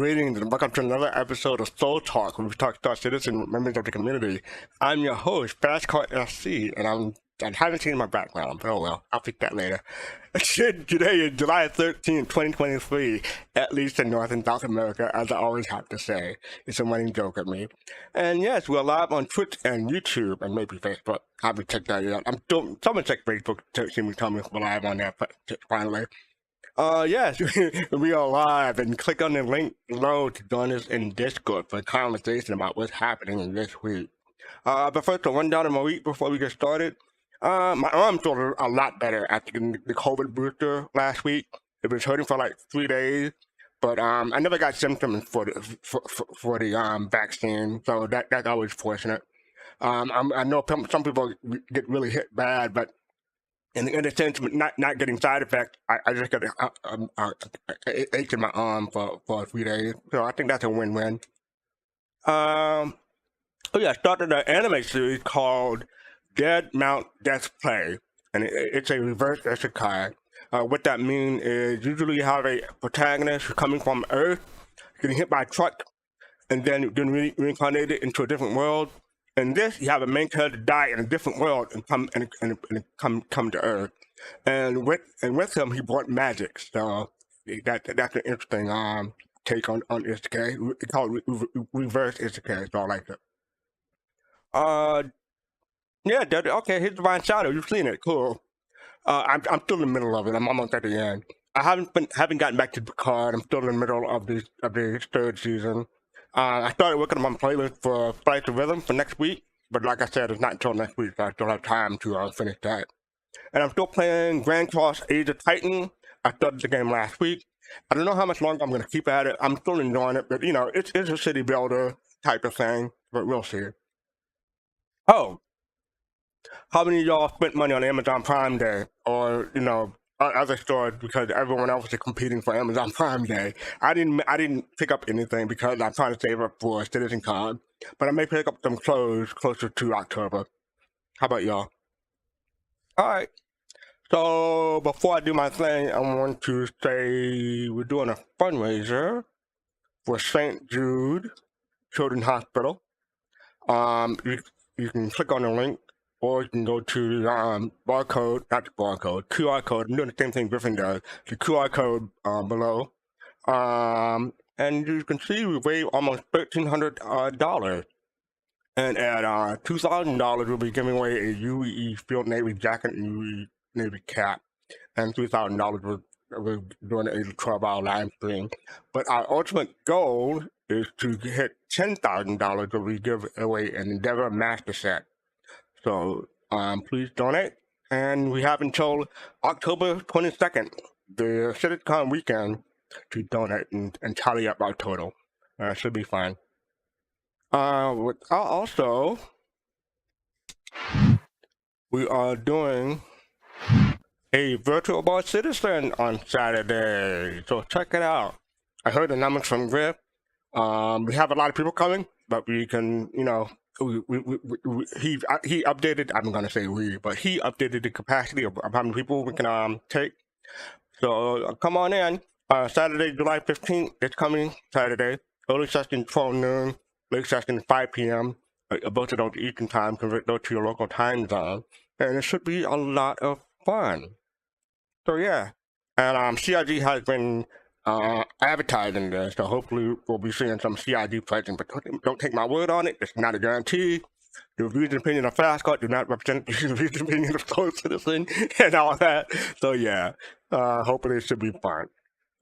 Greetings and welcome to another episode of Soul Talk, where we talk to our citizen members of the community. I'm your host, fastcart SC, and I haven't seen my background, but oh well, I'll fix that later. Today is July 13th, 2023, at least in North and South America, as I always have to say. It's a running joke at me. And yes, we're live on Twitch and YouTube, and maybe Facebook. I haven't checked that yet. Someone check Facebook to see me tell me if we're live on there, finally. Yes, we are live, and click on the link below to join us in Discord for a conversation about what's happening this week. But first, a rundown of my week before we get started. My arm felt a lot better after getting the COVID booster last week. It was hurting for like 3 days, but I never got symptoms for the vaccine, so that's always fortunate. I know some people get really hit bad, but in the sense of not getting side effects, I just got an ache in my arm for 3 days. So I think that's a win-win. I started an anime series called Dead Mount Death Play, and it's a reverse isekai. What that means is usually you have a protagonist who's coming from Earth, getting hit by a truck, and then reincarnated into a different world. In this, you have a main character die in a different world and come to Earth, and with him he brought magic. So that's an interesting take on isekai. It's called reverse isekai. So I like it. Yeah, okay. Here's Divine Shadow. You've seen it, cool. I'm still in the middle of it. I'm almost at the end. I haven't gotten back to Picard. I'm still in the middle of the third season. I started working on my playlist for Flight to Rhythm for next week, but like I said, it's not until next week, so I still have time to finish that. And I'm still playing Grand Cross Age of Titan. I started the game last week. I don't know how much longer I'm going to keep at it. I'm still enjoying it, but you know, it's a city builder type of thing, but we'll see. Oh, how many of y'all spent money on Amazon Prime Day, or you know, other stores because everyone else is competing for Amazon Prime Day? I didn't pick up anything because I'm trying to save up for CitizenCon, but I may pick up some clothes closer to October. How about y'all? All right. So before I do my thing, I want to say we're doing a fundraiser for St. Jude Children's Hospital. You can click on the link, or you can go to the QR code. I'm doing the same thing Griffin does. The QR code below. And you can see we raised almost $1,300. And at $2,000, we'll be giving away a UE Field Navy jacket and UE Navy cap. And $3,000 we're doing a 12-hour live stream. But our ultimate goal is to hit $10,000 where we give away an Endeavor Master Set. So please donate, and we have until October 22nd, the CitizenCon weekend, to donate and tally up our total. Should be fine. Also, we are doing a virtual bar citizen on Saturday, so check it out. I heard the numbers from Griff. We have a lot of people coming, but we can, you know, he updated. I'm gonna say we, but he updated the capacity of how many people we can take. So come on in. Saturday, July 15th. It's coming Saturday. Early session 12 noon. Late session 5 p.m. Both of those Eastern time. Convert those to your local time zone, and it should be a lot of fun. So yeah, and CIG has been advertising this, so hopefully we'll be seeing some CIG pledging, but don't take my word on it. It's not a guarantee. The views and opinion of fastcart do not represent the views and opinion of Soul Citizen and all that. So yeah, hopefully it should be fun.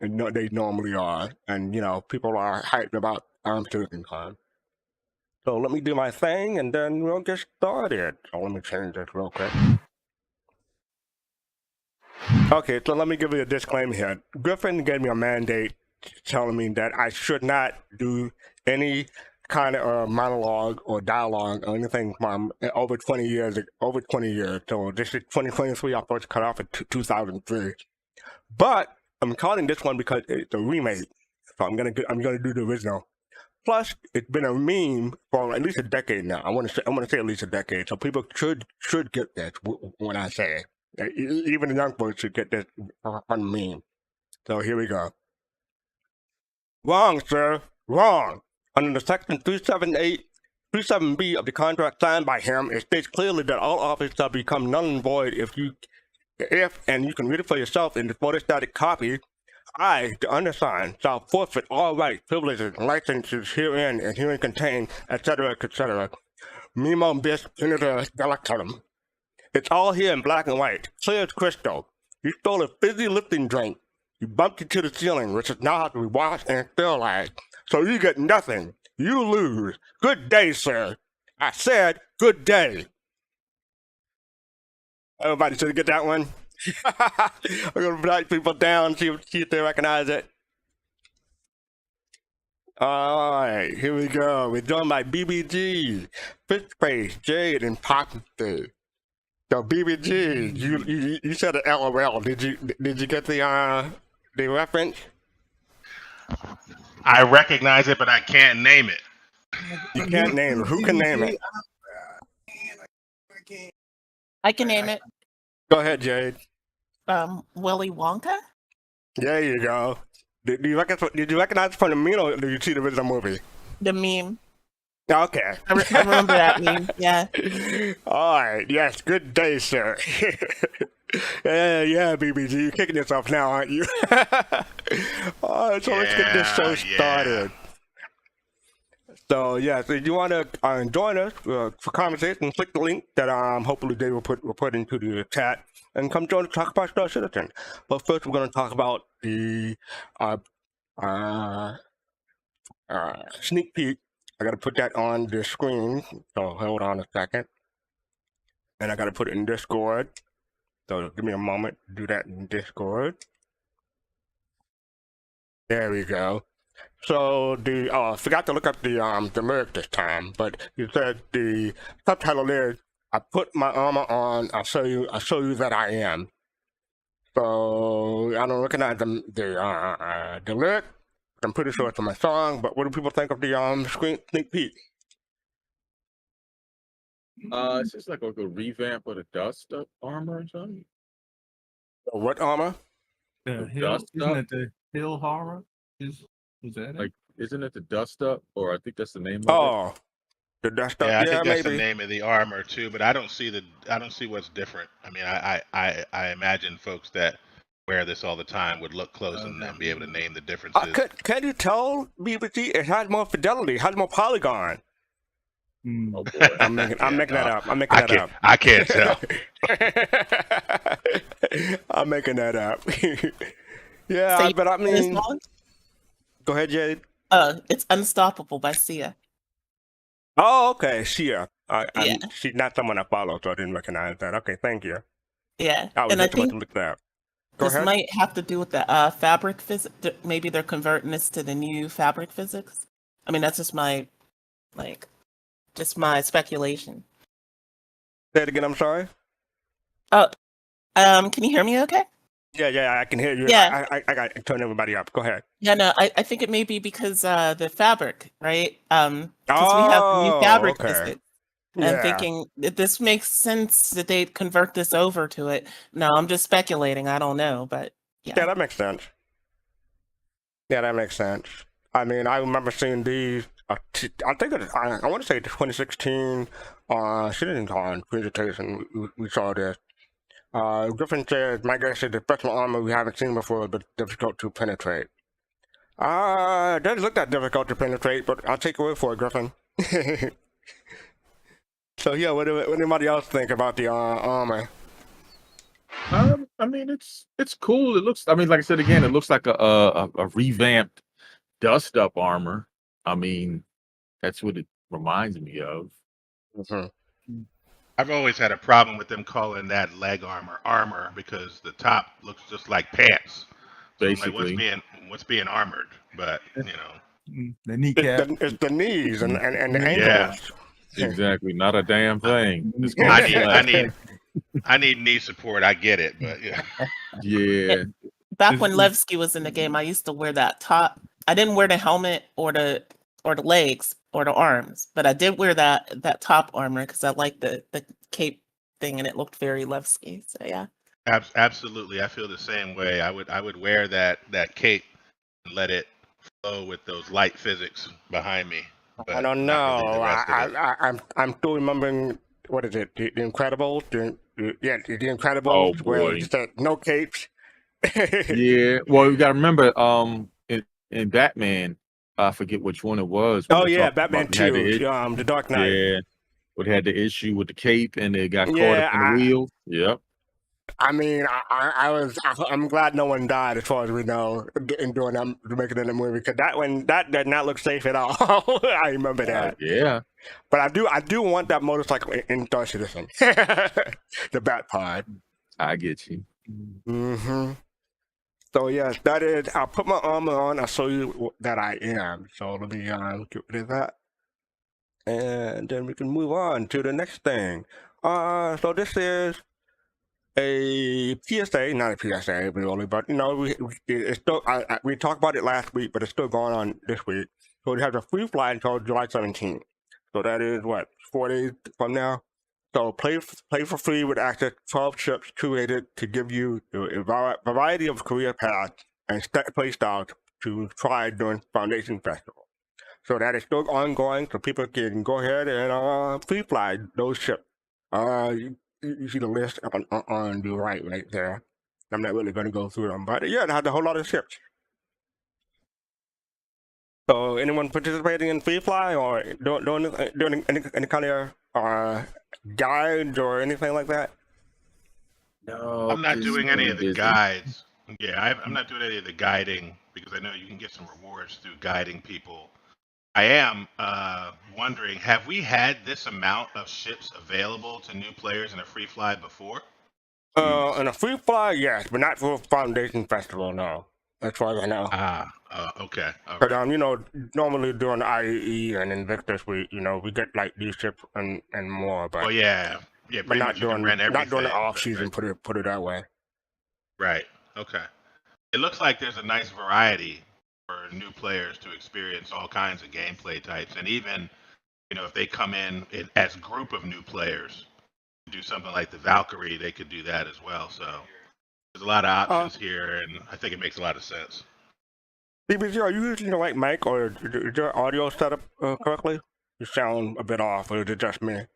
And they normally are, and you know, people are hyped about CitizenCon. So let me do my thing, and then we'll get started. So let me change this real quick. Okay, so let me give you a disclaimer here. Griffin gave me a mandate telling me that I should not do any kind of monologue or dialogue or anything from over 20 years. So this is 2023. I first cut off in 2003. But I'm calling this one because it's a remake. So I'm gonna do the original. Plus, it's been a meme for at least a decade now. I want to say at least a decade. So people should get this when I say it. Even the young folks should get this on meme. So here we go. Wrong, sir. Wrong. Under the section 37B of the contract signed by him, it states clearly that all office shall become null and void if and you can read it for yourself in the photostatic copy, I, the undersigned, shall forfeit all rights, privileges, and licenses herein and herein contained, etc., etc. Memo bis senator delectum. It's all here in black and white, clear as crystal. You stole a fizzy lifting drink. You bumped it to the ceiling, which is now has to be washed and sterilized. So you get nothing. You lose. Good day, sir. I said good day. Everybody should get that one. We're going to write people down, see if they recognize it. Alright, here we go. We're joined by BBG, Fishface, Jade, and Poppy. So BBG, you said an LOL. Did you get the reference? I recognize it, but I can't name it. You can't name it. Who can name it? I can name it. Go ahead, Jade. Willy Wonka? There you go. Did you recognize it from the meme, or did you see the original movie? The meme. Okay. I remember that meme, yeah. All right, yes, good day, sir. Yeah, BBG, you're kicking yourself now, aren't you? All right, so let's get this show started. So, yeah, so if you want to join us for conversation, click the link that hopefully Dave will put into the chat and come join us, talk about Star Citizen. But first, we're going to talk about the sneak peek. I got to put that on the screen, so hold on a second. And I got to put it in Discord. So give me a moment to do that in Discord. There we go. So I forgot to look up the lyric this time, but you said the subtitle lyric, I put my armor on, I'll show you that I am. So I don't recognize the lyric. I'm pretty sure it's in my song, but what do people think of the sneak peek? It's just like a revamp of the dust up armor or something. What armor? The hill, isn't it the hill horror? Is that like, isn't it the dust up? Or I think that's the name of it. The dust up. Yeah, I think that's maybe the name of the armor too. But I don't see what's different. I mean, I imagine folks that wear this all the time would look close and be able to name the differences. Can you tell, BBG? It has more fidelity. It has more polygon. Oh boy. I'm making that up. I can't tell. I'm making that up. Yeah, So but I mean, go ahead, Jade. It's Unstoppable by Sia. Oh, okay, Sia. Yeah. She's not someone I follow, so I didn't recognize that. Okay, thank you. Yeah, I was and I just about think to look that up. this might have to do with the fabric physics. Maybe they're converting this to the new fabric physics. I mean, that's just my speculation. Say it again. I'm sorry. Can you hear me? Okay. Yeah, I can hear you. Yeah. I got to turn everybody up. Go ahead. Yeah, no, I think it may be because the fabric, right? Because we have new fabric physics. And I'm thinking that this makes sense that they'd convert this over to it. No, I'm just speculating. I don't know, but yeah. Yeah, that makes sense. I mean, I remember seeing these. I think I want to say the 2016 CitizenCon presentation. We saw this. Griffin says, "My guess is the special armor we haven't seen before, but difficult to penetrate." It doesn't look that difficult to penetrate, but I'll take your word for it, Griffin. So yeah, what do anybody else think about the armor? I mean, it's cool. It looks. I mean, like I said again, it looks like a revamped dust up armor. I mean, that's what it reminds me of. Mm-hmm. I've always had a problem with them calling that leg armor because the top looks just like pants. So Basically, like, what's being armored? But you know, the kneecap. It's the knees and the ankles. Yeah. Exactly, not a damn thing. I need knee support. I get it, but yeah. Yeah. Back when Levski was in the game, I used to wear that top. I didn't wear the helmet or the legs or the arms, but I did wear that top armor because I liked the cape thing and it looked very Levski. So yeah. Absolutely, I feel the same way. I would wear that cape and let it flow with those light physics behind me. But I don't not really know. the rest of it. I'm still remembering, what is it? The Incredibles. The Oh Incredibles, where boy. you said no capes. Yeah. Well, you got to remember, in Batman, I forget which one it was. Oh they yeah, talked Batman about we had 2, the Dark Knight. yeah, we had the issue with the cape and they got caught Yeah, up in the wheel. Yep. I mean, I'm glad no one died, as far as we know, in doing that, making it a movie, because that did not look safe at all. I remember that. Yeah. But I do want that motorcycle in Star Citizen, the Bat Pod. I get you. Mm-hmm. So yes, that is. I'll put my armor on. I'll show you that I am. So let me get rid of that, and then we can move on to the next thing. So this is a PSA, not a PSA really, but it's still. We talked about it last week, but it's still going on this week. So we have a free flight until July 17th. So that is what, 4 days from now. So play for free with access to 12 ships curated to give you a variety of career paths and play styles to try during Foundation Festival. So that is still ongoing, so people can go ahead and free fly those ships. You see the list on the right there. I'm not really going to go through them, but yeah, it has a whole lot of ships. So anyone participating in free fly or doing any kind of guides or anything like that? No, I'm not doing any of the busy. guides. Yeah, I'm not doing any of the guiding because I know you can get some rewards through guiding people. I am wondering, have we had this amount of ships available to new players in a free fly before? In a free fly, yes, but not for Foundation Festival, no. As far as I know. Okay. All But right. normally during IAE and Invictus, we get like these ships and more, but Yeah. but not during the off right, season. right. Put it that way. Right. Okay. It looks like there's a nice variety for new players to experience all kinds of gameplay types, and even if they come in as a group of new players, do something like the Valkyrie, they could do that as well. So there's a lot of options here, and I think it makes a lot of sense. BBC, are you using the right mic, or is your audio set up correctly? You sound a bit off, or is it just me?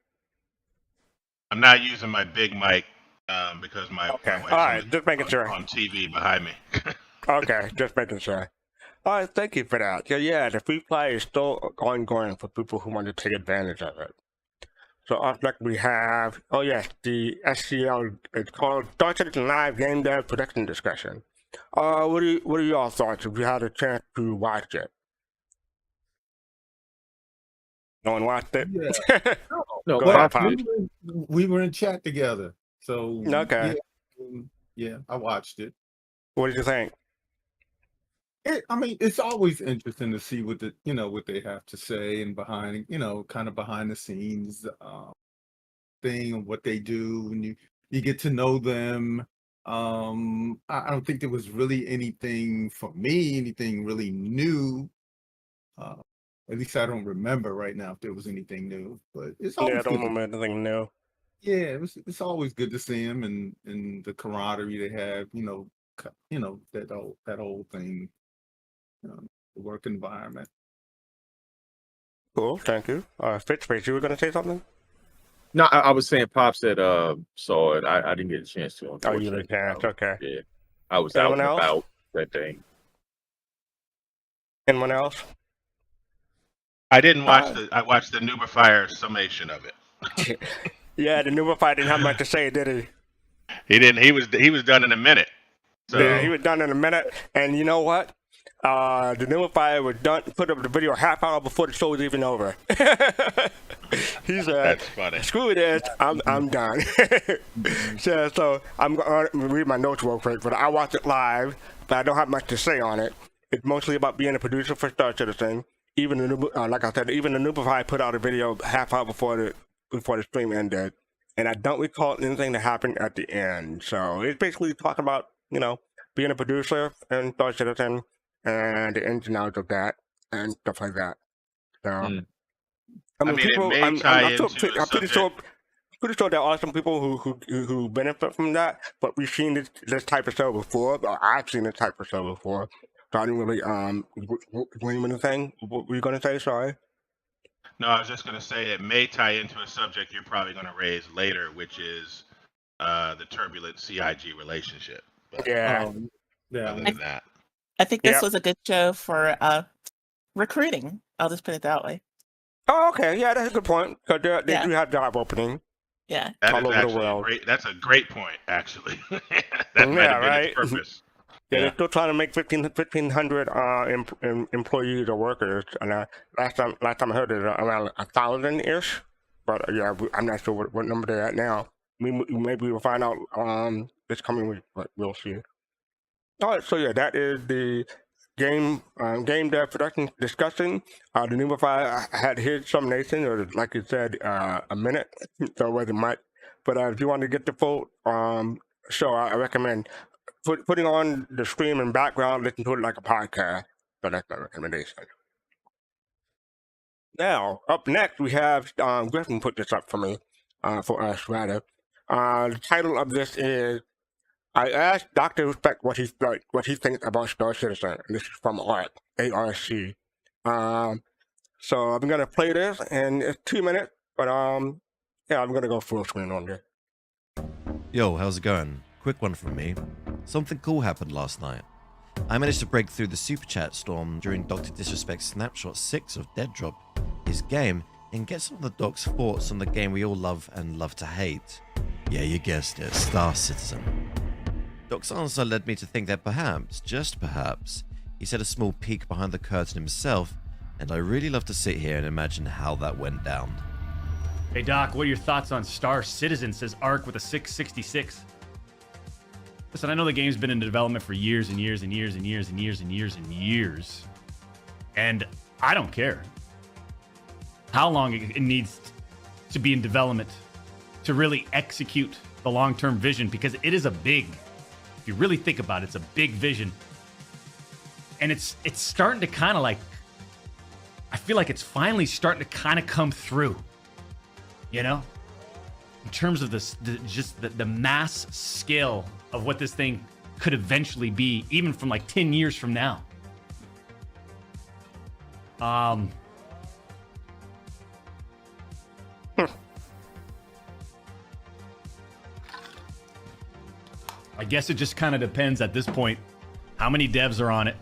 I'm not using my big mic because my wife's all right, just making sure on TV behind me. Okay, just making sure. All right, thank you for that. Yeah, the free play is still ongoing for people who want to take advantage of it. So up next we have, the SCL. It's called Star Citizen Live Gamedev Production Discussion. What are y'all thoughts if you had a chance to watch it? No one watched it? Yeah. No, Go ahead, Pop. we were in chat together. So Okay. yeah, I watched it. What did you think? I mean, it's always interesting to see what what they have to say and behind, kind of behind the scenes thing and what they do, and you get to know them. I don't think there was really anything for me, anything really new. At least I don't remember right now if there was anything new. But it's always I don't good remember anything new. yeah, it's always good to see them and the camaraderie they have. That whole thing, the work environment. Cool, thank you. Fitzpatrick, you were going to say something? No, I was saying Pop said saw it. I didn't get a chance to. Oh, you didn't get a chance, okay. Yeah. I was Anyone out and else? about that thing. Anyone else? I didn't watch I watched the Nuberfire summation of it. Yeah, the Nuberfire didn't have much to say, did he? He didn't. He was done in a minute. So Yeah, he was done in a minute. And you know what? The Nuberfire was done. Put up the video a half hour before the show was even over. He said, that's funny. "Screw this, I'm done." So I'm gonna read my notes real quick. But I watched it live, but I don't have much to say on it. It's mostly about being a producer for Star Citizen. Even like I said, even the Nuberfire put out a video half hour before the stream ended, and I don't recall anything that happened at the end. So it's basically talking about being a producer in Star Citizen and the ins and outs of that and stuff like that. So I mean, people, it may tie into I'm pretty sure there are some people who benefit from that, but we've seen this type of show before. Or I've seen this type of show before. So I didn't really name anything. What were you gonna say? Sorry. No, I was just going to say it may tie into a subject you're probably going to raise later, which is the turbulent CIG relationship. But Yeah. Yeah. other than that, I think this Yep. was a good show for recruiting. I'll just put it that way. Oh, okay. Yeah, that's a good point. So they Yeah. do have job opening Yeah. that all is over the actually world. that's a great point, actually. That might Yeah, have been right. its purpose. Yeah, Yeah. they're still trying to make 1,500 employees or workers. And last time I heard it around 1,000-ish. But yeah, I'm not sure what number they're at now. Maybe we'll find out this coming week, but we'll see. All right, so yeah, that is the game dev production discussion. The Numify had his summation, or like you said, a minute, so it wasn't much. But if you want to get the full show, I recommend putting on the stream in background, listen to it like a podcast. So that's my recommendation. Now, up next, we have Griffin put this up for me, for us rather. The title of this is I asked Dr. Respect what he thinks about Star Citizen. And this is from ARC, ARC. So I'm gonna play this, and it's 2 minutes, but yeah, I'm gonna go full screen on this. Yo, how's it going? Quick one from me. Something cool happened last night. I managed to break through the super chat storm during Dr. Disrespect's snapshot 6 of Dead Drop, his game, and get some of the doc's thoughts on the game we all love and love to hate. Yeah, you guessed it, Star Citizen. Doc's answer led me to think that perhaps, just perhaps, he's had a small peek behind the curtain himself, and I really love to sit here and imagine how that went down. Hey Doc, what are your thoughts on Star Citizen, says Ark with a 666. Listen, I know the game's been in development for years and years and years and years and years and years and years. And I don't care how long it needs to be in development to really execute the long-term vision, because it is a big, if you really think about it, it's a big vision. And it's starting to kind of like, I feel like it's finally starting to kind of come through, you know, in terms of the mass scale of what this thing could eventually be, even from like 10 years from now. I guess it just kind of depends at this point. How many devs are on it?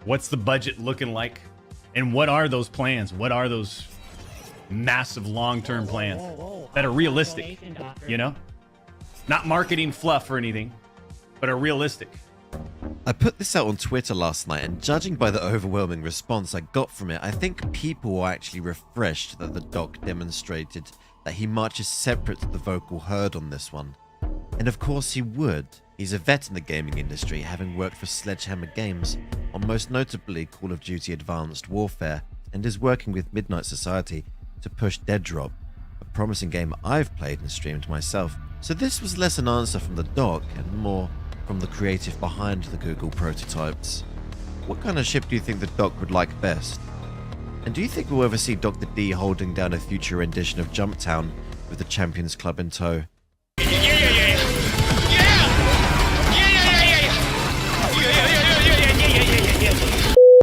What's the budget looking like? And what are those plans? What are those massive long-term plans that are realistic, you know? Not marketing fluff or anything, but are realistic. I put this out on Twitter last night, and judging by the overwhelming response I got from it, I think people were actually refreshed that the doc demonstrated that he marches separate to the vocal herd on this one. And of course he would. He's a vet in the gaming industry, having worked for Sledgehammer Games on most notably Call of Duty Advanced Warfare, and is working with Midnight Society to push Dead Drop, a promising game I've played and streamed myself. So this was less an answer from the doc and more from the creative behind the Google prototypes. What kind of ship do you think the doc would like best? And do you think we'll ever see Dr. D holding down a future rendition of Jumptown with the Champions Club in tow?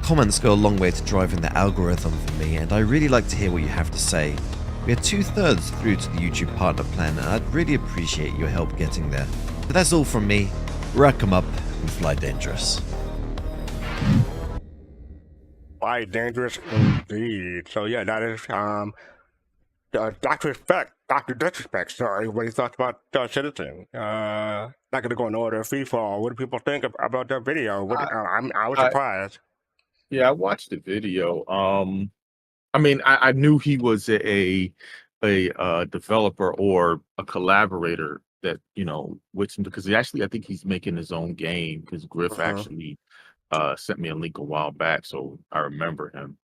Comments go a long way to driving the algorithm for me, and I really like to hear what you have to say. We are 2/3 through to the YouTube partner plan, and I'd really appreciate your help getting there. But that's all from me. Rack 'em up and fly dangerous. Fly dangerous indeed. So yeah, that is Dr. Disrespect, sorry, what he thought about Citizen. Not gonna go in order. Free fall. What do people think about that video? I was surprised. Yeah, I watched the video. I mean, I knew he was a developer or a collaborator that, you know, with him, because I think he's making his own game, because Griff actually sent me a link a while back, so I remember him.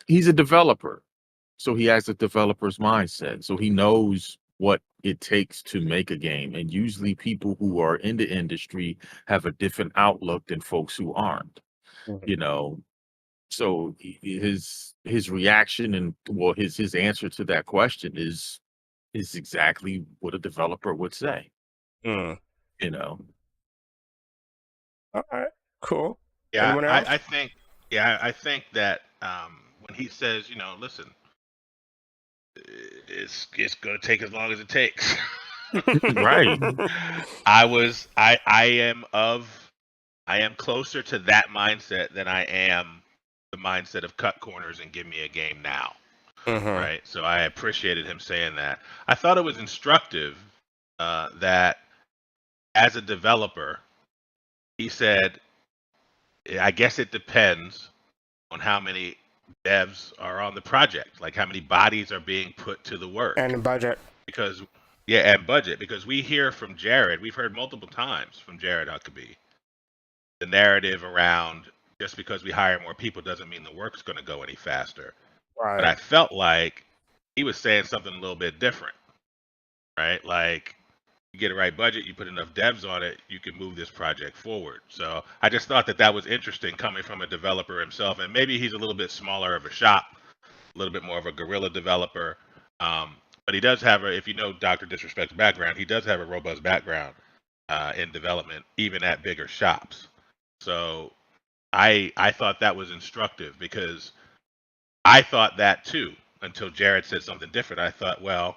He's a developer, so he has a developer's mindset, so he knows what it takes to make a game. And usually people who are in the industry have a different outlook than folks who aren't, you know. So his reaction and his answer to that question is exactly what a developer would say. You know, All right, cool. Yeah, Anyone else? I think. Yeah, I think that when he says, listen, it's gonna take as long as it takes. Right. I am closer to that mindset than I am the mindset of cut corners and give me a game now. Right. So I appreciated him saying that. I thought it was instructive that as a developer, he said, I guess it depends on how many devs are on the project, like how many bodies are being put to the work. And the budget. Because, and budget. Because we hear from Jared, we've heard multiple times from Jared Huckabee, the narrative around just because we hire more people doesn't mean the work's going to go any faster. Right. But I felt like he was saying something a little bit different, right? Like, you get the right budget, you put enough devs on it, you can move this project forward. So I just thought that was interesting coming from a developer himself. And maybe he's a little bit smaller of a shop, a little bit more of a guerrilla developer. But he does have if you know Dr. Disrespect's background, he does have a robust background in development, even at bigger shops. So I thought that was instructive because I thought that too until Jared said something different. I thought, well,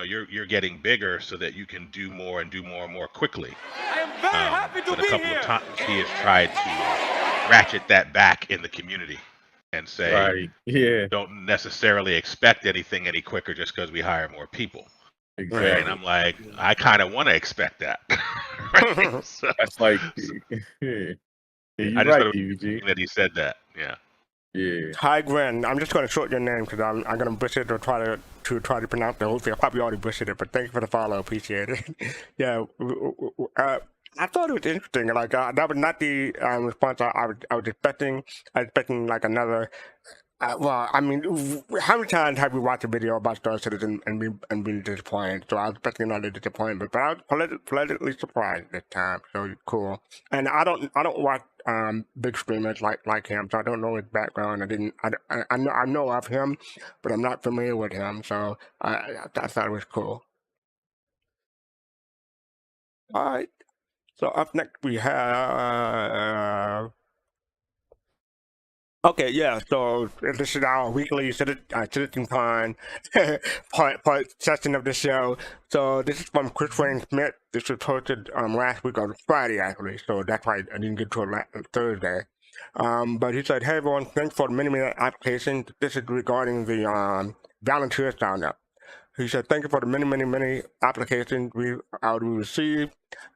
you're getting bigger so that you can do more and more quickly. I am very happy to but be a couple here. of times he has tried to ratchet that back in the community and say, Right. Yeah. don't necessarily expect anything any quicker just because we hire more people. Exactly. Right? And I'm like, I kind of want to expect that. Right? So, That's like, yeah, you're I just right, thought it was DVG. interesting that he said that. Yeah. Yeah. Hi, Gwen. I'm just going to short your name because I'm going to butcher it or try to pronounce the whole thing. I probably already butchered it, but thank you for the follow. Appreciate it. Yeah. I thought it was interesting. Like that was not the response I was expecting. I was expecting like another. Well, I mean, how many times have we watched a video about Star Citizen and been disappointed? So I was expecting another disappointment, but I was pleasantly surprised this time. So cool. And I don't watch big streamers like him, so I don't know his background. I know of him, but I'm not familiar with him. So I thought it was cool. All right. So up next we have. Okay, yeah, so this is our weekly CitizenCon part session of the show. So this is from Chris Wayne Smith. This was posted last week on Friday, actually, so that's why I didn't get to it Thursday. But he said, hey everyone, thanks for the many applications. This is regarding the volunteer sign up. He said, thank you for the many applications we received.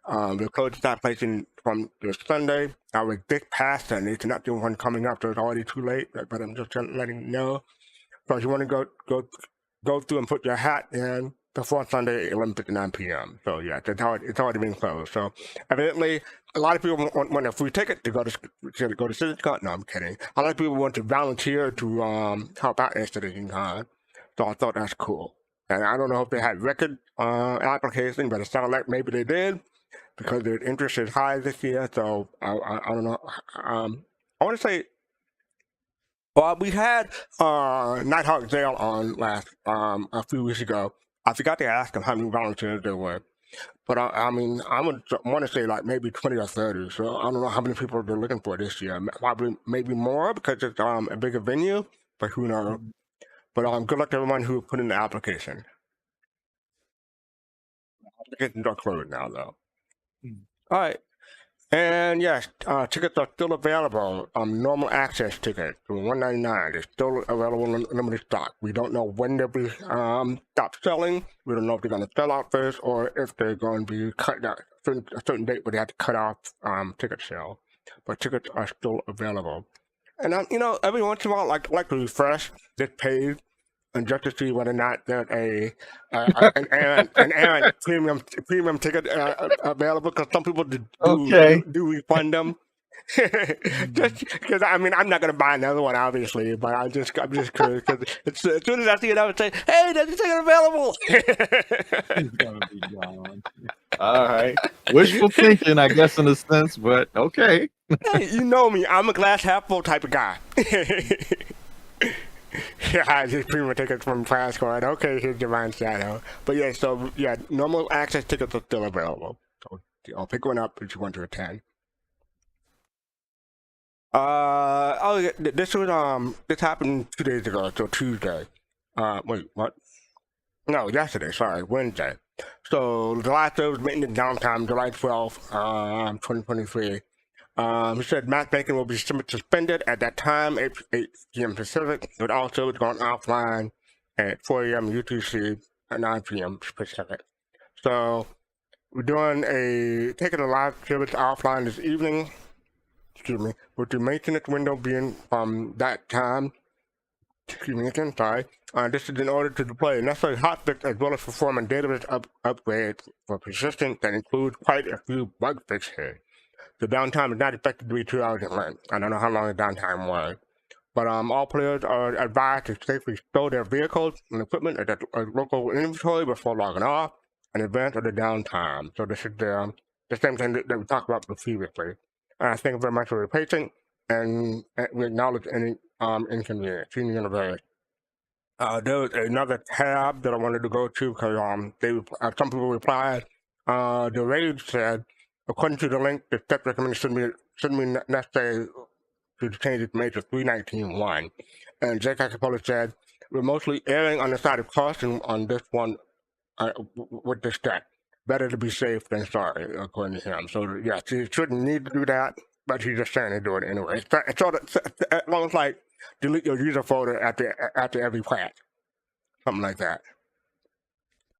We'll close this application from this Sunday. I was this past Sunday. It's not the one coming up, so it's already too late, but I'm just letting you know. So if you want to go through and put your hat in before Sunday, 11:59 p.m. So yeah, it's already been closed. So evidently, a lot of people want a free ticket to go to CitizenCon. No, I'm kidding. A lot of people want to volunteer to help out at CitizenCon. So I thought that's cool. And I don't know if they had record application, but it sounded like maybe they did because their interest is high this year. So I don't know. I want to say, well, we had Nighthawk Zale on a few weeks ago. I forgot to ask him how many volunteers there were, but I mean, I would want to say like maybe 20 or 30. So I don't know how many people they're looking for this year. Probably maybe more because it's a bigger venue, but who knows? But good luck to everyone who put in the application. Applications are closed now, though. All right. And yes, tickets are still available. Normal access tickets, $199. They're still available in limited stock. We don't know when they'll be stopped selling. We don't know if they're going to sell out first or if they're going to be cut out a certain date where they have to cut off ticket sale. But tickets are still available. And every once in a while, like to refresh this page and just to see whether or not there's an Aaron premium ticket available, because some people do refund them. Just because I'm not gonna buy another one, obviously, but I'm just curious because as soon as I see it, I would say, "Hey, there's a ticket available." It's gonna be gone. All right, wishful thinking, I guess, in a sense, but okay. Hey, you know me, I'm a glass half full type of guy. Yeah, I just premium tickets from fastcart. Okay, here's Divine Shadow. But yeah, normal access tickets are still available. So I'll pick one up if you want to attend. This happened 2 days ago, so Tuesday. Wait, what? No, yesterday. Sorry, Wednesday. So the last day was maintenance downtime, July 12th, 2023. He said matchmaking will be suspended at that time, 8 p.m. Pacific, but also it's going offline at 4 a.m. UTC at 9 p.m. Pacific. So we're taking a live service offline this evening, with the maintenance window being from that time. Again, sorry. This is in order to deploy a necessary hotfix as well as perform a database upgrade for persistence that includes quite a few bug fixes. The downtime is not expected to be 2 hours in length. I don't know how long the downtime was. But all players are advised to safely store their vehicles and equipment at a local inventory before logging off in advance of the downtime. So this is the same thing that we talked about previously. Thank you very much for your patience, and we acknowledge any inconvenience in the universe. There was another tab that I wanted to go to because some people replied. The raid said, according to the link, the step recommended shouldn't be necessary to change its made to 319.1. And Jake Acapella said, we're mostly erring on the side of caution on this one with this step. Better to be safe than sorry, according to him. So, yes, he shouldn't need to do that, but he's just saying to do it anyway. It's almost like delete your user folder after every patch. Something like that.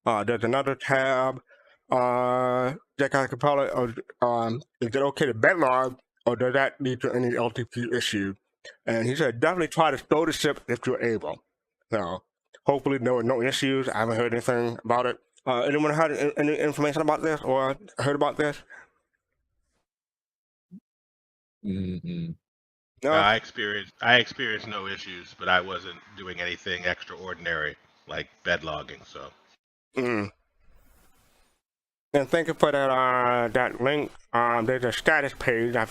There's another tab. Jack Acapella, is it okay to bedlog, or does that lead to any LTP issue? And he said, definitely try to store the ship if you're able. So, hopefully there were no issues. I haven't heard anything about it. Anyone had any information about this or heard about this? Mm-hmm. No? I experienced no issues, but I wasn't doing anything extraordinary like bed logging. So. And thank you for that link. There's a status page. I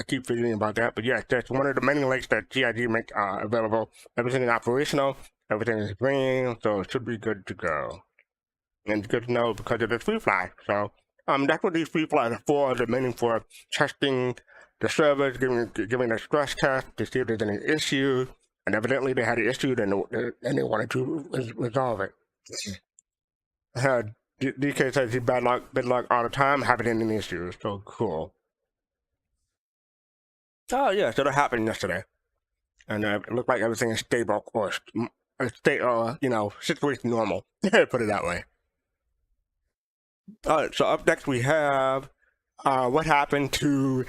keep forgetting about that, but yes, that's one of the many links that CIG make available. Everything is operational. Everything is green, so it should be good to go. And it's good to know because of the free fly. So that's what these free flies are for. They're meaning for testing the servers, giving a stress test to see if there's any issues. And evidently they had an issue and they wanted to resolve it. DK says he bad luck all the time, having any issues. So cool. Oh yeah, so that happened yesterday. And it looked like everything is stable or situation normal. Put it that way. All right, so up next we have what happened to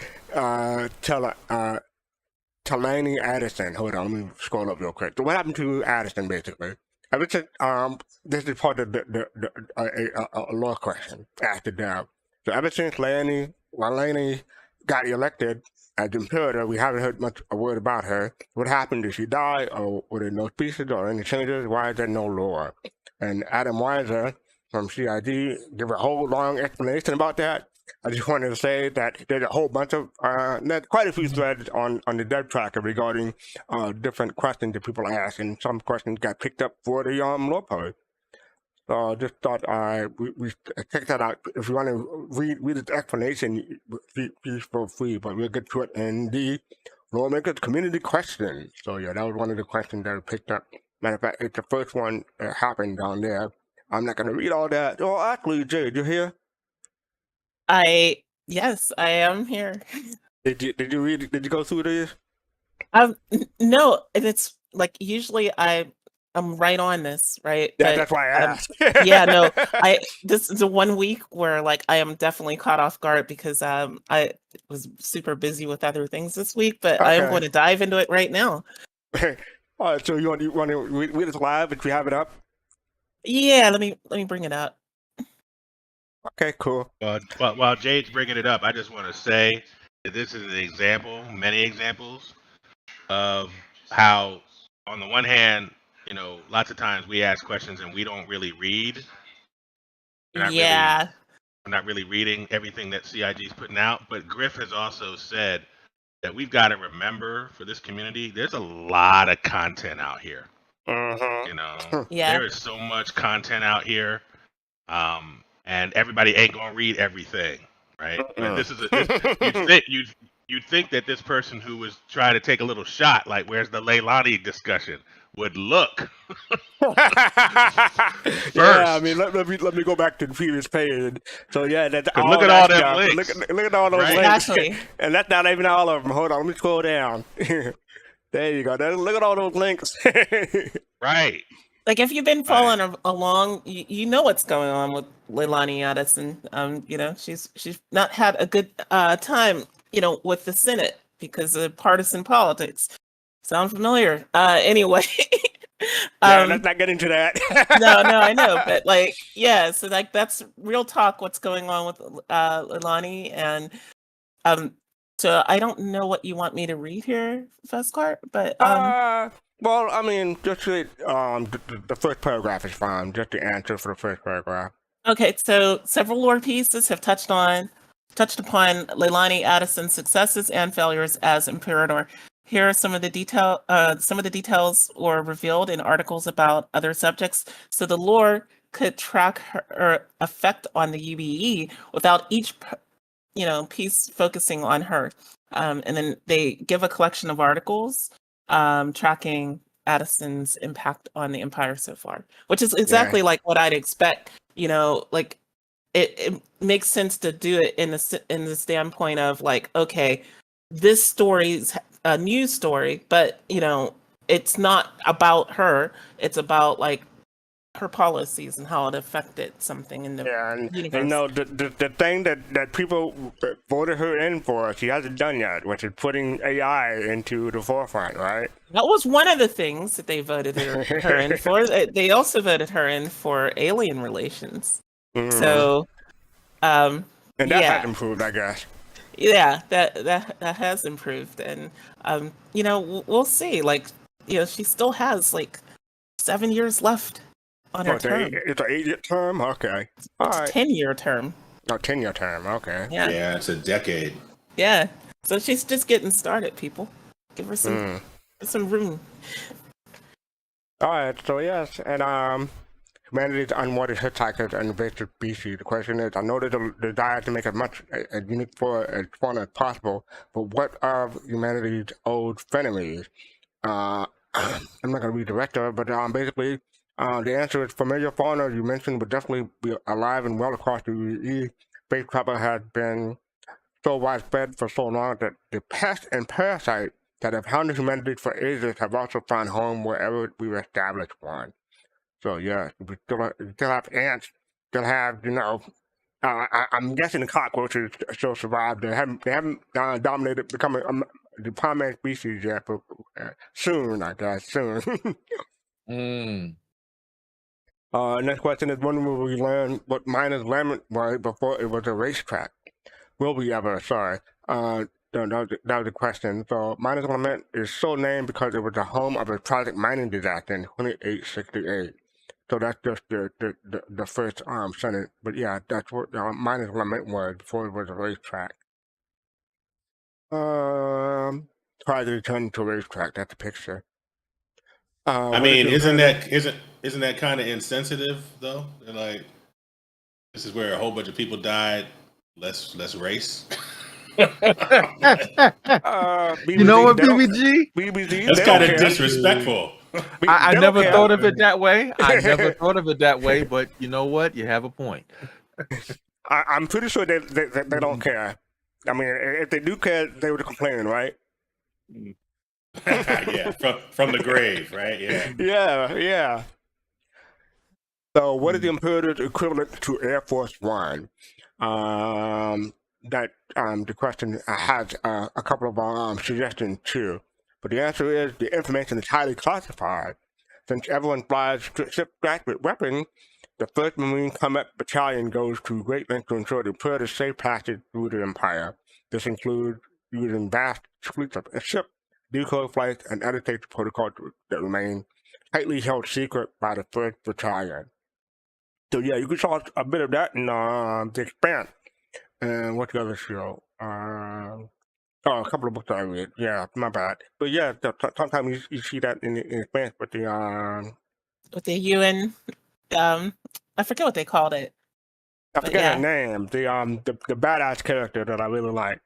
Talani Addison. Hold on, let me scroll up real quick. So what happened to Addison, basically? This is part of a law question asked to Dev. So ever since Laney got elected as Imperator, we haven't heard much a word about her. What happened? Did she die, or were there no speeches or any changes? Why is there no lore? And Adam Weiser from CID give a whole long explanation about that. I just wanted to say that there's a whole bunch of, quite a few threads on the dev tracker regarding different questions that people ask, and some questions got picked up for the lore post. So I just thought we check that out. If you want to read this explanation, please feel free, but we'll get to it in the Loremakers community question. So yeah, that was one of the questions that I picked up. Matter of fact, it's the first one that happened down there. I'm not going to read all that. Oh, actually, Jade, you here? Yes, I am here. Did you read it? Did you go through this? No, and it's like usually I'm right on this, right? Yeah, that's why I asked. Yeah, no, this is a 1 week where like I am definitely caught off guard because I was super busy with other things this week, but I am going to dive into it right now. All right, so you want to read it live if we have it up? Yeah, let me bring it up. Okay, cool. While Jade's bringing it up, I just want to say that this is an example, many examples of how, on the one hand, lots of times we ask questions and we don't really read. We're not really reading everything that CIG is putting out. But Griff has also said that we've got to remember for this community, there's a lot of content out here. There is so much content out here. And everybody ain't gonna read everything, right? This is you'd think that this person who was trying to take a little shot, like where's the Leilani discussion, would look first. Yeah, I mean, let me go back to the previous page. So yeah, that's all look at that all them stuff. links. Look at all those Right? links, Exactly. and that's not even all of them. Hold on, let me scroll down. There you go. Look at all those links. Right. Like if you've been following along, you know what's going on with Leilani Addison. You know, she's not had a good time, you know, with the Senate because of partisan politics. Sound familiar? Anyway. Yeah, let's not get into that. No, I know, but like, yeah, so like that's real talk. What's going on with Leilani, and so I don't know what you want me to read here, fastcart, but well, I mean, just the first paragraph is fine. Just the answer for the first paragraph. Okay, so several lore pieces have touched upon Leilani Addison's successes and failures as Imperator. Here are some of the details were revealed in articles about other subjects. So the lore could track her effect on the UBE without each, you know, piece focusing on her. And then they give a collection of articles tracking Addison's impact on the Empire so far, which is exactly like what I'd expect. You know, like it makes sense to do it in the standpoint of like, okay, this story's a news story, but you know, it's not about her. It's about like her policies and how it affected something in the universe. And no, the thing that people voted her in for, she hasn't done yet, which is putting AI into the forefront, right? That was one of the things that they voted her in for. They also voted her in for alien relations. So, and that has improved, I guess. Yeah, that has improved, and you know, we'll see. Like, you know, she still has like 7 years left on her term. It's an 8-year term? Okay. All right. 10-year term. Oh, 10-year term. Okay. Yeah, it's a decade. Yeah. So she's just getting started, people. Give her some room. All right. So, yes. And humanity's unwanted hitchhikers and invasive species. The question is, I know there's a desire to make as much as unique as fun as possible, but what are humanity's old frenemies? I'm not going to redirect her, but basically, the answer is familiar fauna you mentioned would definitely be alive and well across the UAE. Space travel has been so widespread for so long that the pests and parasites that have hounded humanity for ages have also found home wherever we've established one. So yeah, we still have ants, still have, you know, I'm guessing the cockroaches still survive. They haven't dominated, becoming the primary species yet, but soon, I guess, soon. Next question is, when will we learn what Miner's Lament was before it was a racetrack? Will we ever? Sorry. That was the question. So Miner's Lament is so named because it was the home of a tragic mining disaster in 2868. So that's just the first sentence. But yeah, that's what Miner's Lament was before it was a racetrack. Tragedy turned into a racetrack. That's the picture. I mean, isn't that kind of insensitive though? Like, this is where a whole bunch of people died. Let's race. You know what, BBG? That's kind of disrespectful. I never thought of it that way. But you know what? You have a point. I'm pretty sure they don't care. I mean, if they do care, they would complain, right? Yeah, from the grave, right? Yeah. So, what is the Imperator's equivalent to Air Force One? That the question has a couple of suggestions too, but the answer is the information is highly classified. Since everyone flies shipwrecked with weapons, the 1st Marine Combat Battalion goes to great lengths to ensure the Imperator's safe passage through the Empire. This includes using vast fleets of ships, decoy flights, and other safety protocols that remain tightly held secret by the 1st Battalion. So yeah, you can saw a bit of that in The Expanse. And what's the other show? A couple of books I read. Yeah, my bad. But yeah, sometimes you see that in Expanse with the UN. I forget what they called it. I forget her name. The badass character that I really like.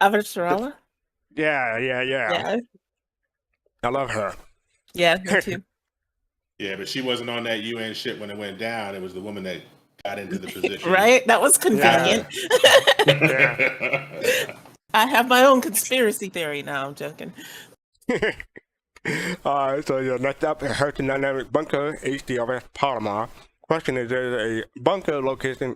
Averturella? Yeah. I love her. Yeah, me too. Yeah, but she wasn't on that UN ship when it went down. It was the woman that got into the position. Right? That was convenient. Yeah. I have my own conspiracy theory now. I'm joking. So your next up is Dynamic Bunker HDRF Polymer. Question is, there is a bunker location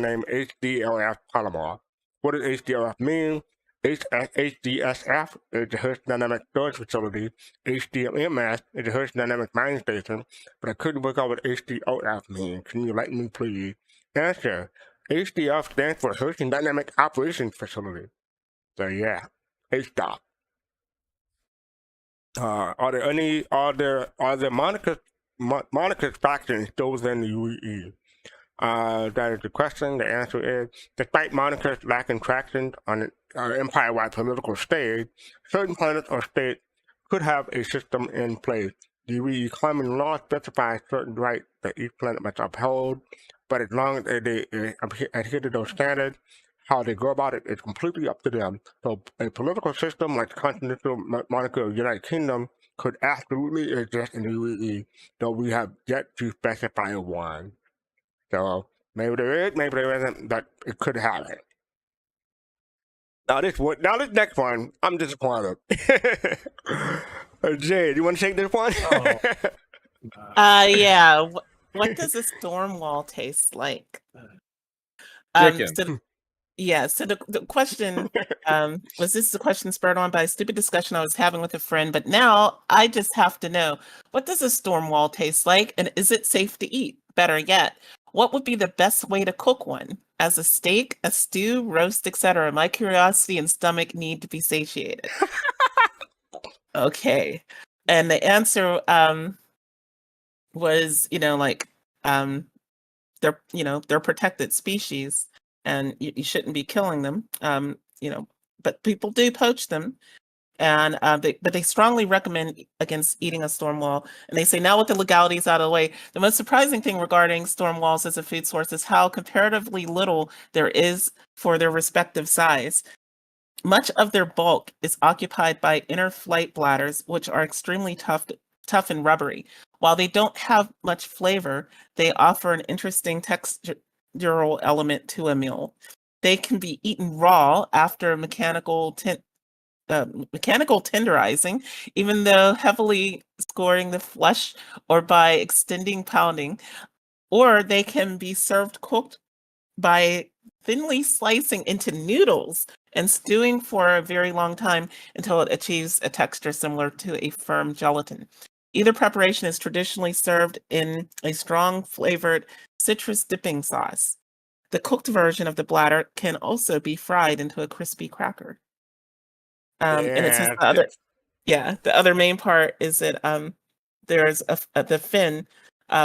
named HDLF Polymer. What does HDLF mean? HDSF is the host dynamic storage facility. HDMS is the host dynamic mining station. But I couldn't work out what HDOF means. Can you let me please? Answer. HDF stands for Hosting Dynamic Operations Facility. So yeah, HDOF. Are there monikers factions still within the UE? That is the question. The answer is, despite monikers lacking traction on an empire-wide political stage, certain planets or states could have a system in place. The UE common law specifies certain rights that each planet must uphold, but as long as they adhere to those standards, how they go about it is completely up to them. So a political system like the continental monarchy of the United Kingdom could absolutely exist in the UE, though we have yet to specify one. So maybe there is, maybe there isn't, but it could happen. Now this next one, I'm disappointed. Jay, do you want to take this one? Yeah. What does a storm wall taste like? Chicken. So the question was this the question spurred on by a stupid discussion I was having with a friend, but now I just have to know, what does a storm wall taste like, and is it safe to eat? Better yet, what would be the best way to cook one? As a steak, a stew, roast, etc. My curiosity and stomach need to be satiated. Okay. And the answer was, they're protected species, and you shouldn't be killing them. But people do poach them, and they strongly recommend against eating a storm wall. And they say, now with the legalities out of the way, the most surprising thing regarding storm walls as a food source is how comparatively little there is for their respective size. Much of their bulk is occupied by inner flight bladders, which are extremely tough and rubbery. While they don't have much flavor, they offer an interesting textural element to a meal. They can be eaten raw after mechanical tenderizing, even though heavily scoring the flesh or by extending pounding, or they can be served cooked by thinly slicing into noodles and stewing for a very long time until it achieves a texture similar to a firm gelatin. Either preparation is traditionally served in a strong flavored citrus dipping sauce. The cooked version of the bladder can also be fried into a crispy cracker. And it says the other main part is that there's the fin,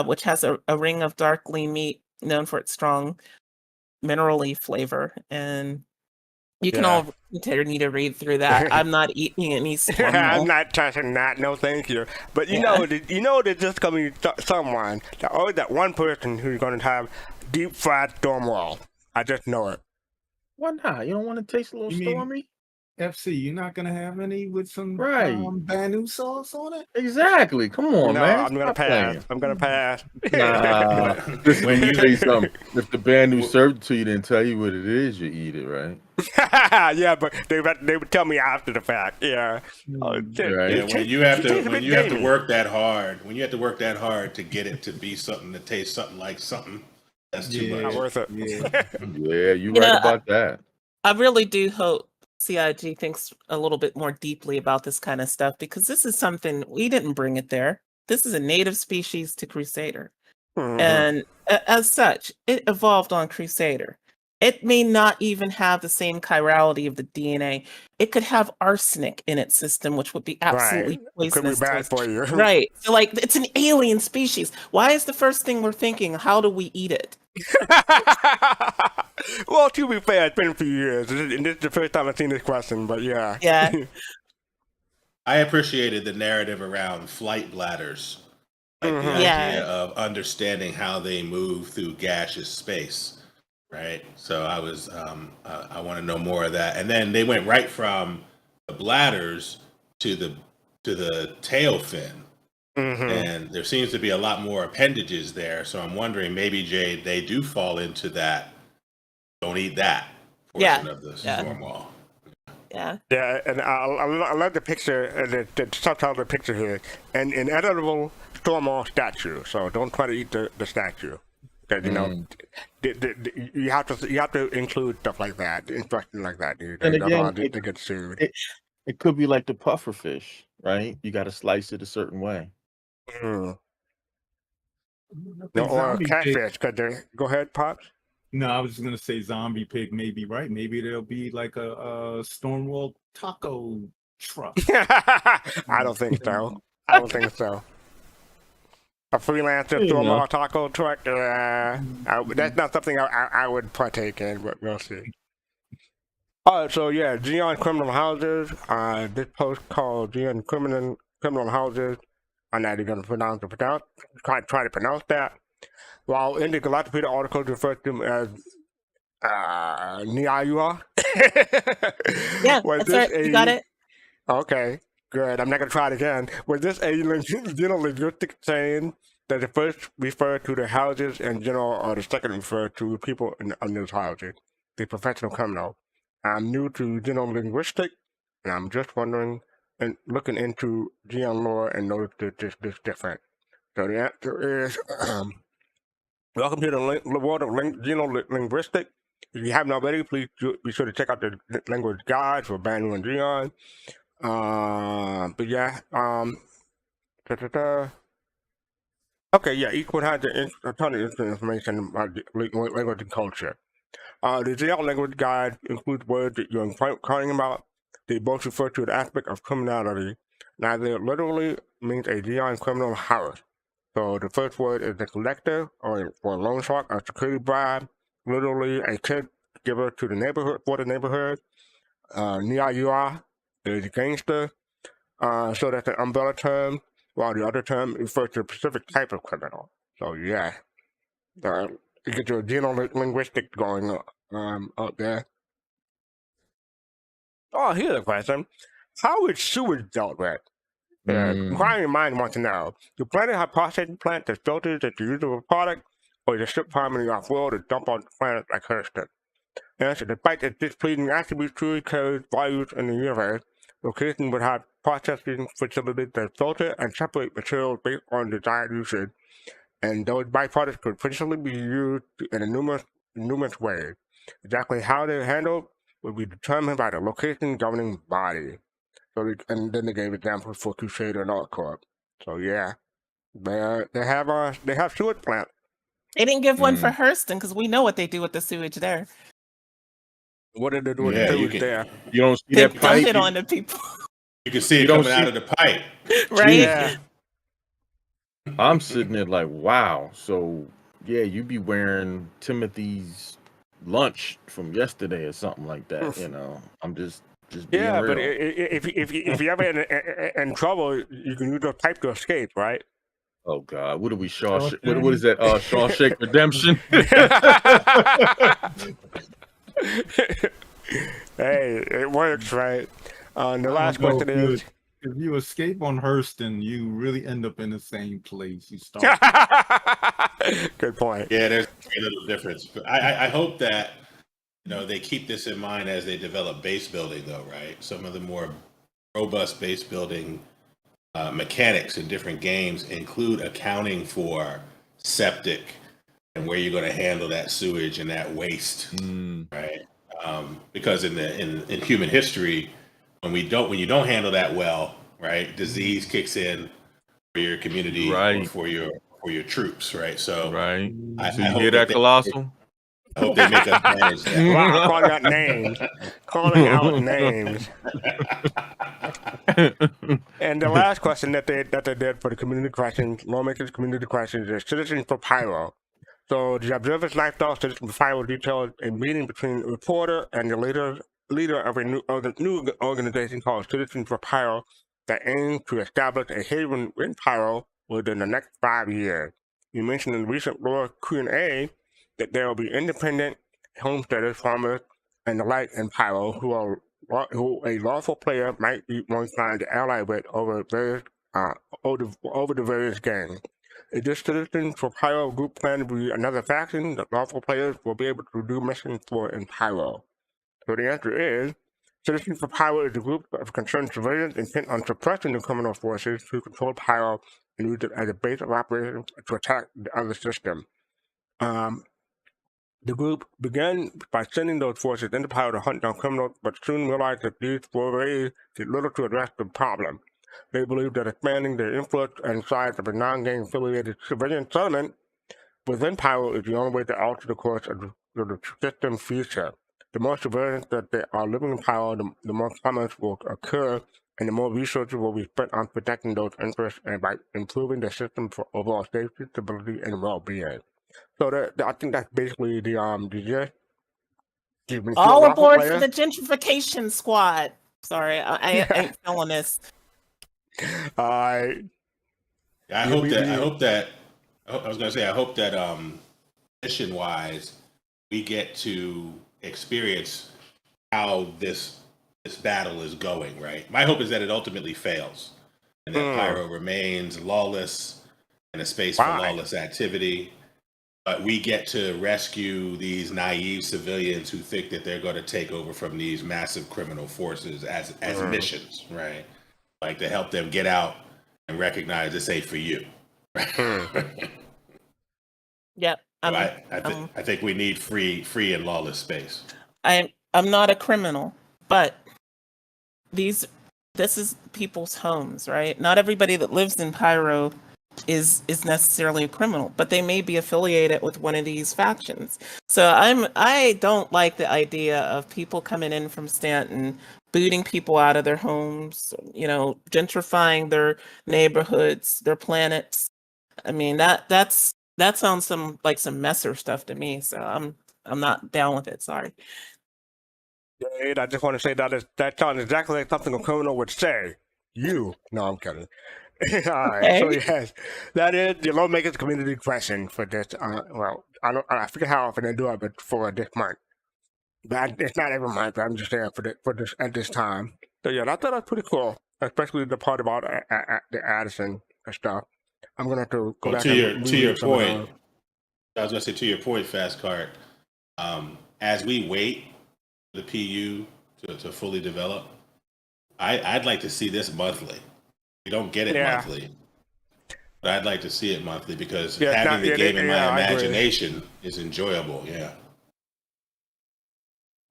which has a ring of dark lean meat known for its strong minerally flavor, and you can all need to read through that. I'm not eating any storm wall. I'm not touching that. No, thank you. But there's just gonna be someone, that one person who's gonna have deep fried storm wall. I just know it. Why not? You don't want to taste a little stormy? FC, you're not gonna have any with some Banu sauce on it? Exactly. Come on, man. I'm gonna pass. I'm gonna pass. Nah. When you say something, if the Banu served it to you, then tell you what it is, you eat it, right? Yeah, but they would tell me after the fact. Yeah. When you have to work that hard, to get it to be something that tastes something like something, that's too much. Not worth it. Yeah, you're right about that. I really do hope CIG thinks a little bit more deeply about this kind of stuff, because this is something we didn't bring it there. This is a native species to Crusader. Mm-hmm. And as such, it evolved on Crusader. It may not even have the same chirality of the DNA. It could have arsenic in its system, which would be absolutely poisonous. Could be bad for you. Right. So, it's an alien species. Why is the first thing we're thinking, how do we eat it? Well, to be fair, it's been a few years, and this is the first time I've seen this question, but yeah. Yeah. I appreciated the narrative around flight bladders. The idea of understanding how they move through gaseous space. right? So I was I want to know more of that. And then they went right from the bladders to the tail fin. And there seems to be a lot more appendages there. So I'm wondering, maybe, Jade, they do fall into that don't eat that portion of the storm wall. Yeah. Yeah, and I love the picture, the subtitle of the picture here, an inedible storm wall statue. So don't try to eat the statue. Because, you know, you have to include stuff like that, instructions like that. And again, they get sued. It could be like the puffer fish, right? You got to slice it a certain way. No, or catfish. Go ahead, Pops. No, I was just gonna say zombie pig may be right. Maybe there'll be like a Stonewall taco truck. I don't think so. I don't think so. A freelancer Stonewall taco truck. That's not something I would partake in, but we'll see. All right, so yeah, Xeon Criminal Houses. This post called Xeon Criminal Houses. I'm not even going to try to pronounce that. While in the Galactic article refers to them as Niayua. Yeah, that's right. You got it. Okay, good. I'm not going to try it again. Was this a linguistic saying that the first referred to the houses in general, or the second referred to people in those houses? The professional criminal. I'm new to linguistic, and I'm just wondering and looking into Xeon lore and noticed that this different. So the answer is, welcome to the world of linguistic. If you haven't already, please be sure to check out the language guide for brand new and Xeon. But yeah, okay, yeah, each one has a ton of information about language and culture. The Xeon language guide includes words that you're inquiring about. They both refer to an aspect of criminality. Neither literally means a Xeon criminal house. So the first word is the collector, or loan shark, a security bribe. Literally a tip giver to the neighborhood, for the neighborhood. Niayua is a gangster. So that's an umbrella term, while the other term refers to a specific type of criminal. So yeah, you get your linguistic going up there. Oh, here's a question. How is sewage dealt with? Inquiring mind wants to know, do planet have processing plant that filters that the usual product, or is it shipped primarily off-world to dump on the planet like Hurston? Answer, despite its displeasing attributes truly carries values in the universe, location would have processing facilities that filter and separate materials based on desired usage, and those byproducts could potentially be used in numerous ways. Exactly how they're handled will be determined by the location governing body. So, and then they gave examples for Crusader and ArtCorp. So yeah, they have sewage plants. They didn't give one for Hurston because we know what they do with the sewage there. What did they do with the sewage there? You don't see They that pipe. dump it on the people, You can see it coming out of the pipe. right? Yeah. I'm sitting there like, wow. So yeah, you be wearing Timothy's lunch from yesterday or something like that. You know, I'm just being real. But if you ever in trouble, you can use a pipe to escape, right? Oh God, what are we what is that? Shawshank Redemption. Hey, it works, right? The last question is, if you escape on Hurston, you really end up in the same place you start. good point. Yeah, there's a little difference, but I hope that they keep this in mind as they develop base building, though, right? Some of the more robust base building mechanics in different games include accounting for septic and where you're going to handle that sewage and that waste, right? Because in human history, when you don't handle that well, right, disease kicks in for your community, or for your troops, right? So, right. I you hear that, Colossal? I hope they make us manage that. Wow, calling out names. Calling out names. And the last question that they did for the community questions, Loremakers community questions, is Citizens for Pyro. So the observer's lifestyle Citizens for Pyro details a meeting between a reporter and the leader of a new organization called Citizens for Pyro that aims to establish a haven in Pyro within the next 5 years. You mentioned in the recent lore Q&A that there will be independent homesteaders, farmers, and the like in Pyro who a lawful player might be more inclined to ally with over the various games. If this Citizens for Pyro group plan to be another faction that lawful players will be able to do missions for in Pyro. So the answer is, Citizens for Pyro is a group of concerned civilians intent on suppressing the criminal forces who control Pyro and use it as a base of operations to attack the other system. The group began by sending those forces into Pyro to hunt down criminals, but soon realized that these forays did little to address the problem. They believed that expanding their influence and size of a non-gang affiliated civilian settlement within Pyro is the only way to alter the course of the system's future. The more civilians that they are living in Pyro, the more commerce will occur, and the more resources will be spent on protecting those interests and by improving the system for overall safety, stability, and well-being. So I think that's basically the gist. All aboard for the gentrification squad. Sorry, I ain't feeling this. I hope that mission wise we get to experience how this battle is going, right? My hope is that it ultimately fails and that Pyro remains lawless and a space for lawless activity. But we get to rescue these naive civilians who think that they're going to take over from these massive criminal forces as missions, right? Like to help them get out and recognize this ain't for you. Yep. I think we need free and lawless space. I'm not a criminal, but this is people's homes, right? Not everybody that lives in Pyro is necessarily a criminal, but they may be affiliated with one of these factions. So I don't like the idea of people coming in from Stanton, booting people out of their homes, gentrifying their neighborhoods, their planets. I mean, that sounds like some Messer stuff to me. So I'm not down with it. Sorry. Yeah, I just want to say that sounds exactly like something a criminal would say. No, I'm kidding. All right, so yes, that is the Loremakers community question for this. I forget how often they do it, but for this month. But it's not every month. I'm just saying for this at this time. So yeah, I thought that was pretty cool, especially the part about the Addison and stuff. I'm gonna have to go back to your point. I was gonna say to your point, fastcart. As we wait for the PU to fully develop, I'd like to see this monthly. We don't get it monthly, but I'd like to see it monthly because having the game in my imagination is enjoyable.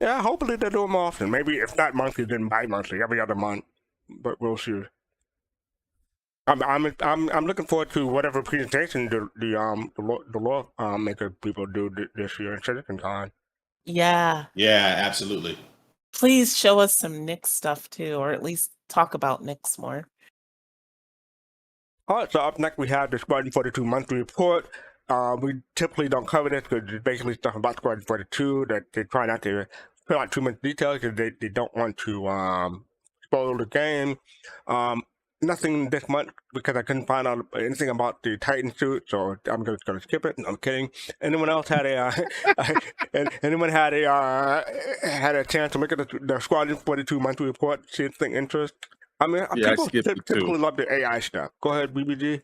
Yeah, hopefully they do them often. Maybe if not monthly, then bi-monthly, every other month. But we'll see. I'm looking forward to whatever presentation the Loremaker people do this year in CitizenCon. Yeah. Yeah, absolutely. Please show us some Nick stuff too, or at least talk about Nick's more. All right, so up next we have the Squadron 42 monthly report. We typically don't cover this because it's basically stuff about Squadron 42 that they try not to put out too much detail because they don't want to spoil the game. Nothing this month because I couldn't find out anything about the Titan suit, so I'm just going to skip it. I'm kidding. Anyone else had had a chance to look at the Squadron 42 monthly report, see anything interest? I mean, people typically love the AI stuff. Go ahead, BBG.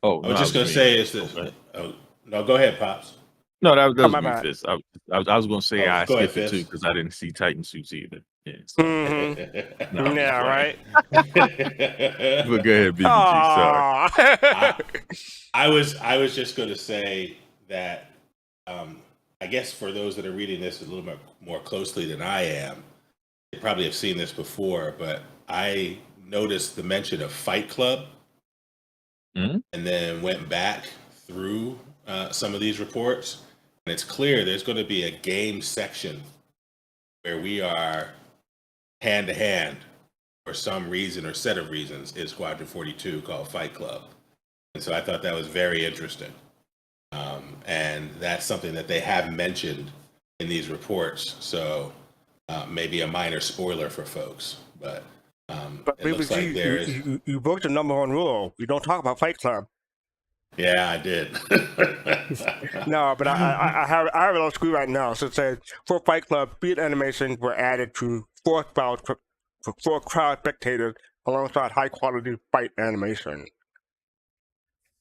Oh, I was just going to say is this. Oh, no, go ahead, Pops. No, that was me, Fist. I was going to say I skipped it too because I didn't see Titan suits either. Yeah, so. Yeah, right. But go ahead, BBG. Sorry. I was just going to say that I guess for those that are reading this a little bit more closely than I am, they probably have seen this before, but I noticed the mention of Fight Club and then went back through some of these reports, and it's clear there's going to be a game section where we are hand to hand for some reason or set of reasons in Squadron 42 called Fight Club. And so I thought that was very interesting. And that's something that they have mentioned in these reports. So maybe a minor spoiler for folks, but it looks like there is. You broke the number one rule. You don't talk about Fight Club. Yeah, I did. No, but I have it on screen right now. So it says for Fight Club, speed animations were added to for crowd spectators alongside high quality fight animation.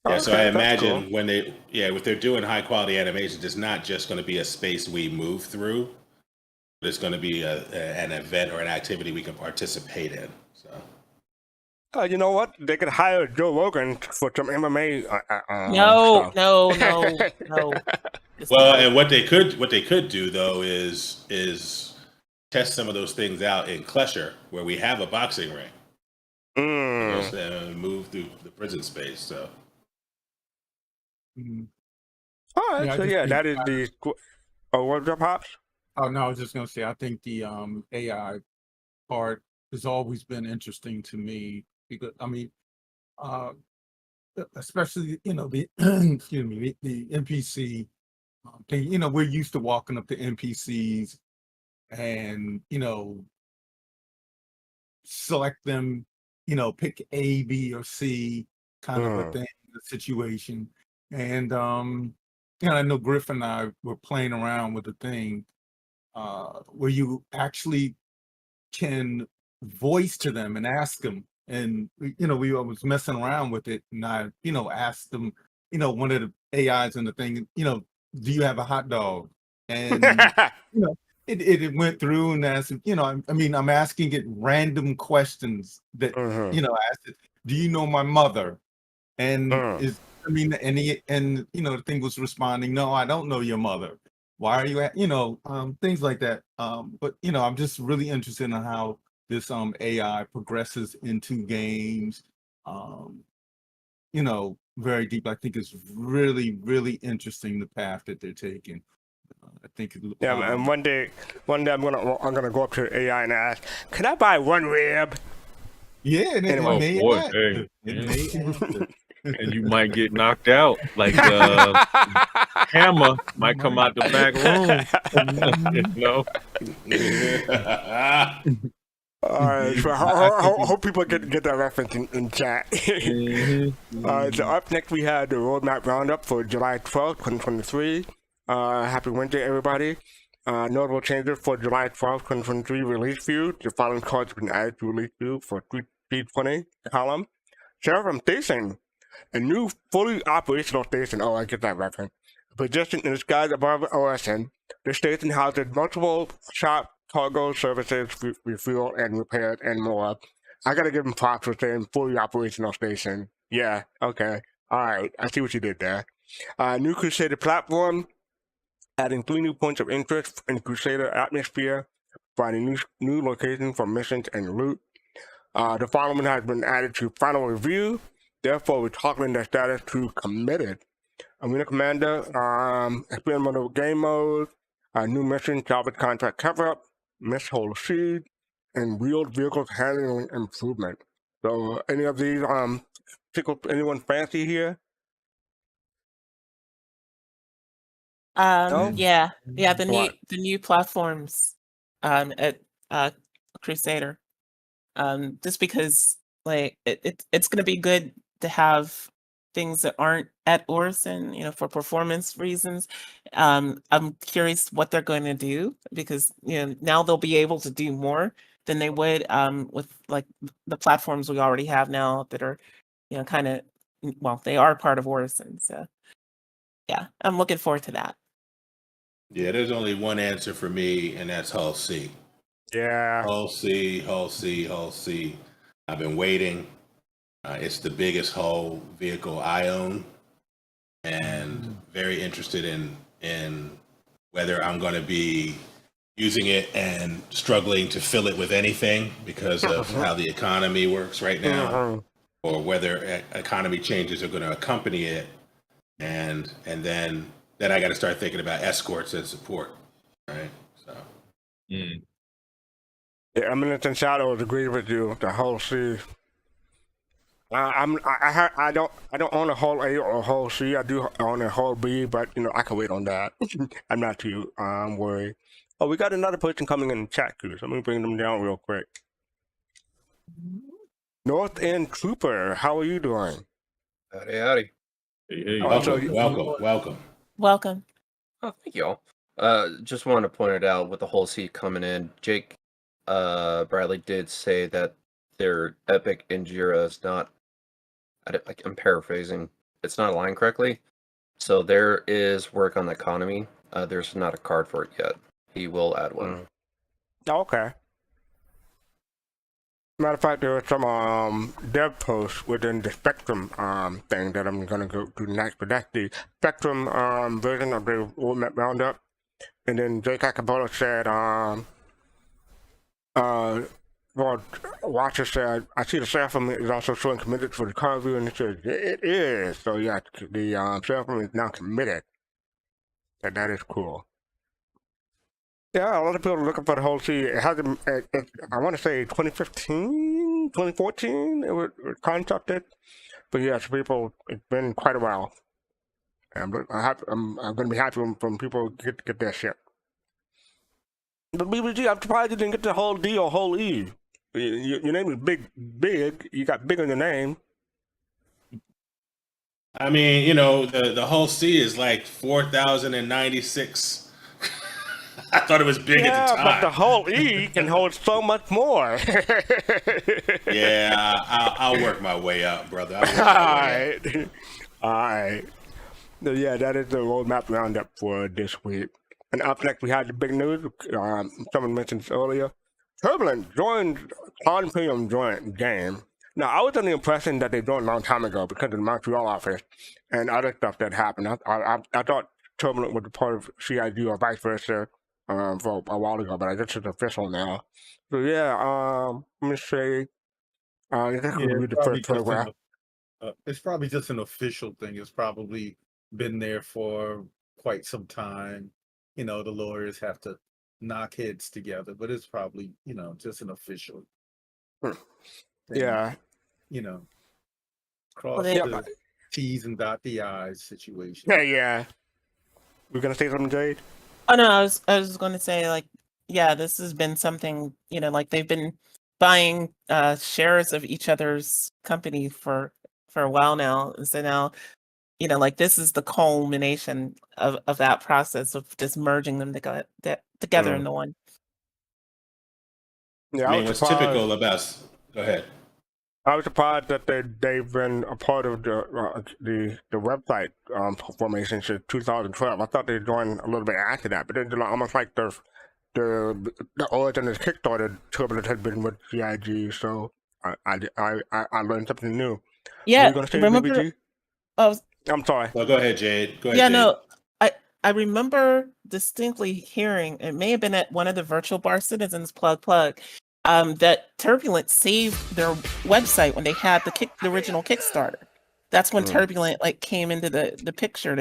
Yeah, so I Okay, that's cool. imagine when if they're doing high quality animations, it's not just going to be a space we move through, but it's going to be an event or an activity we can participate in. So. You know what? They could hire Joe Rogan for some MMA. No, stuff. no, no, no. Well, and what they could do though is test some of those things out in Klesher, where we have a boxing ring. Move through the prison space. So. All right, so yeah, that is the. Oh, what's up, Pops? Oh no, I was just gonna say I think the AI part has always been interesting to me because I mean, especially the excuse me the NPC thing. We're used to walking up to NPCs and select them, pick A, B, or C kind of a thing, the situation. And I know Griff and I were playing around with the thing where you actually can voice to them and ask them. And we was messing around with it, and I asked them, one of the AIs in the thing, do you have a hot dog? And it went through and asked, I'm asking it random questions that I asked it, do you know my mother? And the thing was responding, no, I don't know your mother. Why are you at, things like that. But I'm just really interested in how this AI progresses into games. Very deep. I think it's really, really interesting the path that they're taking. I think and one day I'm gonna go up to the AI and ask, can I buy one rib? Yeah, and and you might get knocked out. Like Hammer might come out the back room. All right, so I hope people get that reference in chat. So up next we have the roadmap roundup for July 12th, 2023. Happy Wednesday, everybody. Notable changes for July 12th, 2023 release view. The following cards have been added to release view for 320 column. Sheriff Station, a new fully operational station. Oh, I get that reference. Positioned in the skies above OSN, the station houses multiple shop, cargo services, refuel and repairs, and more. I gotta give them props for saying fully operational station. Yeah, okay. Alright, I see what you did there. New Crusader platform, adding 3 new points of interest in Crusader atmosphere, providing new locations for missions and loot. The following has been added to final review, therefore we're toggling their status to committed. Arena Commander, experimental game mode, new mission, salvage contract cover-up, miss whole seed, and wheeled vehicles handling improvement. So any of these tickle anyone fancy here? No? Yeah, the new platforms at Crusader. Just because like it's gonna be good to have things that aren't at Orison, for performance reasons. I'm curious what they're going to do because now they'll be able to do more than they would with like the platforms we already have now that are kind of they are part of Orison. So yeah, I'm looking forward to that. Yeah, there's only one answer for me, and that's Hull C. Yeah. Hull C, Hull C, Hull C. I've been waiting. It's the biggest hull vehicle I own, and very interested in whether I'm going to be using it and struggling to fill it with anything because of how the economy works right now, or whether economy changes are going to accompany it, and then I got to start thinking about escorts and support, right? So. Yeah, Eminence and Shadows agree with you. The whole C. I don't own a whole A or a whole C. I do own a whole B, but I can wait on that. I'm not too worried. Oh, we got another person coming in the chat too, so let me bring them down real quick. North End Trooper, how are you doing? Howdy, howdy. Hey, Oh, so Welcome. Welcome. Oh, thank you all. Just wanted to point it out with the whole seat coming in. Jake, Bradley did say that their Epic Injera is not. I'm paraphrasing. It's not aligned correctly. So there is work on the economy. There's not a card for it yet. He will add one. Okay. Matter of fact, there was some dev posts within the Spectrum thing that I'm gonna go do next, but that's the Spectrum version of the roadmap roundup. And then Jake Acapella said well, Watcher said, I see the Seraphim is also showing committed for the card view, and it says it is. So yeah, the Seraphim is now committed. And that is cool. Yeah, a lot of people are looking for the whole sea. It hasn't, I want to say 2015, 2014, it was concepted. But yes, people, it's been quite a while. And I'm going to be happy when people get their shit. But BBG, I'm surprised you didn't get the whole D or whole E. Your name is big. You got big on your name. I mean, the whole C is like 4,096. I thought it was big at the time. But the whole E can hold so much more. Yeah, I'll work my way up, brother. All right. So yeah, that is the roadmap roundup for this week. And up next, we had the big news. Someone mentioned this earlier. Turbulent joined Cloud Imperium Games. Now, I was under the impression that they joined a long time ago because of the Montreal office and other stuff that happened. I thought Turbulent was a part of CIG or vice versa for a while ago, but I guess it's official now. So yeah, let me say, I think we'll read the first paragraph. It's probably just an official thing. It's probably been there for quite some time. The lawyers have to knock heads together, but it's probably, just an official thing. Yeah. Cross the T's and dot the I's situation. Yeah. We're going to say something, Jade? Oh, no, I was going to say, this has been something, they've been buying shares of each other's company for a while now. And so now, this is the culmination of that process of just merging them together into one. Yeah, what's typical about... Go ahead. I was surprised that they've been a part of the website formation since 2012. I thought they joined a little bit after that, but it's almost like the origin is kickstarted. Turbulent had been with CIG, so I learned something new. Yeah, remember? BBG? I'm sorry. Well, go ahead, Jade. Go ahead. Yeah, Jade. no, I remember distinctly hearing, it may have been at one of the virtual bar citizens plug, that Turbulent saved their website when they had the original Kickstarter. That's when Turbulent came into the picture.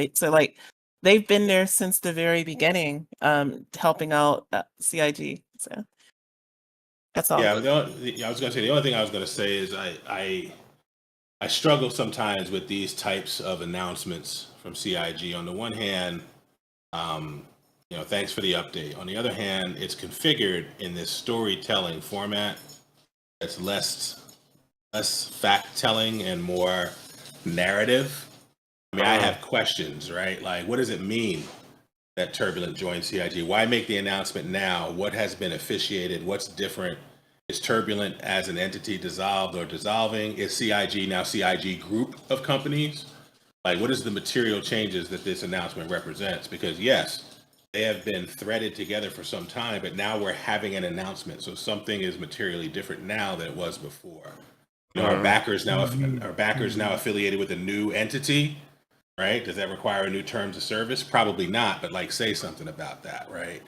They've been there since the very beginning, helping out CIG. So that's all. Yeah, I was gonna say the only thing I was gonna say is I struggle sometimes with these types of announcements from CIG. On the one hand, thanks for the update. On the other hand, it's configured in this storytelling format that's less fact-telling and more narrative. I mean, I have questions, right? Like, what does it mean that Turbulent joined CIG? Why make the announcement now? What has been officiated? What's different? Is Turbulent as an entity dissolved or dissolving? Is CIG now CIG group of companies? Like, what is the material changes that this announcement represents? Because yes, they have been threaded together for some time, but now we're having an announcement. So something is materially different now than it was before. Our backers now affiliated with a new entity, right? Does that require a new terms of service? Probably not, but say something about that, right?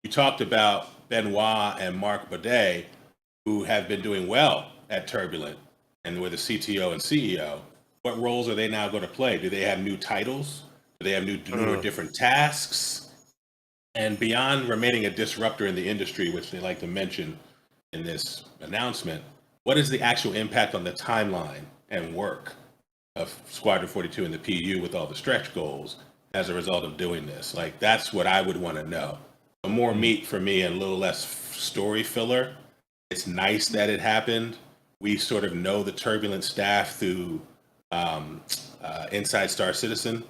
You talked about Benoit and Mark Baudet, who have been doing well at Turbulent and were the CTO and CEO. What roles are they now going to play? Do they have new titles? Do they have new or different tasks? And beyond remaining a disruptor in the industry, which they like to mention in this announcement, what is the actual impact on the timeline and work of Squadron 42 and the PU with all the stretch goals as a result of doing this? That's what I would want to know. More meat for me and a little less story filler. It's nice that it happened. We sort of know the Turbulent staff through Inside Star Citizen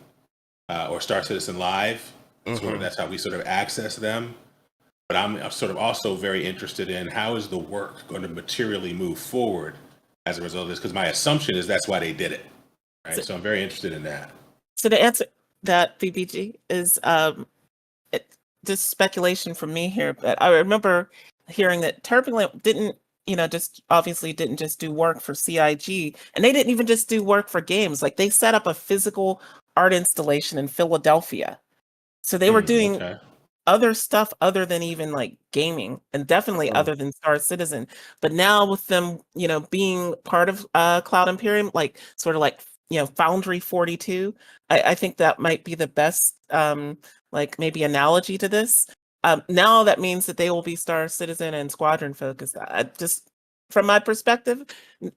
or Star Citizen Live. That's how we sort of access them. But I'm sort of also very interested in how is the work going to materially move forward as a result of this? Because my assumption is that's why they did it. Right. So I'm very interested in that. So the answer that BBG is just speculation from me here, but I remember hearing that Turbulent didn't, just obviously didn't just do work for CIG, and they didn't even just do work for games. Like they set up a physical art installation in Philadelphia. So they were doing other stuff other than even like gaming, and definitely other than Star Citizen. But now with them, being part of Cloud Imperium, like sort of like, Foundry 42, I think that might be the best like maybe analogy to this. Now that means that they will be Star Citizen and Squadron focused. Just from my perspective,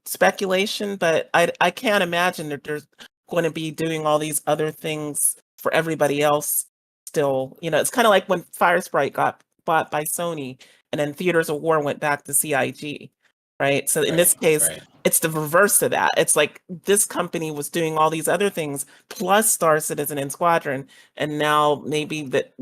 speculation, but I can't imagine that there's going to be doing all these other things for everybody else still. It's kind of like when Firesprite got bought by Sony and then Theaters of War went back to CIG, right? So in this case, it's the reverse of that. It's like this company was doing all these other things plus Star Citizen and Squadron, and now maybe that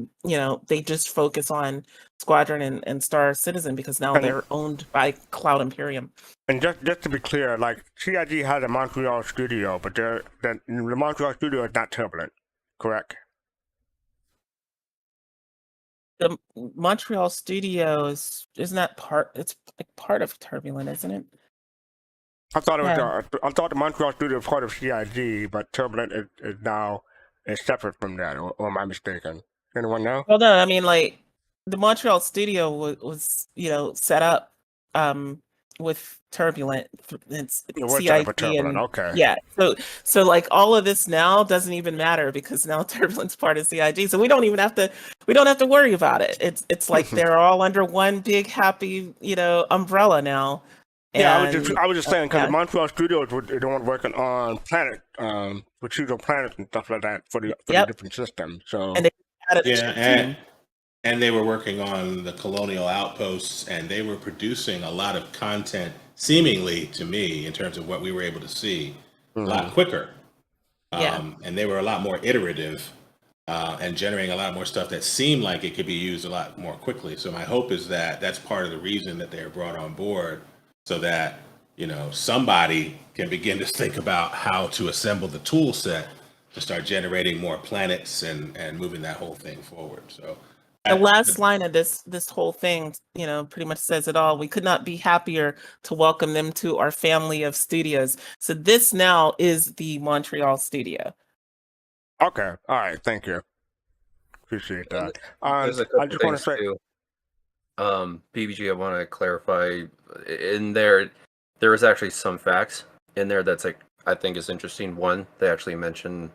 they just focus on Squadron and Star Citizen because now they're owned by Cloud Imperium. And just to be clear, like CIG has a Montreal studio, but the Montreal studio is not Turbulent, correct? The Montreal studio isn't that part? It's like part of Turbulent, isn't it? I thought it was. I thought the Montreal studio was part of CIG, but Turbulent is now separate from that. Or am I mistaken? Anyone know? Well, no. I mean, like the Montreal studio was set up with Turbulent. It's CIG and okay. Yeah. So like all of this now doesn't even matter because now Turbulent's part of CIG. So we don't have to worry about it. It's like they're all under one big happy umbrella now. Yeah, I was just saying because the Montreal studios they weren't working on Planet, with Pseudo Planet and stuff like that for the different systems. So and they added and they were working on the Colonial Outposts, and they were producing a lot of content, seemingly to me, in terms of what we were able to see, a lot quicker. And they were a lot more iterative and generating a lot more stuff that seemed like it could be used a lot more quickly. So my hope is that that's part of the reason that they are brought on board, so that somebody can begin to think about how to assemble the tool set to start generating more planets and moving that whole thing forward. So the last line of this whole thing, pretty much says it all. We could not be happier to welcome them to our family of studios. So this now is the Montreal studio. Okay. All right. Thank you. Appreciate that. I just want to say, BBG, I want to clarify. In there was actually some facts in there that's like I think is interesting. One, they actually mentioned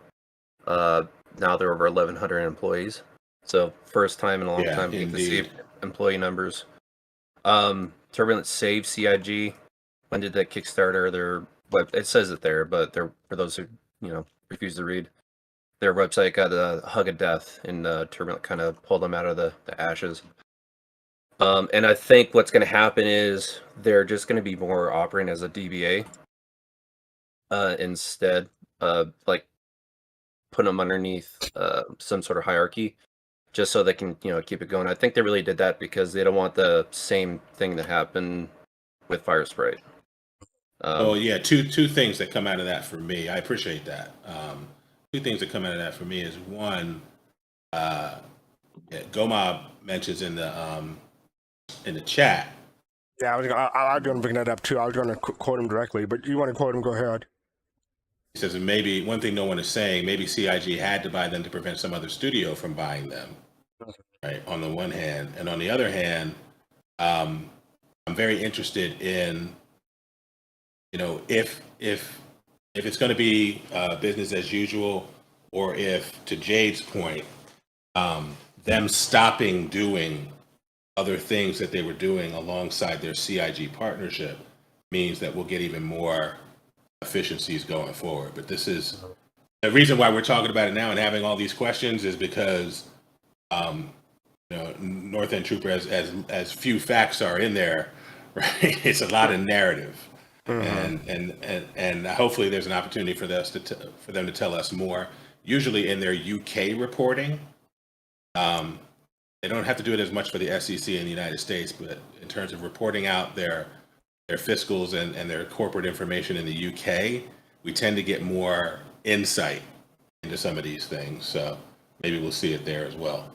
now there are over 1,100 employees. So first time in a long time we get to see employee numbers. Turbulent saved CIG. When did that Kickstarter? Their web, it says it there, but for those who refuse to read, their website got a hug of death, and Turbulent kind of pulled them out of the ashes. And I think what's going to happen is they're just going to be more operating as a DBA instead of like putting them underneath some sort of hierarchy, just so they can keep it going. I think they really did that because they don't want the same thing to happen with Firesprite. Two things that come out of that for me. I appreciate that. Two things that come out of that for me is one, Goma mentions in the chat. Yeah, I was going to bring that up too. I was going to quote him directly, but you want to quote him? Go ahead. He says, maybe one thing no one is saying, maybe CIG had to buy them to prevent some other studio from buying them. Right. On the one hand, and on the other hand, I'm very interested in, if it's going to be business as usual, or if, to Jade's point, them stopping doing other things that they were doing alongside their CIG partnership means that we'll get even more efficiencies going forward. But this is the reason why we're talking about it now and having all these questions is because North End Trooper, as few facts are in there, right? It's a lot of narrative. and hopefully there's an opportunity for them to tell us more. Usually in their UK reporting, they don't have to do it as much for the SEC in the United States, but in terms of reporting out their fiscals and their corporate information in the UK, we tend to get more insight into some of these things. So maybe we'll see it there as well.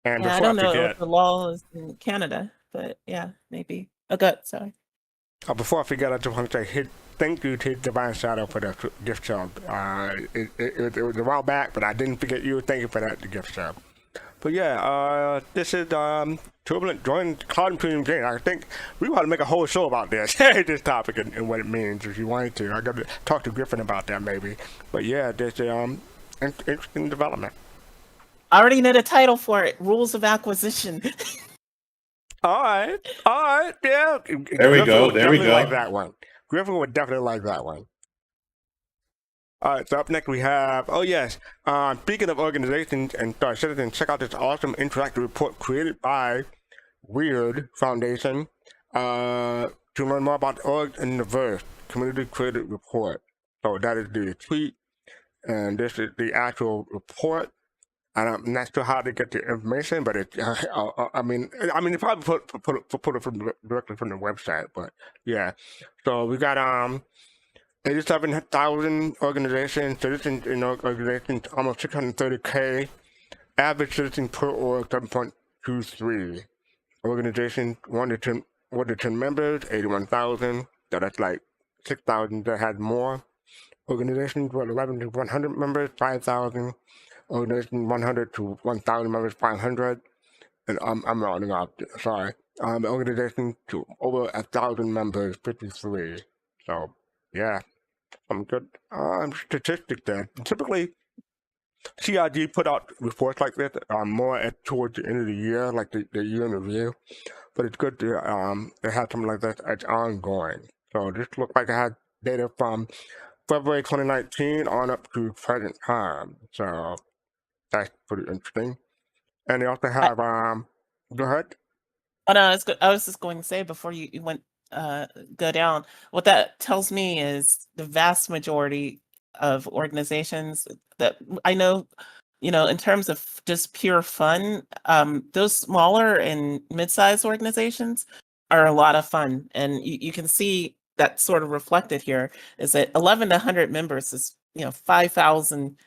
And Yeah, I before don't I know forget, what the law is in Canada, but yeah, maybe. Oh, good. Sorry. before I forget, I just want to say thank you to Divine Shadow for the gift sub. It was a while back, but I didn't forget you. Thank you for that gift sub. But yeah, this is Turbulent joined Cloud Imperium Games. I think we want to make a whole show about this, this topic and what it means if you wanted to. I got to talk to Griffin about that maybe. But yeah, there's interesting development. I already know the title for it: Rules of Acquisition. All right, yeah. There we go. Like that one. Griffin would definitely like that one. All right, so up next we have, speaking of organizations and citizens, check out this awesome interactive report created by Weird Foundation to learn more about orgs in the verse, community created report. So that is the tweet, and this is the actual report. And I'm not sure how to get the information, but it, I mean, you probably put it directly from the website, but yeah. So we got 87,000 organizations, citizens in organizations, almost 630K. Average citizen per org, 7.23. Organizations, 1 to 10 members, 81,000. So that's like 6,000 that had more. Organizations with 11 to 100 members, 5,000. Organization 100 to 1,000 members, 500. And I'm rounding up, sorry. Organization to over 1,000 members, 53. So, yeah, some good statistics there. Typically, CIG put out reports like this more towards the end of the year, like the year in review. But it's good to have something like this as ongoing. So this looks like it had data from February 2019 on up to present time. So that's pretty interesting. And they also have go ahead. Oh no, I was just going to say before you went go down, what that tells me is the vast majority of organizations that I know, in terms of just pure fun, those smaller and mid-sized organizations are a lot of fun, and you can see that sort of reflected here. Is that 11 to 100 members is 5,000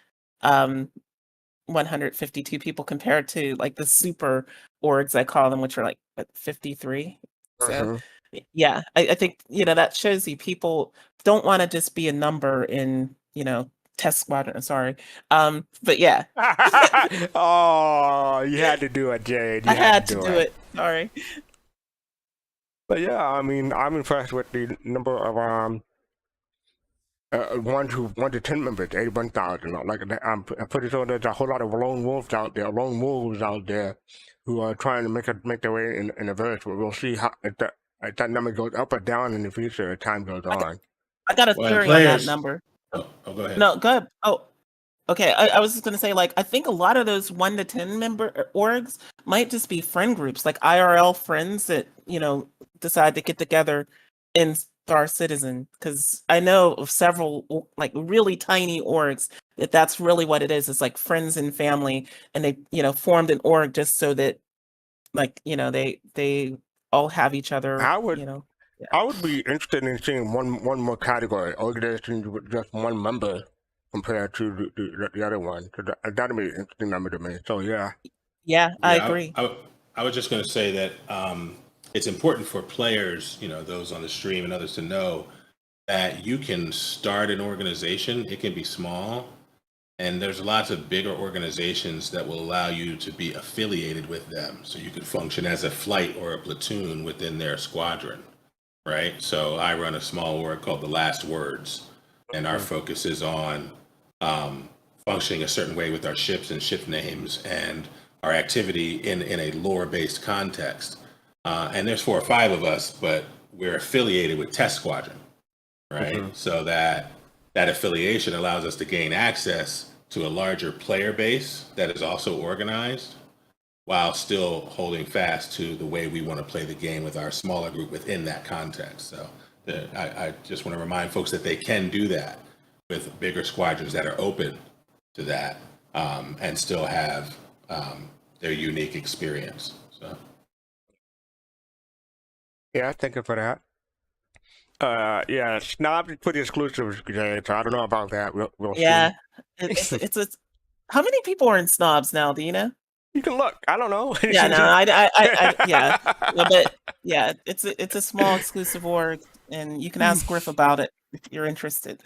152 people compared to like the super orgs, I call them, which are like 53. So yeah, I think that shows you people don't want to just be a number in test squadron. Sorry, but yeah. Oh, you had to do it, Jade. I had to do it. Sorry. But yeah, I mean, I'm impressed with the number of 1 to 10 members, 81,000. Like I'm pretty sure there's a whole lot of lone wolves out there who are trying to make their way in the verse. But we'll see how if that number goes up or down in the future as time goes on. I got a theory on that number. Oh, go ahead. No, go ahead. Oh, okay. I was just going to say, I think a lot of those 1 to 10 member orgs might just be friend groups, like IRL friends that, decide to get together in Star Citizen. Because I know of several, really tiny orgs that's really what it is. It's like friends and family. And they, formed an org just so that, they all have each other, I would be interested in seeing one more category, organizations with just one member compared to the other one. That'd be an interesting number to me. So yeah, I agree. I was just going to say that it's important for players, those on the stream and others, to know that you can start an organization. It can be small, and there's lots of bigger organizations that will allow you to be affiliated with them, so you could function as a flight or a platoon within their squadron. Right. So I run a small org called The Last Words, and our focus is on functioning a certain way with our ships and ship names and our activity in a lore-based context. And there's 4 or 5 of us, but we're affiliated with Test Squadron. Right. So that affiliation allows us to gain access to a larger player base that is also organized, while still holding fast to the way we want to play the game with our smaller group within that context. So I just want to remind folks that they can do that with bigger squadrons that are open to that, and still have their unique experience. So Yeah, thank you for that. Yeah, Snob is pretty exclusive, Jay, so I don't know about that. We'll Yeah, see. it's how many people are in Snobs now? Do you know? You can look. I don't know. Yeah, no, yeah, but yeah, it's a small exclusive org, and you can ask Griff about it if you're interested.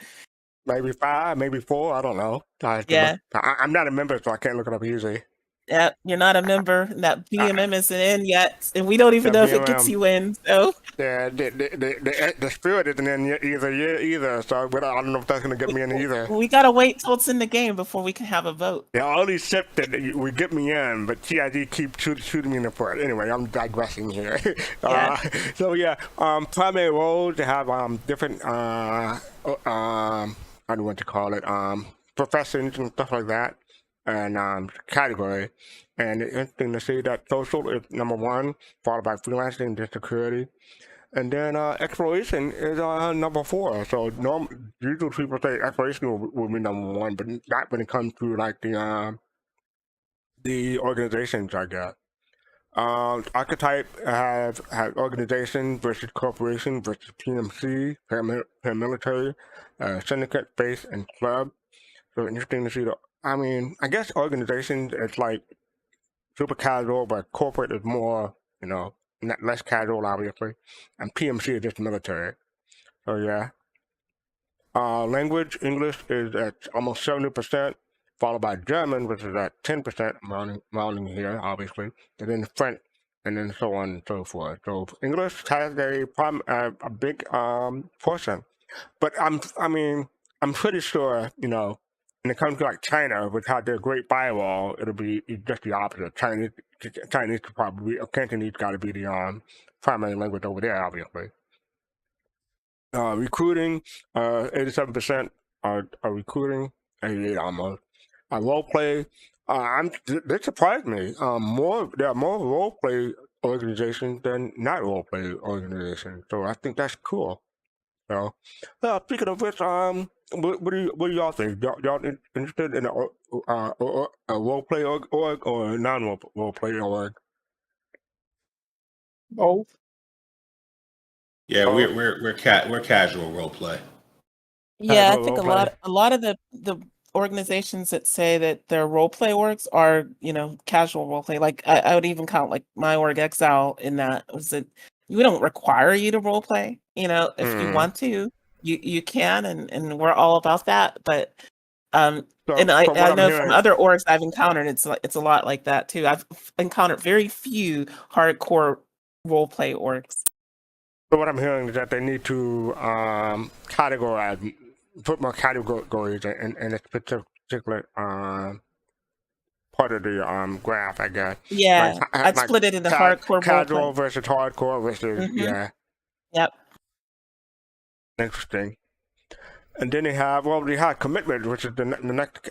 Maybe 5, maybe 4. I don't know. Yeah. I'm not a member, so I can't look it up easy. Yeah, you're not a member. That BMM isn't in yet, and we don't even know if it gets you in. So yeah, the spirit isn't in either. So I don't know if that's gonna get me in either. We gotta wait till it's in the game before we can have a vote. Yeah, all these sip that we get me in, but TID keep shooting me in the foot. Anyway, I'm digressing here. Yeah. So yeah, primary roles they have different I don't know what to call it, professions and stuff like that, and category. And it's interesting to see that social is number 1, followed by freelancing and security. And then exploration is number 4. So usually people say exploration will be number 1, but not when it comes to like the organizations, I guess. Archetype have organization versus corporation versus PMC, paramilitary, syndicate, base, and club. So interesting to see I guess organizations it's like super casual, but corporate is more, less casual, obviously. And PMC is just military. So yeah. Language, English is at almost 70%, followed by German, which is at 10%, rounding here, obviously, and then French, and then so on and so forth. So English has a big portion. But I'm pretty sure, when it comes to like China, which had their great firewall, it'll be just the opposite. Chinese could probably, or Cantonese got to be the primary language over there, obviously. Recruiting, 87% are recruiting, 88 almost. Role play, that surprised me. There are more role play organizations than not role play organizations, so I think that's cool. So, speaking of which, what do y'all think? Y'all interested in a role play org or a non role play org? Both. yeah, we're casual role play. Yeah, I Casual think role play. a lot of the organizations that say that their role play orgs are, casual role play. Like I would even count like my org Exile in that. Was that we don't require you to role play. If you want to, you can, and we're all about that. But and I know from other orgs I've encountered, it's a lot like that too. I've encountered very few hardcore role play orgs. So what I'm hearing is that they need to categorize, put more categories in this particular part of the graph, I guess. Yeah, I'd split it into hardcore, casual role play versus hardcore versus yeah. Yep. Interesting. And then they have commitment, which is the next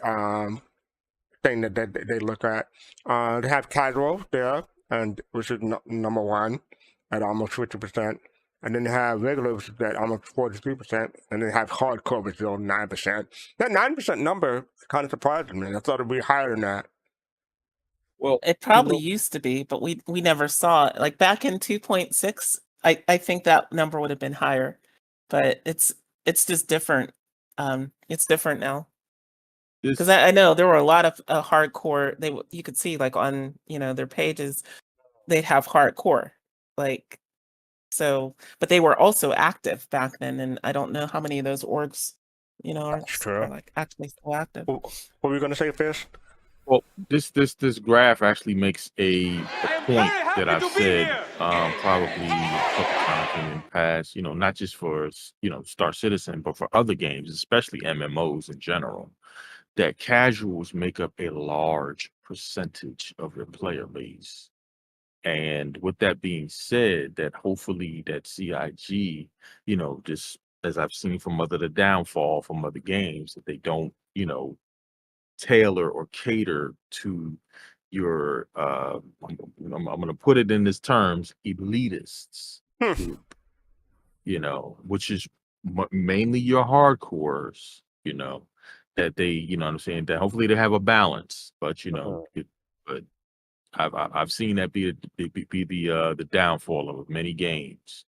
thing that they look at. They have casual there, and which is number 1 at almost 50%. And then they have regular, which is at almost 43%, and they have hardcore, which is on 9%. That 9% number kind of surprised me. I thought it'd be higher than that. Well, it probably used to be, but we never saw it. Like back in 2.6, I think that number would have been higher, but it's just different. It's different now. Because I know there were a lot of hardcore. You could see like on their pages, they'd have hardcore like. So, but they were also active back then, and I don't know how many of those orgs, are like actually still active. What were you gonna say, Fish? Well, this graph actually makes a point that I've said probably a couple times in the past. Not just for Star Citizen, but for other games, especially MMOs in general, that casuals make up a large percentage of your player base. And with that being said, that hopefully that CIG, just as I've seen from the downfall from other games, that they don't, tailor or cater to your, I'm going to put it in this terms, elitists group. which is mainly your hardcores, that they, what I'm saying, that hopefully they have a balance, but but I've seen that be the downfall of many games.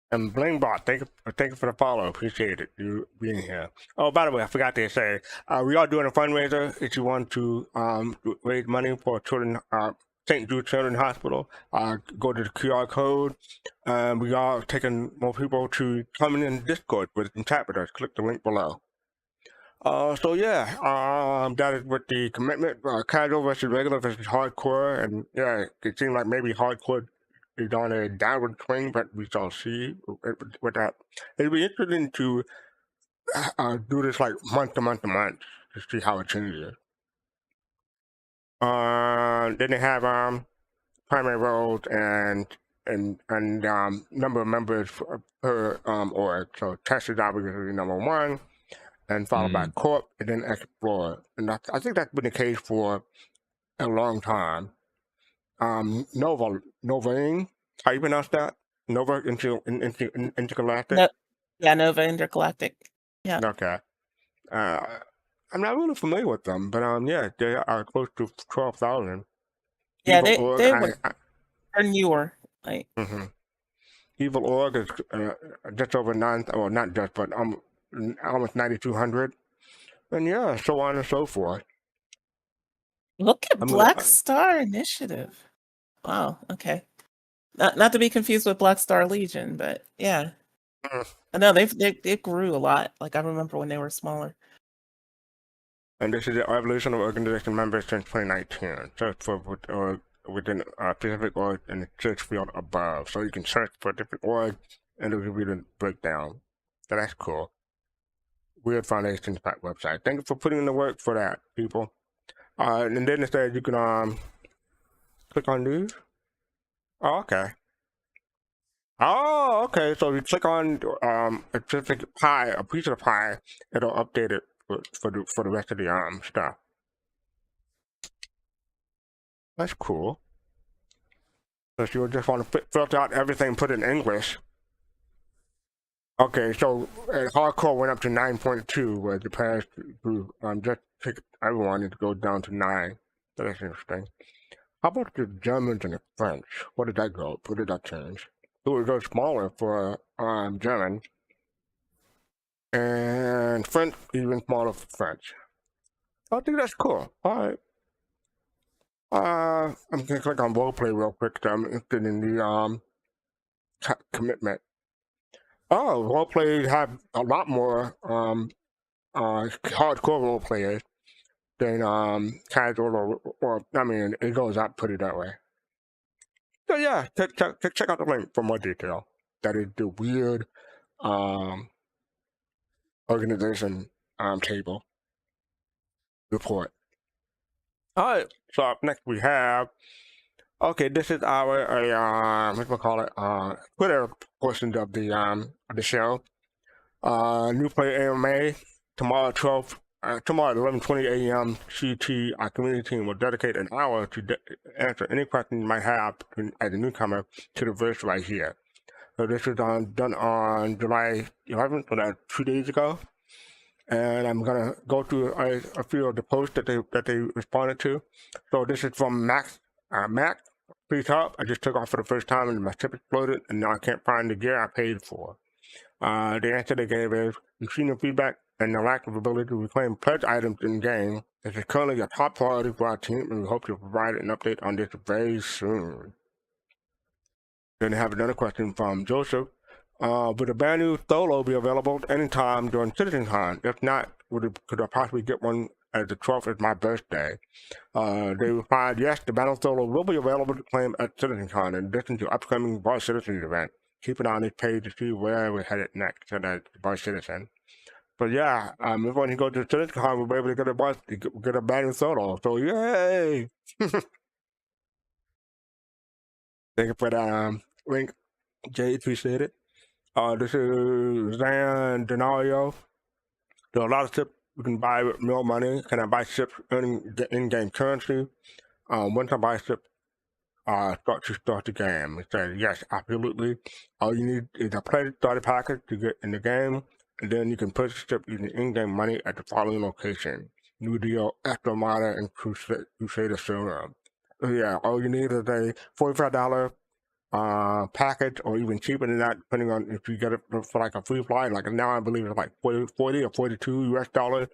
And Blingbot, thank you for the follow. Appreciate it, you being here. Oh, by the way, I forgot to say, we are doing a fundraiser. If you want to raise money for children, St. Jude Children's Hospital, go to the QR code. We are taking more people to come in Discord with interpreters. Click the link below. So yeah, that is with the commitment, casual versus regular versus hardcore, and yeah, it seemed like maybe hardcore is on a downward swing, but we shall see with that. It'll be interesting to do this like month to month to see how it changes. Then they have primary roles and number of members per org. So test is obviously number one, and followed by corp, and then explorer. And I think that's been the case for a long time. Novaing, how you pronounce that? Nova Intergalactic? No, yeah, Nova Intergalactic. Yeah. Okay. I'm not really familiar with them, but yeah, they are close to 12,000. Yeah, they are newer. Like Evil Org is just over 9, well, not just, but almost 9,200, and yeah, so on and so forth. Look at Black Star Initiative. Wow. Okay. Not to be confused with Black Star Legion, but yeah. I know they grew a lot. Like I remember when they were smaller. And this is the evolution of organization members since 2019. Search for within a specific org in the search field above. So you can search for different orgs and it'll give you the breakdown. So that's cool. Weird Foundation's website. Thank you for putting in the work for that, people. And then it says you can click on these. Oh, okay. Oh, okay. So if you click on a specific pie, a piece of the pie, it'll update it for the rest of the stuff. That's cool. So if you just want to filter out everything, put it in English. Okay, so hardcore went up to 9.2, where the past group just pick everyone and go down to 9. So that's interesting. How about the Germans and the French? What did that go? What did that change? It would go smaller for German, and French even smaller for French. I think that's cool. All right. I'm gonna click on roleplay real quick. I'm interested in the commitment. Oh, roleplay have a lot more hardcore role players than casual or I mean it goes up, put it that way. So yeah, check out the link for more detail. That is the weird organization table report. All right, so up next we have, okay, this is our what we call it, Twitter portion of the show. New player AMA tomorrow 11:20 a.m. CT. Our community team will dedicate an hour to answer any questions you might have as a newcomer to the verse right here. So this is done on July 11th, so that's 2 days ago. And I'm gonna go through a few of the posts that they responded to. So this is from Mac. Please help. I just took off for the first time and my chip exploded, and now I can't find the gear I paid for. The answer they gave is, we've seen the feedback and the lack of ability to reclaim pledge items in game. This is currently a top priority for our team, and we hope to provide an update on this very soon. Then I have another question from Joseph. Would a brand new solo be available anytime during CitizenCon? If not, could I possibly get one as the 12th is my birthday? They replied, yes, the battle solo will be available to claim at CitizenCon in addition to upcoming Bar Citizens event. Keep an eye on this page to see where we're headed next, so that's Bar Citizen. But yeah, if when you go to CitizenCon, we'll be able to get a brand new solo. So yay! Thank you for that link, Jay. Appreciate it. This is Zan Denario. There are a lot of ships you can buy with real money. Can I buy ships earning in-game currency? Once I buy a ship, start the game. It says yes, absolutely. All you need is a play starter package to get in the game, and then you can purchase it using in-game money at the following location: New Deal, Estromada, and Crusader Silver. So yeah, all you need is a $45 package, or even cheaper than that, depending on if you get it for like a free flight. Like now, I believe it's like 40 or 42 US dollars.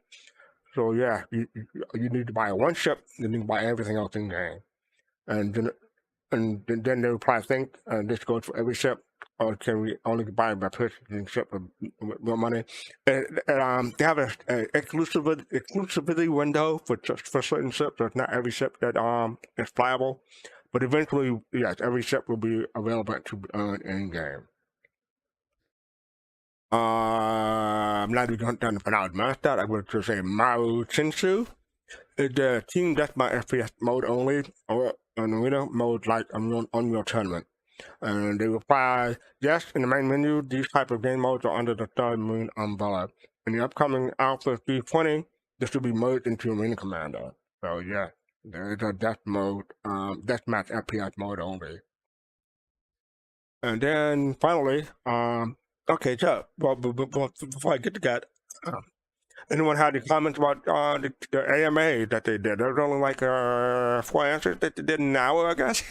So yeah, you need to buy one ship, then you can buy everything else in game, and then they would probably think this goes for every ship, or can we only buy by purchasing ship with more money? And they have an exclusivity window for certain ships. So it's not every ship that is flyable, but eventually, yes, every ship will be available to earn in game. I'm not even done to pronounce that. I'm going to say Maru Chinsu. It's the team deathmatch FPS mode only, or an arena mode like Unreal Tournament. And they reply, yes, in the main menu, these type of game modes are under the Third Moon umbrella. In the upcoming Alpha 320, this will be merged into Arena Commander. So yeah, there is a deathmatch FPS mode only. And then finally, okay, so before I get to that, anyone had any comments about the AMA that they did? There was only like 4 answers that they did in an hour, I guess.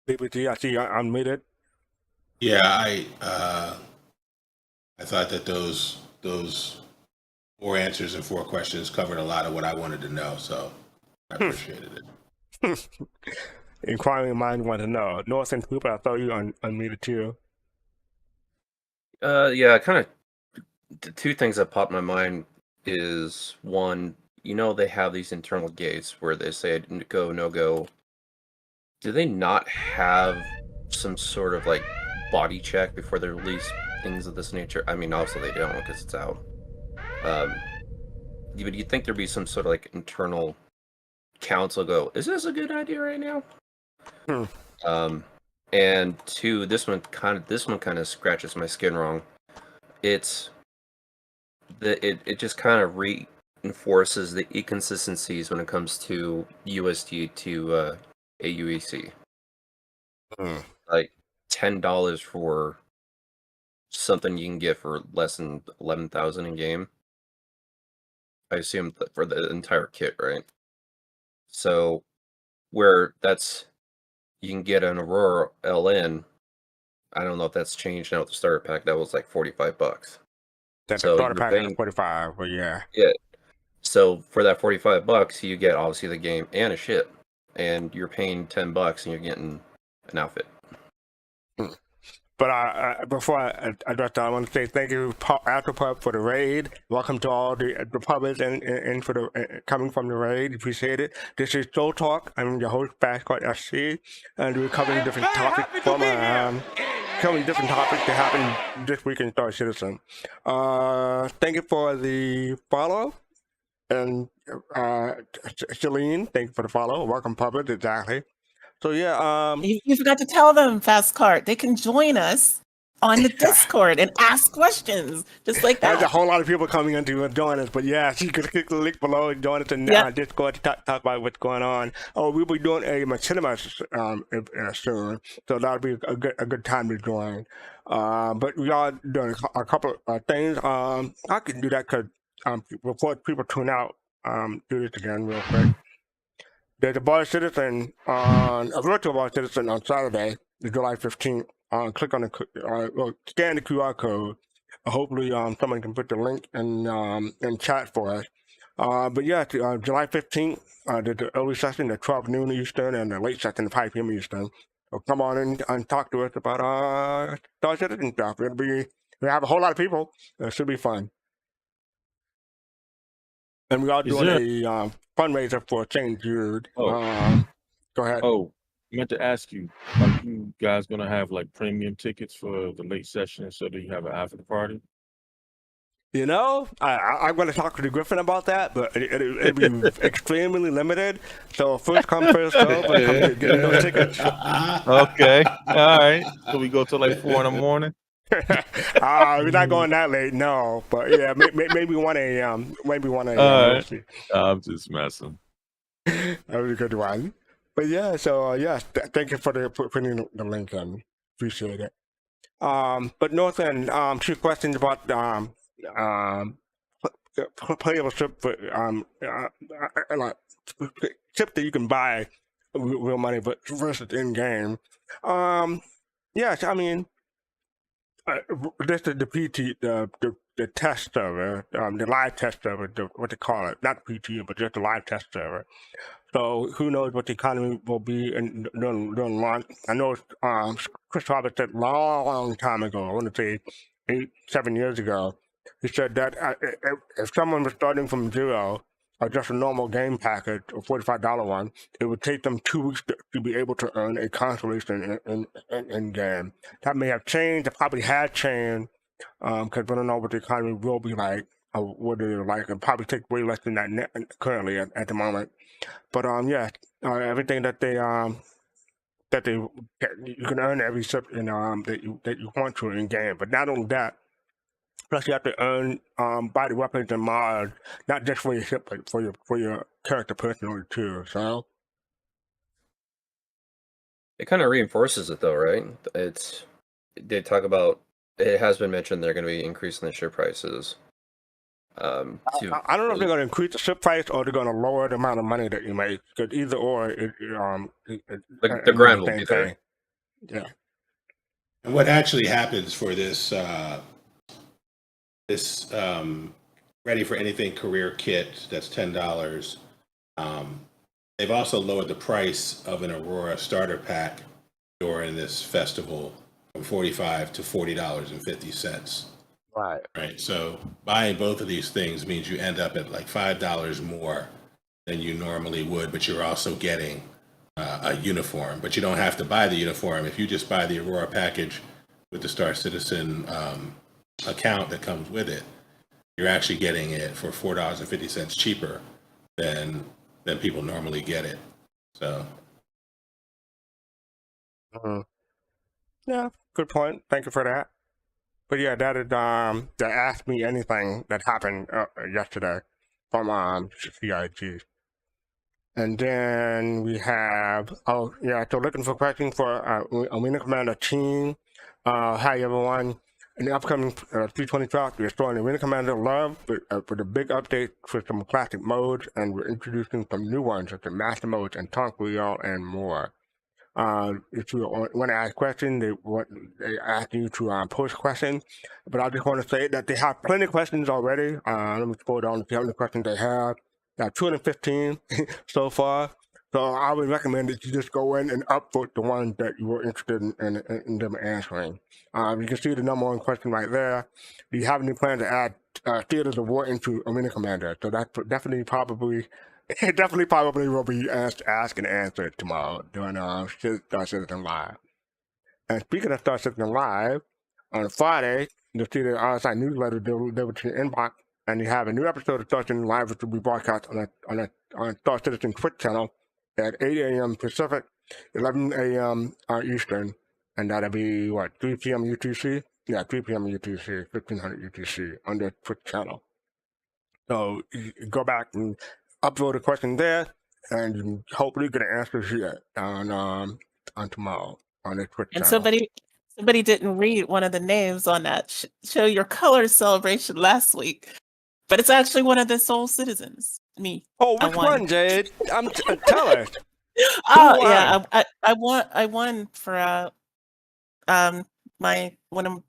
BBT, I see you unmuted. Yeah, I thought that those 4 answers and 4 questions covered a lot of what I wanted to know, so I appreciated it. Inquiring mind want to know. North and Cooper, I thought you unmuted too. Yeah, kind of. The 2 things that popped in my mind is, one, they have these internal gates where they say go, no go. Do they not have some sort of like body check before they release things of this nature? I mean, also they don't because it's out. But you'd think there'd be some sort of like internal council go, is this a good idea right now? And 2, this one kind of scratches my skin wrong. It just kind of reinforces the inconsistencies when it comes to USD to AUEC. Like $10 for something you can get for less than 11,000 in game. I assume for the entire kit, right? So where you can get an Aurora LN. I don't know if that's changed now with the starter pack. That was like $45. That's so the starter pack is 45, but yeah. Yeah. So for that $45, you get obviously the game and a ship, and you're paying $10 and you're getting an outfit. But before I address that, I want to say thank you, Astropub, for the raid. Welcome to all the public and for the coming from the raid. Appreciate it. This is Soul Talk. I'm your host, fastcart SC, and we're covering different topics covering different topics that happened this week in Star Citizen. Thank you for the follow, and Shalene, thank you for the follow. Welcome, public. Exactly. So yeah, you forgot to tell them, Fastcart, they can join us on the Discord and ask questions, just like that. There's a whole lot of people coming in to join us, but yeah, you can click the link below and join us in Discord to talk about what's going on. Oh, we'll be doing a Machinima soon, so that'll be a good time to join. But we are doing a couple of things. I can do that because before people tune out, do this again real quick. There's a virtual bar citizen on Saturday, July 15th. Click on scan the QR code. Hopefully, someone can put the link in chat for us. But yeah, July 15th, there's the early session at 12 noon Eastern and the late session at 5 p.m. Eastern. So come on in and talk to us about Star Citizen stuff. We have a whole lot of people. It should be fun. And we are doing a fundraiser for St. Jude. Go ahead. Oh, I meant to ask you, are you guys going to have like premium tickets for the late session so that you have an after party? You know, I'm going to talk to Griffin about that, but it'll be extremely limited. So first come, first serve, but come get those tickets. Okay. All right. So we go till like 4 in the morning? We're not going that late, no. But yeah, maybe 1 a.m. Maybe 1 a.m. We'll see. I'm just messing. That was a good one. But yeah, so yes, thank you for putting the link in. Appreciate it. But Northern, two questions about playable ship for like ship that you can buy with real money, but versus in game. Yes, I mean, this is the PT, the test server, the live test server, what they call it, not PT, but just the live test server. So who knows what the economy will be during launch? I know Chris Roberts said long time ago, I want to say 7 years ago, he said that if someone was starting from zero, or just a normal game package, a $45 one, it would take them 2 weeks to be able to earn a consolation in game. That may have changed. It probably had changed because we don't know what the economy will be like. Or what it is like. It'll probably take way less than that currently at the moment. But yeah, everything that you can earn every ship that you want to in game. But not only that, plus you have to earn body weapons and mods, not just for your ship, but for your character personally too. So It kind of reinforces it though, right? They talk about, it has been mentioned they're going to be increasing the ship prices. I don't know if they're going to increase the ship price or they're going to lower the amount of money that you make. Because either or, the grind will be there. Yeah. And what actually happens for this Ready for Anything career kit that's $10? They've also lowered the price of an Aurora starter pack during this festival from $45 to $40.50. Right. So buying both of these things means you end up at like $5 more than you normally would, but you're also getting a uniform. But you don't have to buy the uniform. If you just buy the Aurora package with the Star Citizen account that comes with it, you're actually getting it for $4.50 cheaper than people normally get it. So. Yeah, good point. Thank you for that. But yeah, that is the Ask Me Anything that happened yesterday from CIG. And then we have, so looking for questions for Arena Commander team. Hi everyone. In the upcoming 320 talk, we're storing Arena Commander Love with a big update for some classic modes, and we're introducing some new ones such as Master Modes and Tonk Wheel and more. If you want to ask questions, they ask you to post questions. But I just want to say that they have plenty of questions already. Let me scroll down to see how many questions they have. They have 215 so far. So I would recommend that you just go in and upvote the ones that you were interested in them answering. You can see the number one question right there. Do you have any plans to add Theaters of War into Arena Commander? So that's definitely probably will be asked and answered tomorrow during Star Citizen Live. And speaking of Star Citizen Live, on Friday, you'll see the RSI newsletter delivered to your inbox, and you have a new episode of Star Citizen Live, which will be broadcast on Star Citizen Twitch channel at 8 a.m. Pacific, 11 a.m. Eastern, and that'll be 3 p.m. UTC? Yeah, 3 p.m. UTC, 1500 UTC on the Twitch channel. So you go back and upload a question there, and you hopefully get an answer here on tomorrow on the Twitch And channel. somebody didn't read one of the names on that Show Your Colors celebration last week, but it's actually one of the Soul Citizens. Me. Oh, which one, Jade? Tell us. Oh yeah, I won for my one of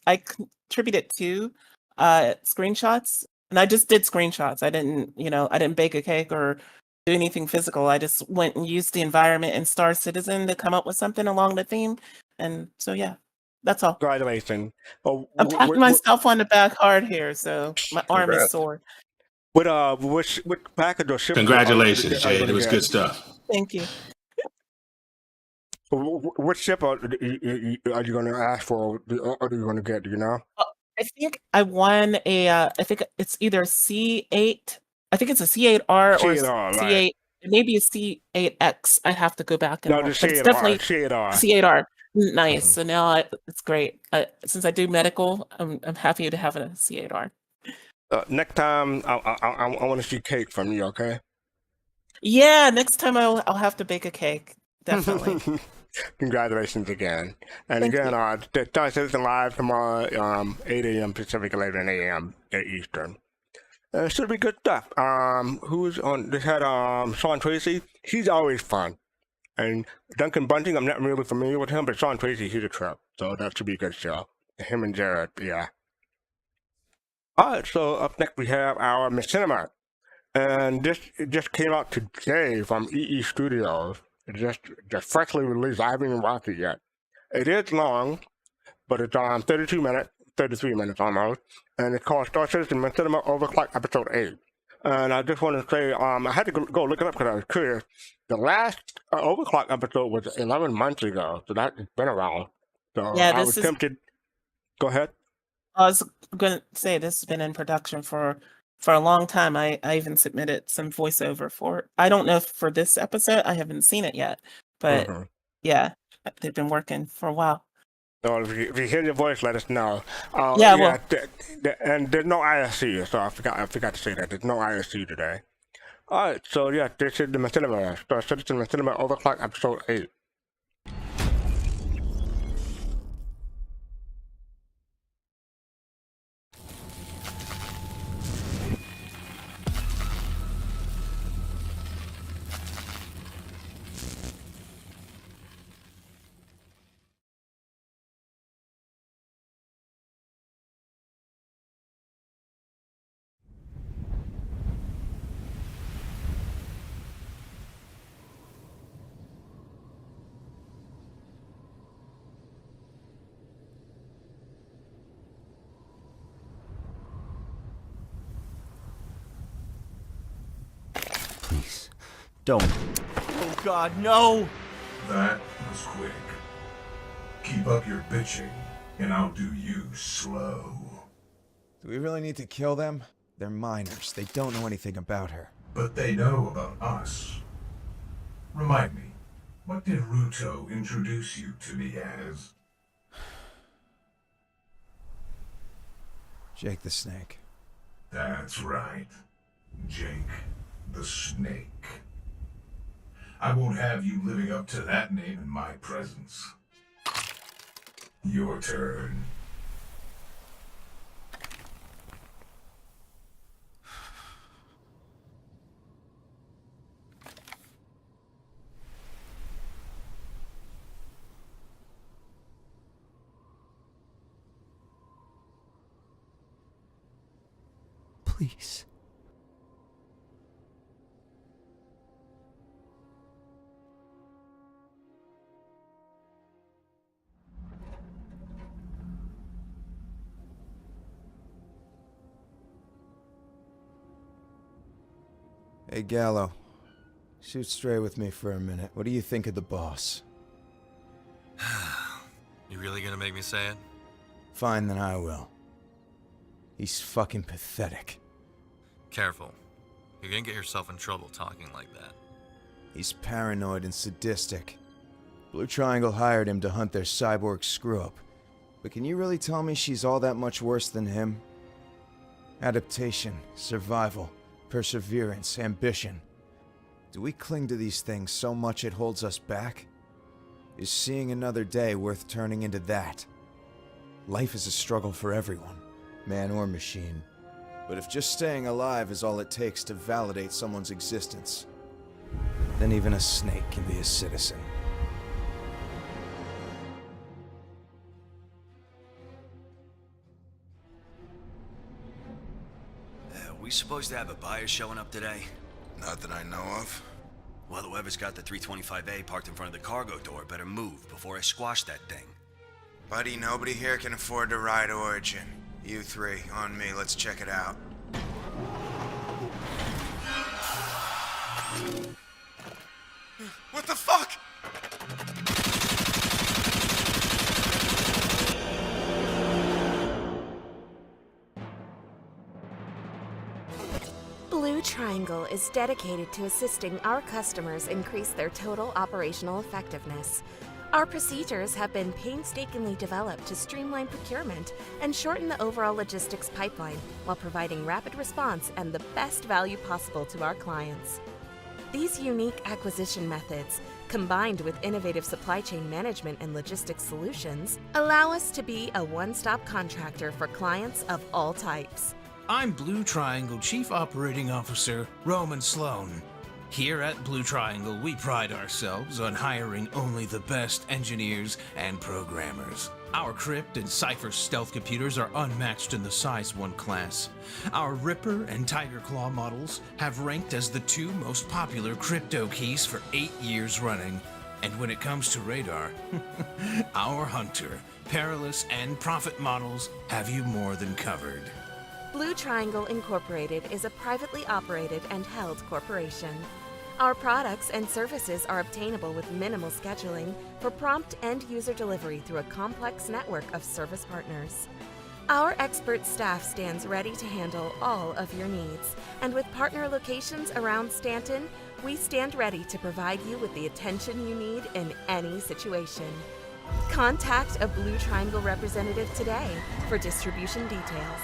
I contributed to screenshots. And I just did screenshots. I didn't bake a cake or do anything physical. I just went and used the environment in Star Citizen to come up with something along the theme. And so, yeah, that's all. Congratulations. Oh, I'm patting myself on the back hard here, so my arm is sore. Which package or ship? Congratulations, Jade. It was good stuff. Thank you. What ship are you going to ask for? Or are you going to get? Do you know? I think I won I think it's either C8. I think it's a C8R or C8. Right. Maybe a C8X. I have to go back and no, the C8R. C8R. Nice. So now it's great. Since I do medical, I'm happy to have a C8R. Next time, I want to see cake from you, okay? Yeah, next time I'll have to bake a cake. Definitely. Congratulations again. And Thank again, you. the Star Citizen live tomorrow, 8 a.m. Pacific, 11 a.m. Eastern. It should be good stuff. Who's on? This had Sean Tracy. He's always fun. And Duncan Bunting, I'm not really familiar with him, but Sean Tracy, he's a trip. So that should be a good show. Him and Jared, yeah. All right, so up next we have our Machinima. And it just came out today from EE Studios. It just freshly released. I haven't even watched it yet. It is long, but it's 32 minutes, 33 minutes almost. And it's called Star Citizen Machinima Overclocked Episode 8. And I just want to say, I had to go look it up because I was curious. The last Overclock episode was 11 months ago, so that's been around. So Yeah, I was tempted. Go ahead. I was going to say this has been in production for a long time. I even submitted some voiceover for it. I don't know if for this episode. I haven't seen it yet, but yeah, they've been working for a while. So if you hear your voice, let us know. Yeah, well, and there's no ISC, so I forgot to say that there's no ISC today. All right, so yeah, this is the Machinima, Star Citizen Machinima Overclock Episode 8. Please, don't. Oh God, no! That was quick. Keep up your bitching, and I'll do you slow. Do we really need to kill them? They're minors. They don't know anything about her. But they know about us. Remind me, what did Ruto introduce you to me as? Jake the Snake. That's right. Jake the Snake. I won't have you living up to that name in my presence. Your turn. Please. Hey, Gallo. Shoot straight with me for a minute. What do you think of the boss? You really gonna make me say it? Fine, then I will. He's fucking pathetic. Careful. You're gonna get yourself in trouble talking like that. He's paranoid and sadistic. Blue Triangle hired him to hunt their cyborg screw-up. But can you really tell me she's all that much worse than him? Adaptation, survival, perseverance, ambition. Do we cling to these things so much it holds us back? Is seeing another day worth turning into that? Life is a struggle for everyone, man or machine. But if just staying alive is all it takes to validate someone's existence, then even a snake can be a citizen. We supposed to have a buyer showing up today? Not that I know of. Well, whoever's got the 325A parked in front of the cargo door better move before I squash that thing. Buddy, nobody here can afford to ride Origin. You three, on me, let's check it out. What the fuck? Blue Triangle is dedicated to assisting our customers increase their total operational effectiveness. Our procedures have been painstakingly developed to streamline procurement and shorten the overall logistics pipeline while providing rapid response and the best value possible to our clients. These unique acquisition methods, combined with innovative supply chain management and logistics solutions, allow us to be a one-stop contractor for clients of all types. I'm Blue Triangle Chief Operating Officer Roman Sloan. Here at Blue Triangle, we pride ourselves on hiring only the best engineers and programmers. Our Crypt and Cypher stealth computers are unmatched in the Size 1 class. Our Ripper and Tiger Claw models have ranked as the 2 most popular crypto keys for 8 years running. And when it comes to radar, our Hunter, Perilous, and Prophet models have you more than covered. Blue Triangle Incorporated is a privately operated and held corporation. Our products and services are obtainable with minimal scheduling for prompt end-user delivery through a complex network of service partners. Our expert staff stands ready to handle all of your needs, and with partner locations around Stanton, we stand ready to provide you with the attention you need in any situation. Contact a Blue Triangle representative today for distribution details.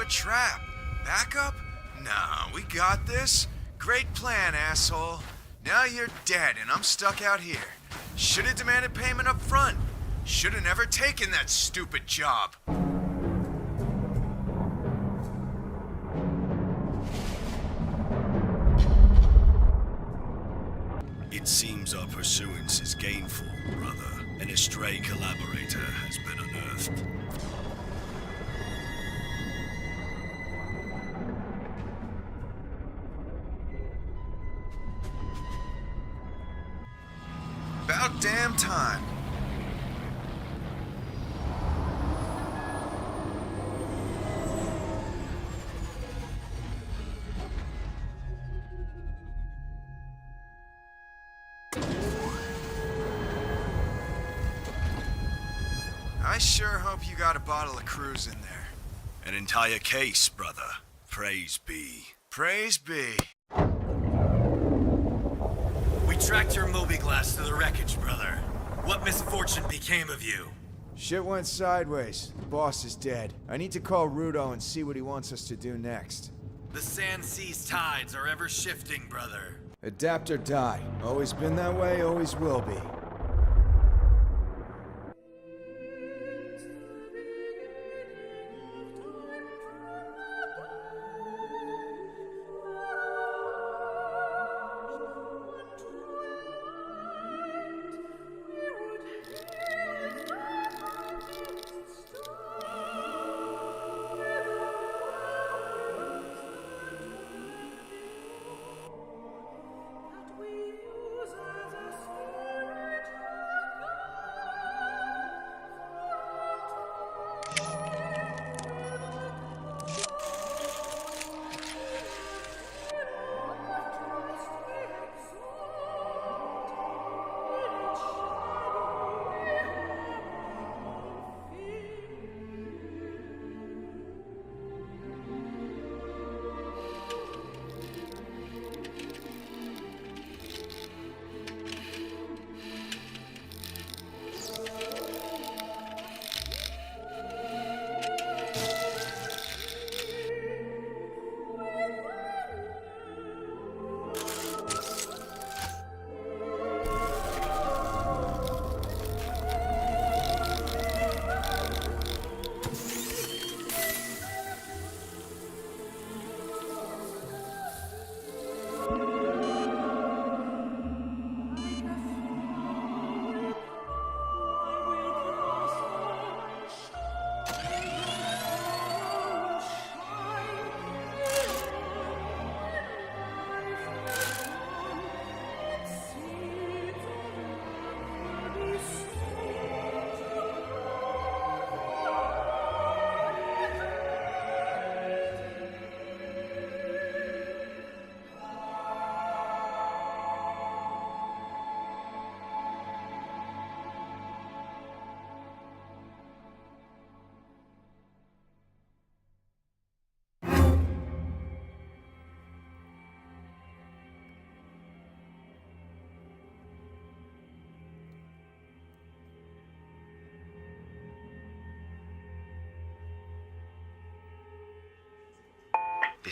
Trap. Backup? Nah, we got this. Great plan, asshole. Now you're dead and I'm stuck out here. Should've demanded payment up front. Should've never taken that stupid job. It seems our pursuance is gainful, brother. An astray collaborator has been unearthed. About damn time. I sure hope you got a bottle of Cruise in there. An entire case, brother. Praise be. Praise be. We tracked your mobi-glass to the wreckage, brother. What misfortune became of you? Shit went sideways. The boss is dead. I need to call Rudo and see what he wants us to do next. The Sand Sea's tides are ever shifting, brother. Adapt or die. Always been that way, always will be.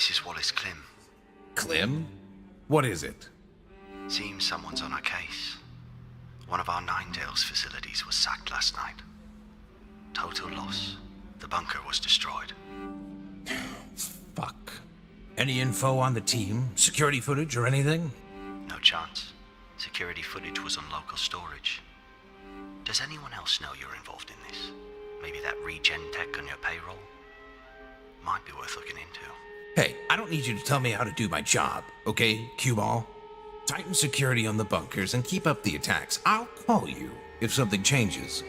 This is Wallace Clem. Clem? What is it? Seems someone's on our case. One of our Ninedales facilities was sacked last night. Total loss. The bunker was destroyed. Fuck. Any info on the team? Security footage or anything? No chance. Security footage was on local storage. Does anyone else know you're involved in this? Maybe that regen tech on your payroll? Might be worth looking into. Hey, I don't need you to tell me how to do my job, okay, Q-Ball? Tighten security on the bunkers and keep up the attacks. I'll call you if something changes.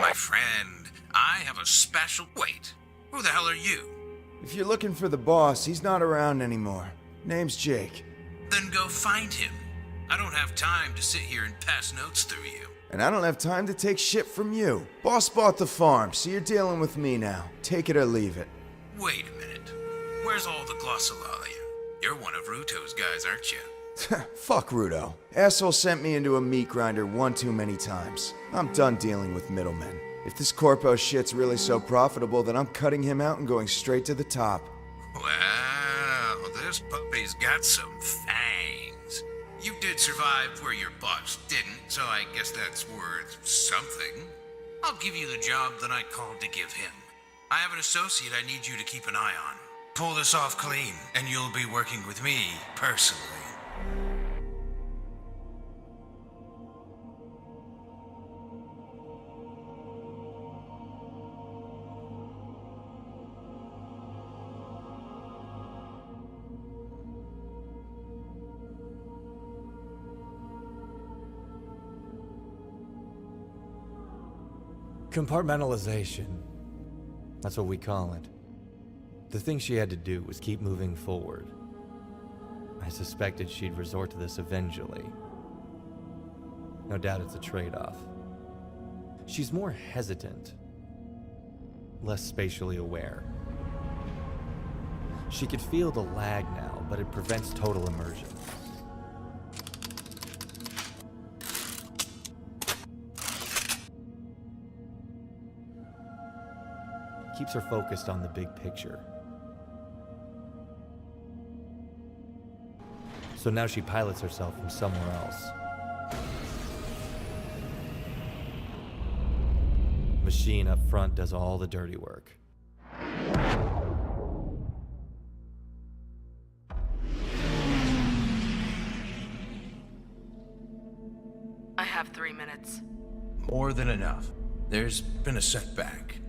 My friend, I have a special... Wait, who the hell are you? If you're looking for the boss, he's not around anymore. Name's Jake. Then go find him. I don't have time to sit here and pass notes through you. And I don't have time to take shit from you. Boss bought the farm, so you're dealing with me now. Take it or leave it. Wait a minute. Where's all the glossolalia? You're one of Ruto's guys, aren't you? Fuck Ruto. Asshole sent me into a meat grinder one too many times. I'm done dealing with middlemen. If this corpo shit's really so profitable, then I'm cutting him out and going straight to the top. Wow, this puppy's got some fangs. You did survive where your boss didn't, so I guess that's worth something. I'll give you the job that I called to give him. I have an associate I need you to keep an eye on. Pull this off clean, and you'll be working with me personally. Compartmentalization. That's what we call it. The thing she had to do was keep moving forward. I suspected she'd resort to this eventually. No doubt it's a trade-off. She's more hesitant, less spatially aware. She could feel the lag now, but it prevents total immersion. Keeps her focused on the big picture. So now she pilots herself from somewhere else. Machine up front does all the dirty work. I have 3 minutes. More than enough. There's been a setback.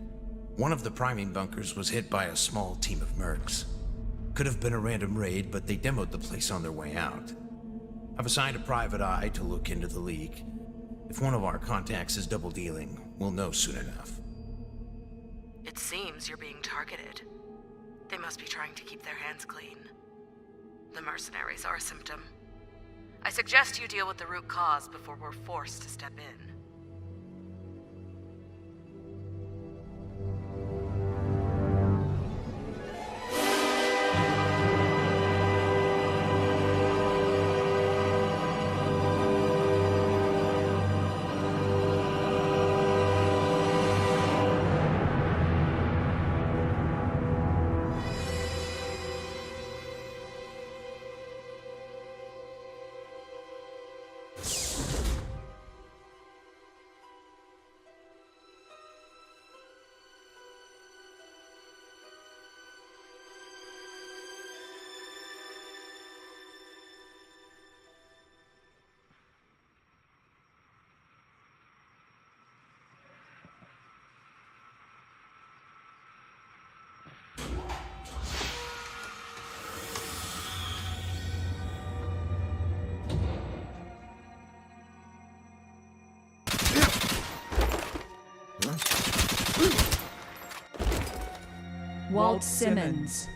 One of the priming bunkers was hit by a small team of mercs. Could have been a random raid, but they demoed the place on their way out. I've assigned a private eye to look into the leak. If one of our contacts is double dealing, we'll know soon enough. It seems you're being targeted. They must be trying to keep their hands clean. The mercenaries are a symptom. I suggest you deal with the root cause before we're forced to step in. Walt Simmons.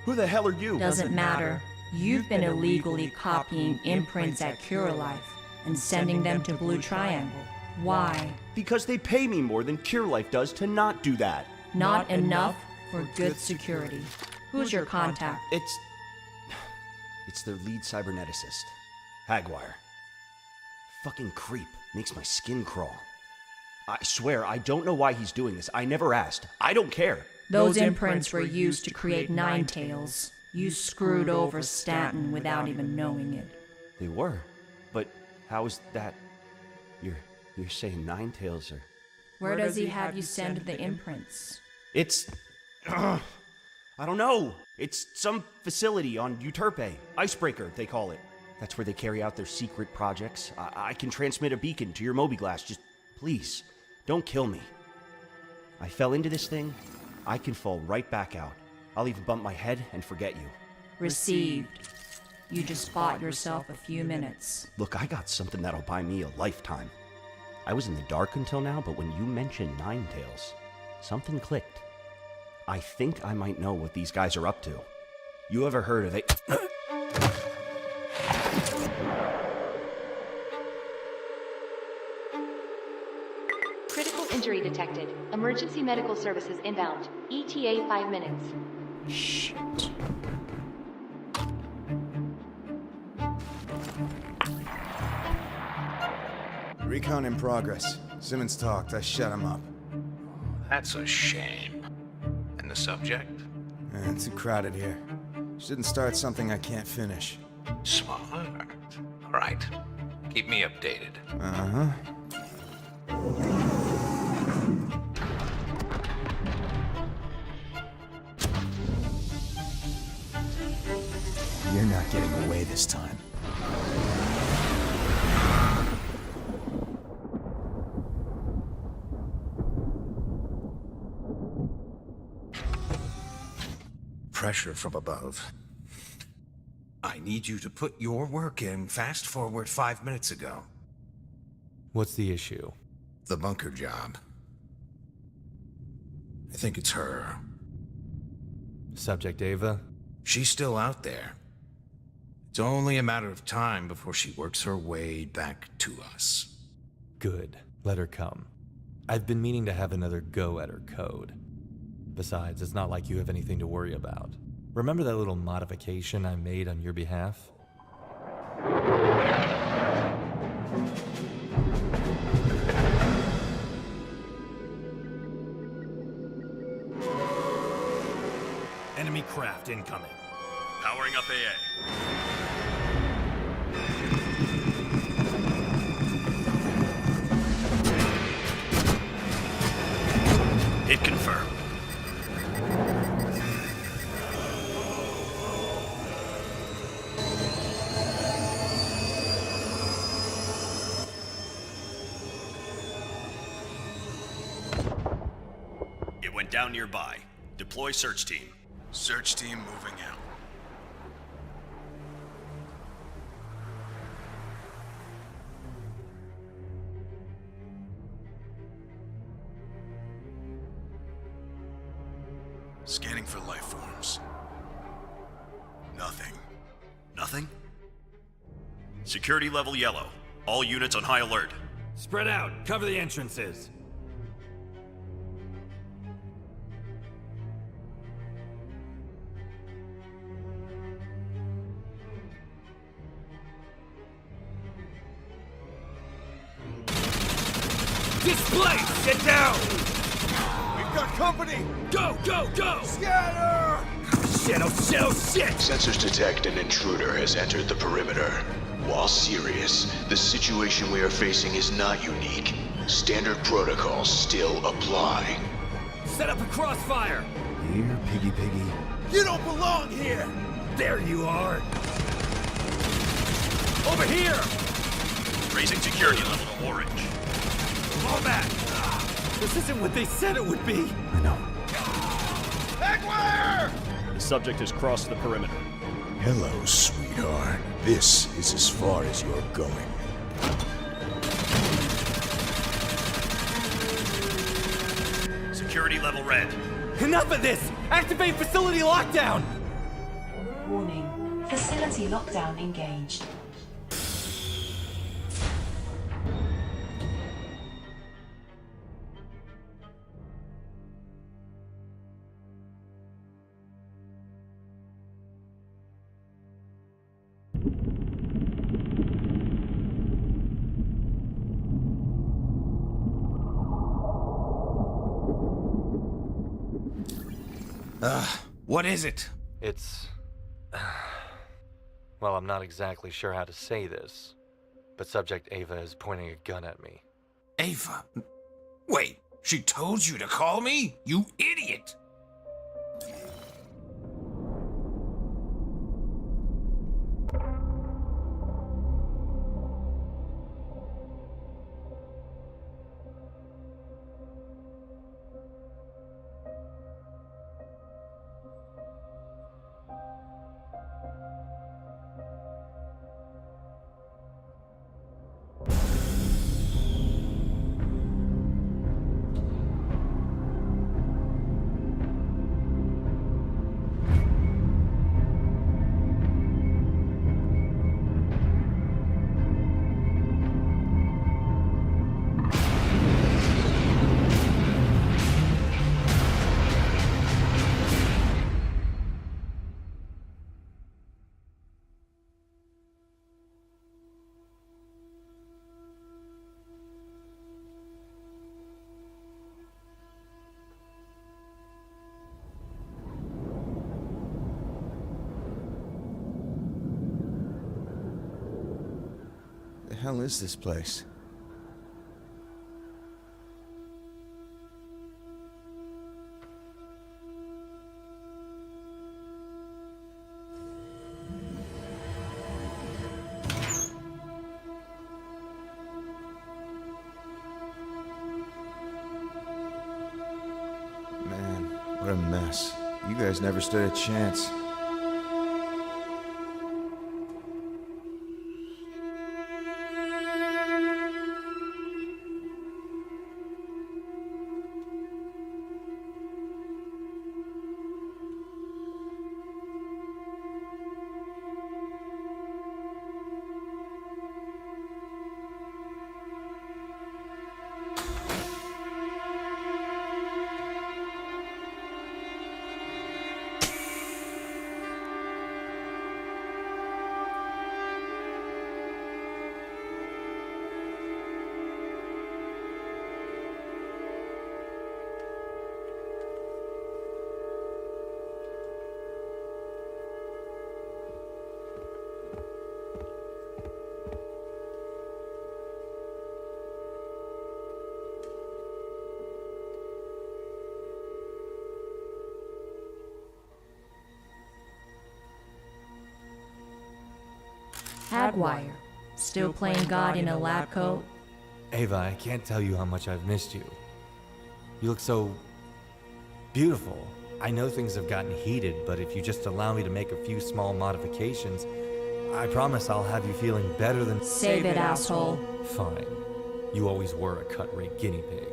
Who the hell are you? Doesn't matter. You've been illegally copying imprints at CureLife and sending them to Blue Triangle. Why? Because they pay me more than CureLife does to not do that. Not enough for good security. Who's your contact? It's their lead cyberneticist, Hagwire. Fucking creep. Makes my skin crawl. I swear, I don't know why he's doing this. I never asked. I don't care. Those imprints were used to create Ninetales. You screwed over Stanton without even knowing it. They were? But how is that? You're saying Ninetales are... Where does he have you send the imprints? It's... I don't know. It's some facility on Euterpe. Icebreaker, they call it. That's where they carry out their secret projects. I can transmit a beacon to your Mobiglass. Just, please, don't kill me. I fell into this thing. I can fall right back out. I'll even bump my head and forget you. Received. You just bought yourself a few minutes. Look, I got something that'll buy me a lifetime. I was in the dark until now, but when you mentioned Ninetales, something clicked. I think I might know what these guys are up to. You ever heard of it? Critical injury detected. Emergency medical services inbound. ETA 5 minutes. Shit. Recon in progress. Simmons talked. I shut him up. That's a shame. And the subject? Too crowded here. Shouldn't start something I can't finish. Smart. All right. Keep me updated. Uh-huh. You're not getting away this time. Pressure from above. I need you to put your work in fast forward 5 minutes ago. What's the issue? The bunker job. I think it's her. Subject Ava? She's still out there. It's only a matter of time before she works her way back to us. Good. Let her come. I've been meaning to have another go at her code. Besides, it's not like you have anything to worry about. Remember that little modification I made on your behalf? Enemy craft incoming. Powering up AA. Hit confirmed. It went down nearby. Deploy search team. Search team moving out. Scanning for life forms. Nothing. Nothing? Security level yellow. All units on high alert. Spread out. Cover the entrances. Displace! Get down! We've got company! Go, go, go! Scatter! Shit, oh shit, oh shit! Sensors detect an intruder has entered the perimeter. While serious, the situation we are facing is not unique. Standard protocols still apply. Set up a crossfire! Here, piggy piggy. You don't belong here! There you are! Over here! Raising security level to orange. Fall back! This isn't what they said it would be! I know. Hagwire! The subject has crossed the perimeter. Hello, sweetheart. This is as far as you're going. Security level red. Enough of this! Activate facility lockdown! Warning. Facility lockdown engaged. What is it? It's... Well, I'm not exactly sure how to say this, but Subject Ava is pointing a gun at me. Ava? Wait, she told you to call me? You idiot! The hell is this place? Man, what a mess. You guys never stood a chance. Hagwire. Still playing God in a lab coat? Ava, I can't tell you how much I've missed you. You look so... beautiful. I know things have gotten heated, but if you just allow me to make a few small modifications, I promise I'll have you feeling better than... Save it, asshole. Fine. You always were a cut-rate guinea pig.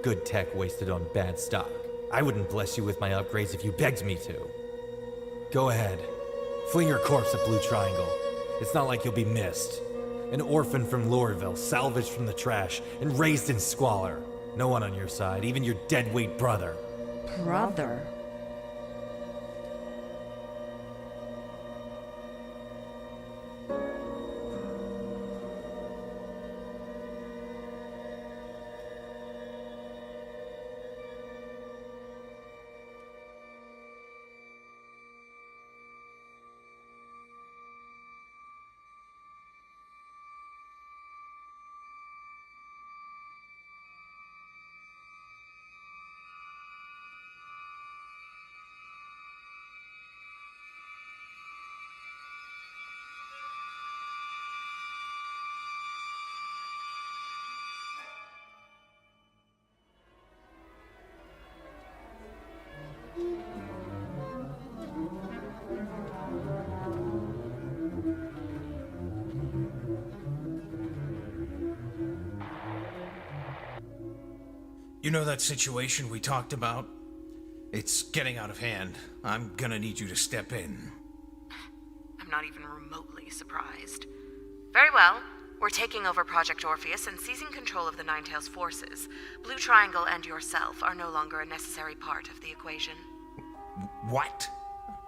Good tech wasted on bad stock. I wouldn't bless you with my upgrades if you begged me to. Go ahead. Fling your corpse at Blue Triangle. It's not like you'll be missed. An orphan from Loreville, salvaged from the trash, and raised in squalor. No one on your side, even your deadweight brother. Brother? You know that situation we talked about? It's getting out of hand. I'm gonna need you to step in. I'm not even remotely surprised. Very well. We're taking over Project Orpheus and seizing control of the Ninetales forces. Blue Triangle and yourself are no longer a necessary part of the equation. What?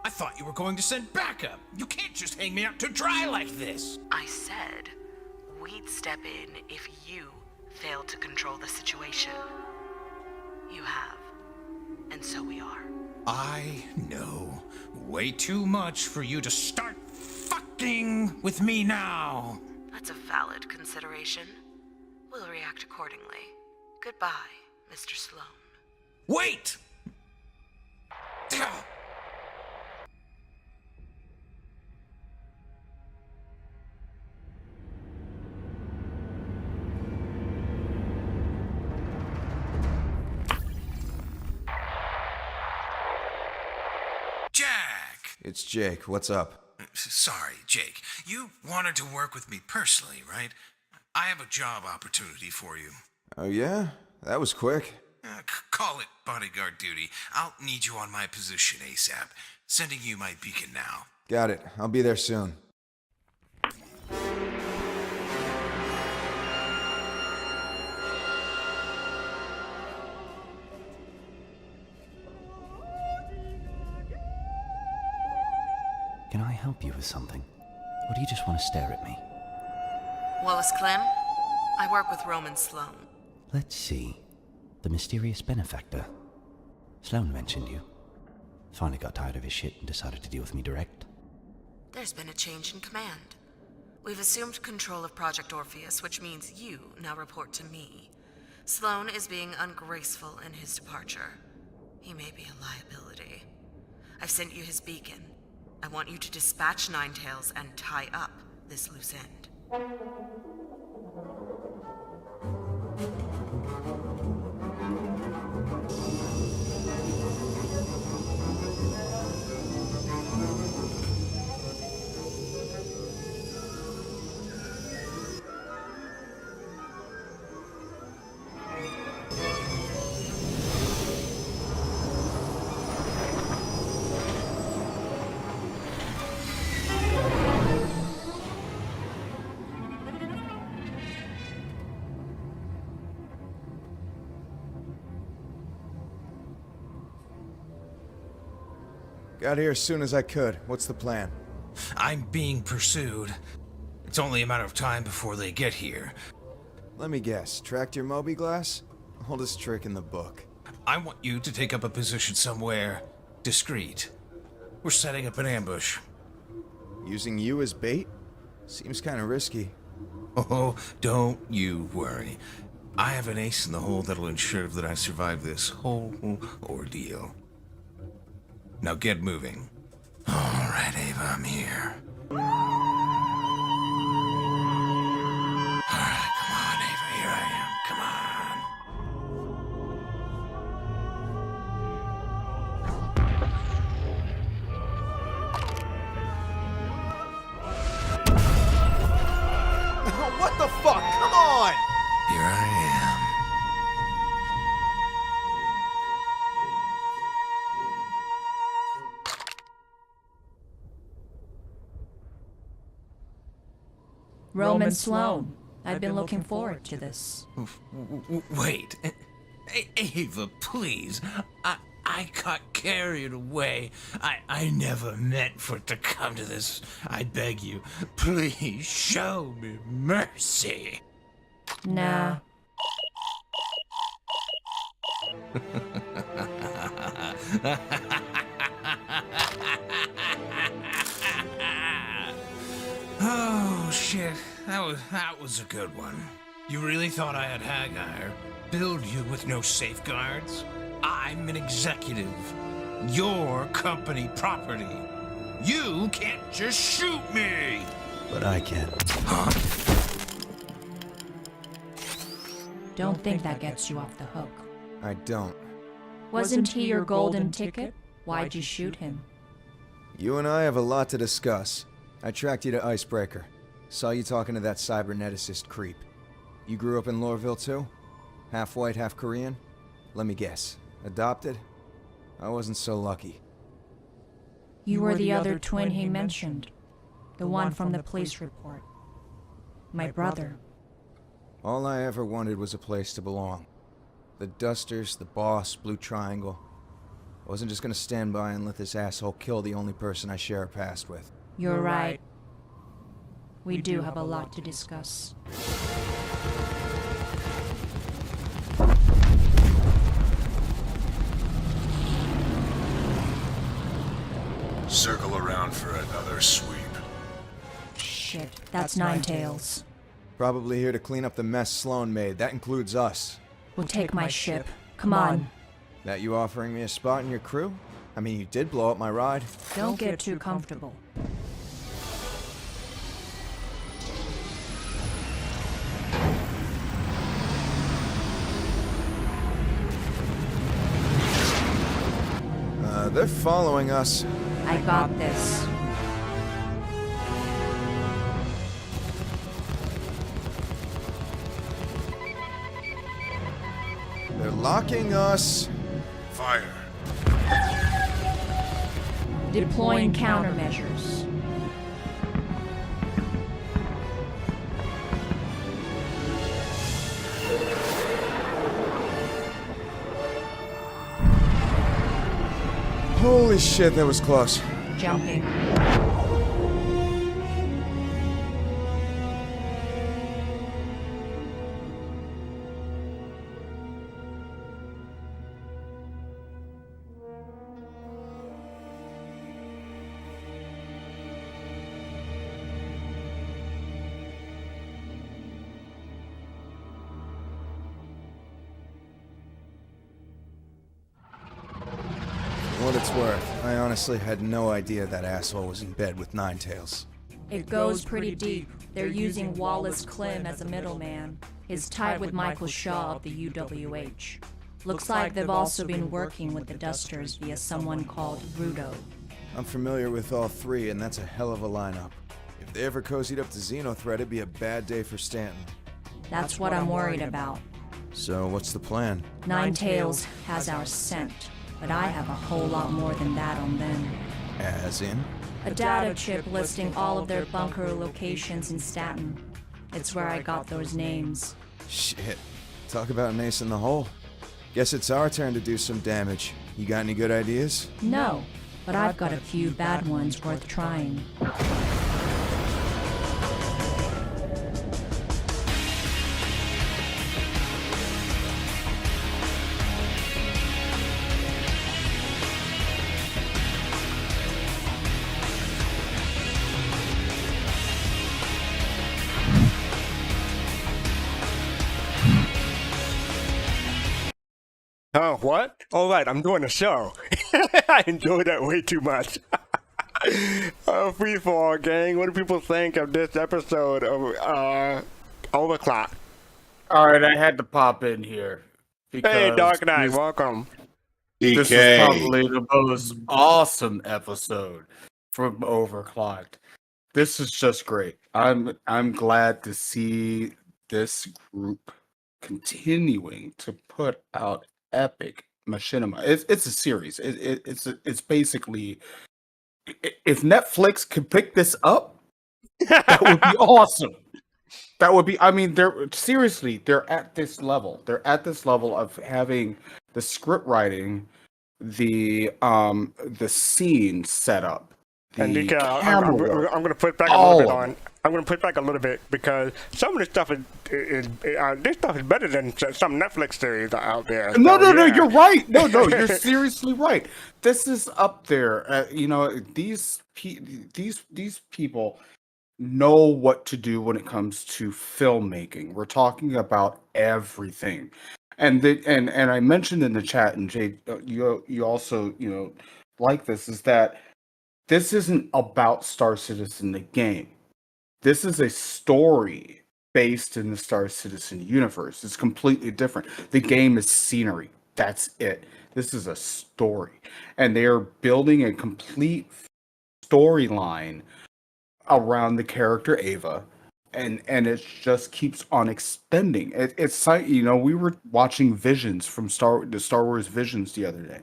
I thought you were going to send backup. You can't just hang me out to dry like this. I said we'd step in if you failed to control the situation. You have. And so we are. I know way too much for you to start fucking with me now. That's a valid consideration. We'll react accordingly. Goodbye, Mr. Sloan. Wait! Jack! It's Jake. What's up? Sorry, Jake. You wanted to work with me personally, right? I have a job opportunity for you. Oh, yeah? That was quick. Call it bodyguard duty. I'll need you on my position ASAP. Sending you my beacon now. Got it. I'll be there soon. Can I help you with something? Or do you just want to stare at me? Wallace Clem? I work with Roman Sloan. Let's see. The mysterious benefactor. Sloan mentioned you. Finally got tired of his shit and decided to deal with me direct. There's been a change in command. We've assumed control of Project Orpheus, which means you now report to me. Sloan is being ungraceful in his departure. He may be a liability. I've sent you his beacon. I want you to dispatch Ninetails and tie up this loose end. Got here as soon as I could. What's the plan? I'm being pursued. It's only a matter of time before they get here. Let me guess. Tracked your Moby Glass? Oldest trick in the book. I want you to take up a position somewhere discreet. We're setting up an ambush. Using you as bait? Seems kind of risky. Oh, don't you worry. I have an ace in the hole that'll ensure that I survive this whole ordeal. Now get moving. All right, Ava, I'm here. All right, come on, Ava, here I am. Come on. What the fuck? Come on! Here I am. Roman Sloan. I've been looking forward to this. Wait. Ava, please. I got carried away. I never meant for it to come to this. I beg you, please show me mercy. Nah. Oh, shit. That was a good one. You really thought I had Hagar build you with no safeguards? I'm an executive. Your company property. You can't just shoot me! But I can. Huh? Don't think that gets you off the hook. I don't. Wasn't he your golden ticket? Why'd you shoot him? You and I have a lot to discuss. I tracked you to Icebreaker. Saw you talking to that cyberneticist creep. You grew up in Loreville too? Half white, half Korean? Let me guess. Adopted? I wasn't so lucky. You were the other twin he mentioned. The one from the police report. My brother. All I ever wanted was a place to belong. The Dusters, the boss, Blue Triangle. I wasn't just gonna stand by and let this asshole kill the only person I share a past with. You're right. We do have a lot to discuss. for another sweep? Shit, that's Ninetails. Probably here to clean up the mess Sloan made. That includes us. We'll take my ship. Come on. That you offering me a spot in your crew? I mean, you did blow up my ride. Don't get too comfortable. They're following us. I got this. They're locking us. Fire. Deploying countermeasures. Holy shit, that was close. Jumping. For what it's worth, I honestly had no idea that asshole was in bed with Ninetails. It goes pretty deep. They're using Wallace Klim as a middleman. He's tied with Michael Shaw of the UWH. Looks like they've also been working with the Dusters via someone called Rudo. I'm familiar with all three, and that's a hell of a lineup. If they ever cozied up to Xenothreat, it'd be a bad day for Stanton. That's what I'm worried about. So, what's the plan? Ninetails has our scent, but I have a whole lot more than that on them. As in? A data chip listing all of their bunker locations in Staten. It's where I got those names. Shit. Talk about an ace in the hole. Guess it's our turn to do some damage. You got any good ideas? No, but I've got a few bad ones worth trying. Oh, what? All right, I'm doing a show. I enjoyed that way too much. Free fall, gang. What do people think of this episode of Overclocked? All right, I had to pop in here. Hey, Dark Knight, welcome. This is probably the most awesome episode from Overclocked. This is just great. I'm glad to see this group continuing to put out epic machinima. It's a series. It's basically, if Netflix could pick this up, that would be awesome. That would be. I mean, they're at this level. They're at this level of having the script writing, the scene set up. And DK, I'm going to put back a little bit on. I'm going to put back a little bit because some of this stuff is better than some Netflix series out there. No, you're right. No, you're seriously right. This is up there. These people know what to do when it comes to filmmaking. We're talking about everything, and I mentioned in the chat, and Jay, you also like this, is that this isn't about Star Citizen the game. This is a story based in the Star Citizen universe. It's completely different. The game is scenery. That's it. This is a story. And they are building a complete storyline around the character Ava. And it just keeps on extending. It's like, we were watching Visions from Star Wars Visions the other day.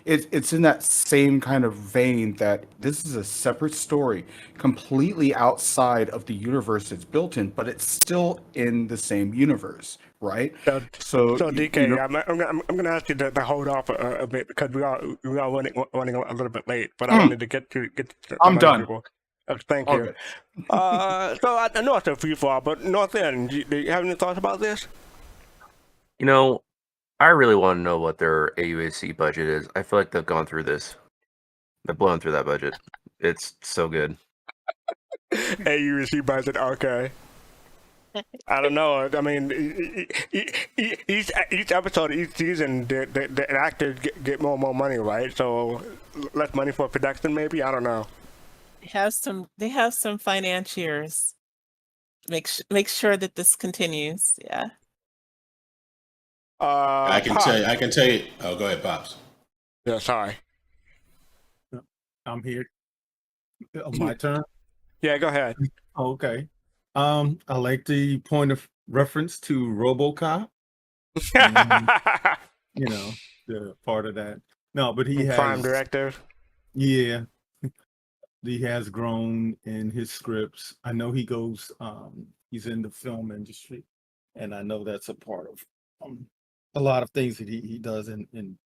It's in that same kind of vein that this is a separate story, completely outside of the universe it's built in, but it's still in the same universe, right? So DK, I'm going to ask you to hold off a bit because we are running a little bit late. But I wanted to get to I'm done. People. Thank you. So I know it's a free fall, but North End, do you have any thoughts about this? I really want to know what their AUAC budget is. I feel like they've gone through this. They've blown through that budget. It's so good. Hey, you receive budget. Okay. I don't know. I mean, each episode, each season, the actors get more and more money, right? So less money for production, maybe. I don't know. They have some financiers. Make sure that this continues. Yeah. I can Pops. tell you. Oh, go ahead, Pops. Yeah, sorry. I'm here. My turn. Yeah, go ahead. Okay. I like the point of reference to RoboCop. You know, the part of that. No, but he has Prime directive. Yeah, he has grown in his scripts. I know he goes. He's in the film industry, and I know that's a part of a lot of things that he does in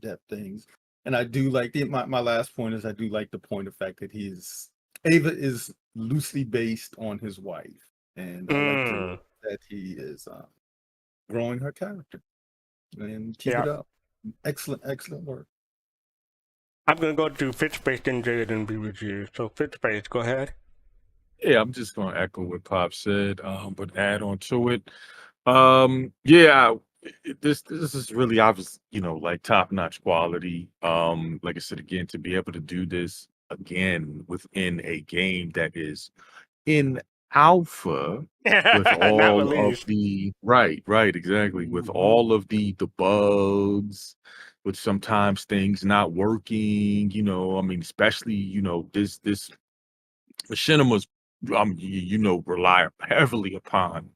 depth things. And I do like my last point is I do like the point of fact that Ava is loosely based on his wife, and I like that he is growing her character. And keep it up. Excellent work. I'm gonna go to Fitspace and Jade and BBG. So Fitspace, go ahead. Yeah, I'm just gonna echo what Pop said, but add on to it. Yeah, this is really obvious, like top-notch quality. Like I said again, to be able to do this again within a game that is in alpha with all of the right, exactly, with all of the bugs, with sometimes things not working, I mean, especially, this Machinima's rely heavily upon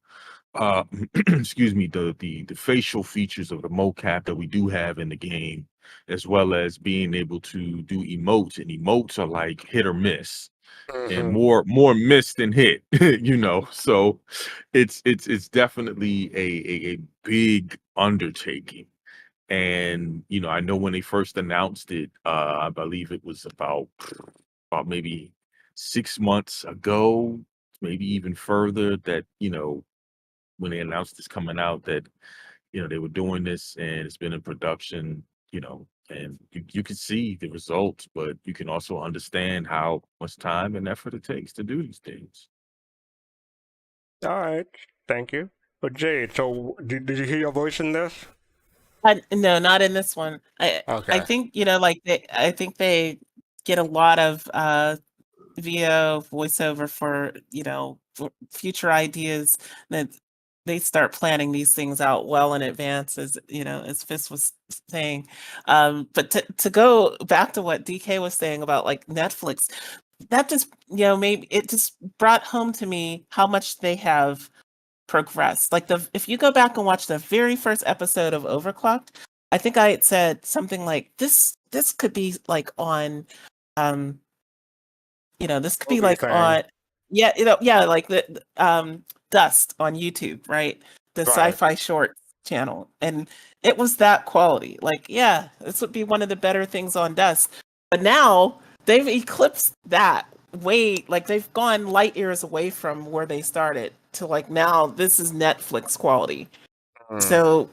excuse me, the facial features of the mocap that we do have in the game, as well as being able to do emotes, and emotes are like hit or miss. And more miss than hit, so it's definitely a big undertaking. And I know when they first announced it, I believe it was about maybe 6 months ago, maybe even further, that when they announced this coming out, that they were doing this, and it's been in production, and you can see the results, but you can also understand how much time and effort it takes to do these things. All right, thank you. But Jade, so did you hear your voice in this? No, not in this one. I Okay. think I think they get a lot of VO voiceover for for future ideas, that they start planning these things out well in advance, as Fist was saying. But to go back to what DK was saying about like Netflix, that just maybe it just brought home to me how much they have progressed. Like if you go back and watch the very first episode of Overclocked, I think I had said something like this could be like on this could be like on like the Dust on YouTube, right? The sci-fi short channel. And it was that quality. Like, yeah, this would be one of the better things on Dust. But now they've eclipsed that like they've gone light years away from where they started to like now this is Netflix quality. So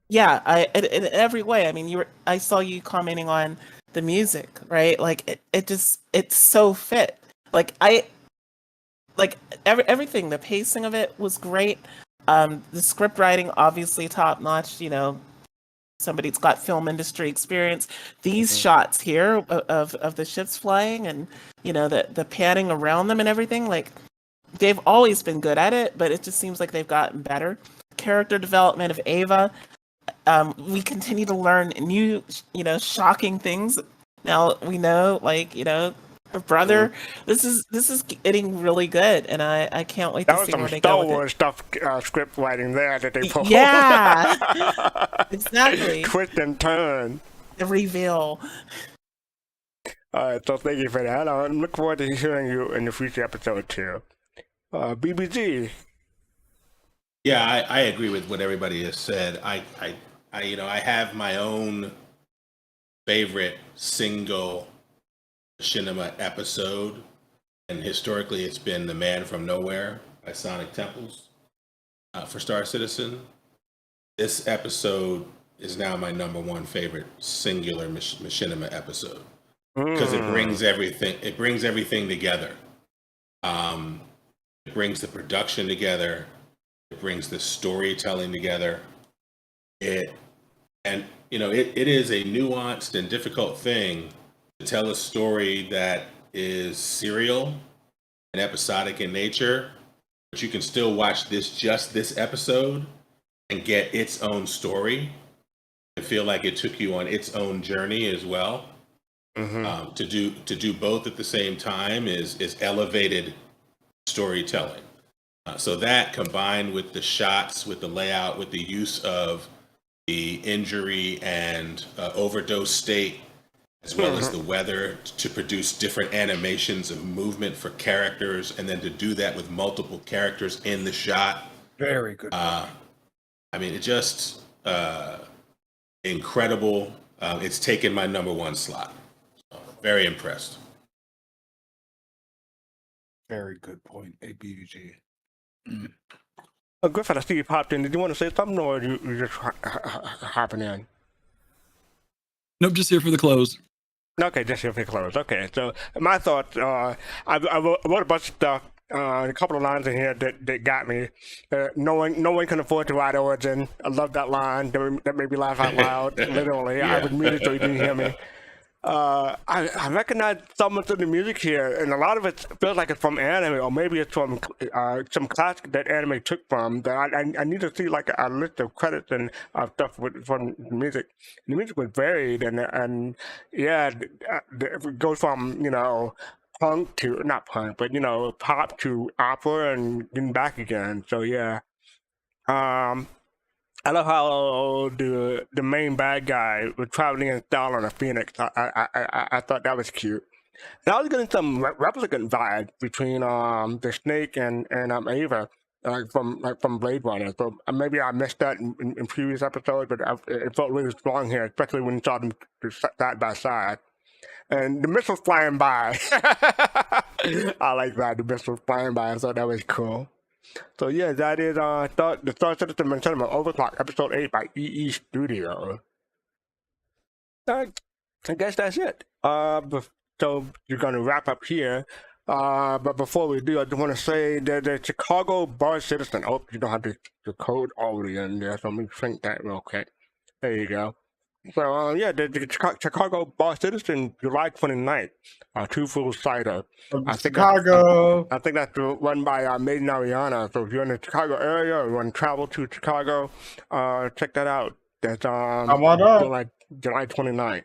yeah, in every way. I mean, I saw you commenting on the music, right? Like it's so fit. Like everything, the pacing of it was great. The script writing, obviously top notch. Somebody's got film industry experience. These shots here of the ships flying, and the panning around them and everything, like they've always been good at it, but it just seems like they've gotten better. Character development of Ava, we continue to learn new, shocking things. Now we know, like, her brother. This is getting really good, and I can't wait to see where they go with it. That was some Star Wars stuff, script writing there that they pulled. Yeah, exactly. Twist and turn. The reveal. All right, so thank you for that. I look forward to hearing you in the future episode too. BBG. Yeah, I agree with what everybody has said. I have my own favorite single Machinima episode, and historically it's been The Man from Nowhere by Sonic Temples for Star Citizen. This episode is now my number one favorite singular Machinima episode. because it brings everything together. It brings the production together. It brings the storytelling together. It is a nuanced and difficult thing to tell a story that is serial and episodic in nature, but you can still watch this episode and get its own story and feel like it took you on its own journey as well. To do both at the same time is elevated storytelling. So that, combined with the shots, with the layout, with the use of the injury and overdose state, as well as the weather, to produce different animations of movement for characters, and then to do that with multiple characters in the shot. Very good. It just incredible. It's taken my number one slot. So, very impressed. Very good point, ABUG. Griffin, I see you popped in. Did you want to say something, or you just hopping in? Nope, just here for the close. Okay, just here for the close. Okay, so my thoughts, I wrote a bunch of stuff, a couple of lines in here that got me. No one can afford to ride Origin. I love that line. That made me laugh out loud, literally. Yeah. I was muted so you didn't hear me. I recognize some of the music here, and a lot of it feels like it's from anime, or maybe it's from some classic that anime took from. That I need to see like a list of credits and stuff from the music. The music was varied, and yeah, it goes from punk to not punk, but pop to opera and then back again. So yeah. I love how the main bad guy was traveling in style on a phoenix. I thought that was cute. And I was getting some replicant vibe between the snake and Ava, from Blade Runner. So maybe I missed that in previous episodes, but it felt really strong here, especially when you saw them side by side. And the missiles flying by. I like that, the missiles flying by. I thought that was cool. So yeah, that is the Star Citizen Machinima Overclocked Episode 8 by EE Studio. I guess that's it. So you're gonna wrap up here. But before we do, I just want to say that the Chicago Bar Citizen. Oh, you don't have the code already in there, so let me shrink that real quick. There you go. So the Chicago Bar Citizen, July 29th, two full cider. I think that's run by Made in Ariana. So if you're in the Chicago area or you want to travel to Chicago, check that out. That's July 29th.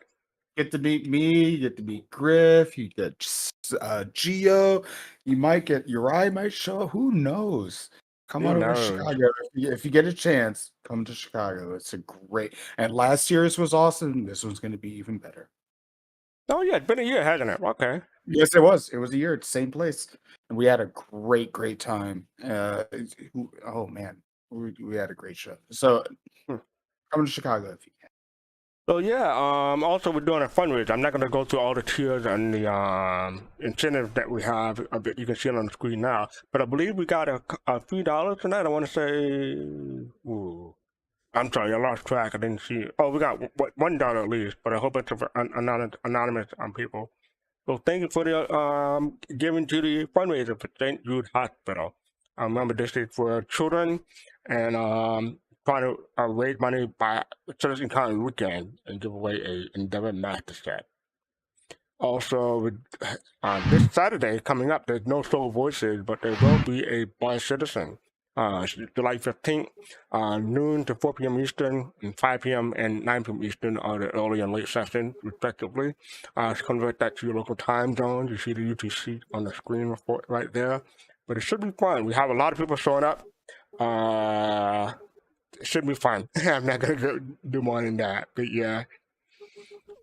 Get to meet me, you get to meet Griff, you get Geo, you might get Uri might show up, who knows? Come on over to Chicago. If you get a chance, come to Chicago. It's a great, and last year's was awesome. This one's going to be even better. Oh yeah, it's been a year, hasn't it? Okay. Yes, it was. It was a year at the same place, and we had a great time. Oh man, we had a great show. So come to Chicago if you can. So yeah, also we're doing a fundraiser. I'm not going to go through all the tiers and the incentives that we have. You can see it on the screen now. But I believe we got a $3 tonight. I want to say, I'm sorry, I lost track. I didn't see it. Oh, we got $1 at least, but a whole bunch of anonymous people. So thank you for the giving to the fundraiser for St. Jude Hospital. Remember, this is for children and trying to raise money by CitizenCon weekend and give away a Endeavor Master Set. Also, this Saturday coming up, there's no Soul Voices, but there will be a Bar Citizen. July 15th, noon to 4 p.m. Eastern, and 5 p.m. and 9 p.m. Eastern are the early and late sessions, respectively. Convert that to your local time zone. You see the UTC on the screen report right there. But it should be fun. We have a lot of people showing up. It should be fun. I'm not going to do more than that, but yeah.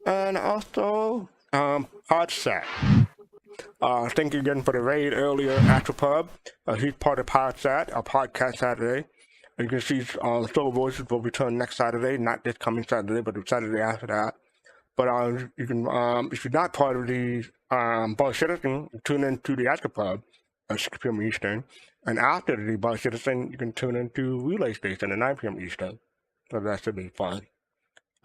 And also, Podset. Thank you again for the raid earlier, Astropub. He's part of Podset, our podcast Saturday. You can see Solo Voices will return next Saturday, not this coming Saturday, but the Saturday after that. But you can, if you're not part of the Bar Citizen, tune in to the Astropub at 6 p.m. Eastern. And after the Bar Citizen, you can tune into Relay Station at 9 p.m. Eastern. So that should be fun.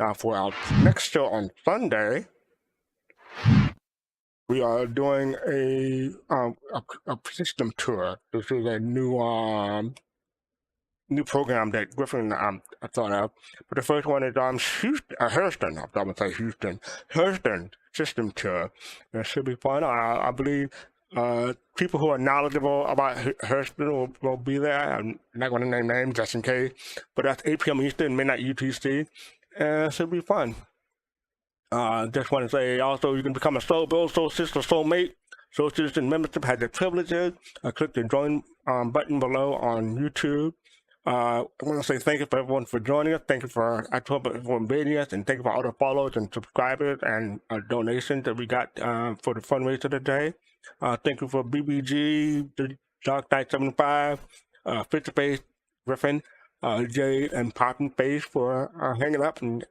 Now for our next show on Sunday, we are doing a system tour. This is a new program that Griffin I thought of. But the first one is Hurston. I'm going to say Houston. Hurston system tour. It should be fun. I believe people who are knowledgeable about Hurston will be there. I'm not going to name names just in case. But that's 8 p.m. Eastern, midnight UTC. And it should be fun. Just want to say also you can become a Soul Build, Soul Sister, Soulmate. Soul Citizen membership has the privileges. Click the join button below on YouTube. I want to say thank you for everyone for joining us. Thank you for invading us, and thank you for all the follows and subscribers and donations that we got for the fundraiser today. Thank you for BBG, the Dark Knight 75, Fisher Face, Griffin, Jade, and Poppin' Face for hanging up and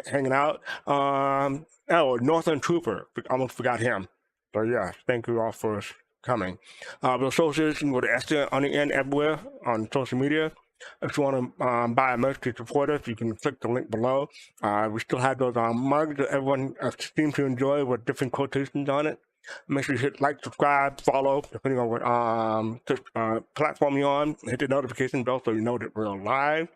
hanging out. Northern Trooper, almost forgot him. So yeah, thank you all for coming. We're associated with the S on the end everywhere on social media. If you want to buy a merch to support us, you can click the link below. We still have those mugs that everyone seems to enjoy with different quotations on it. Make sure you hit like, subscribe, follow, depending on what platform you're on. Hit the notification bell so you know that we're live.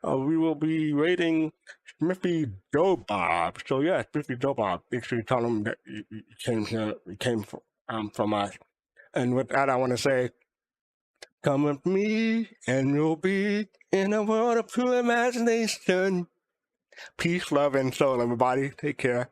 We will be rating Smithy Joe Bob. So yeah, Smithy Joe Bob. Make sure you tell them that you came here, you came from us. And with that, I want to say, come with me and you'll be in a world of pure imagination. Peace, love, and soul, everybody. Take care.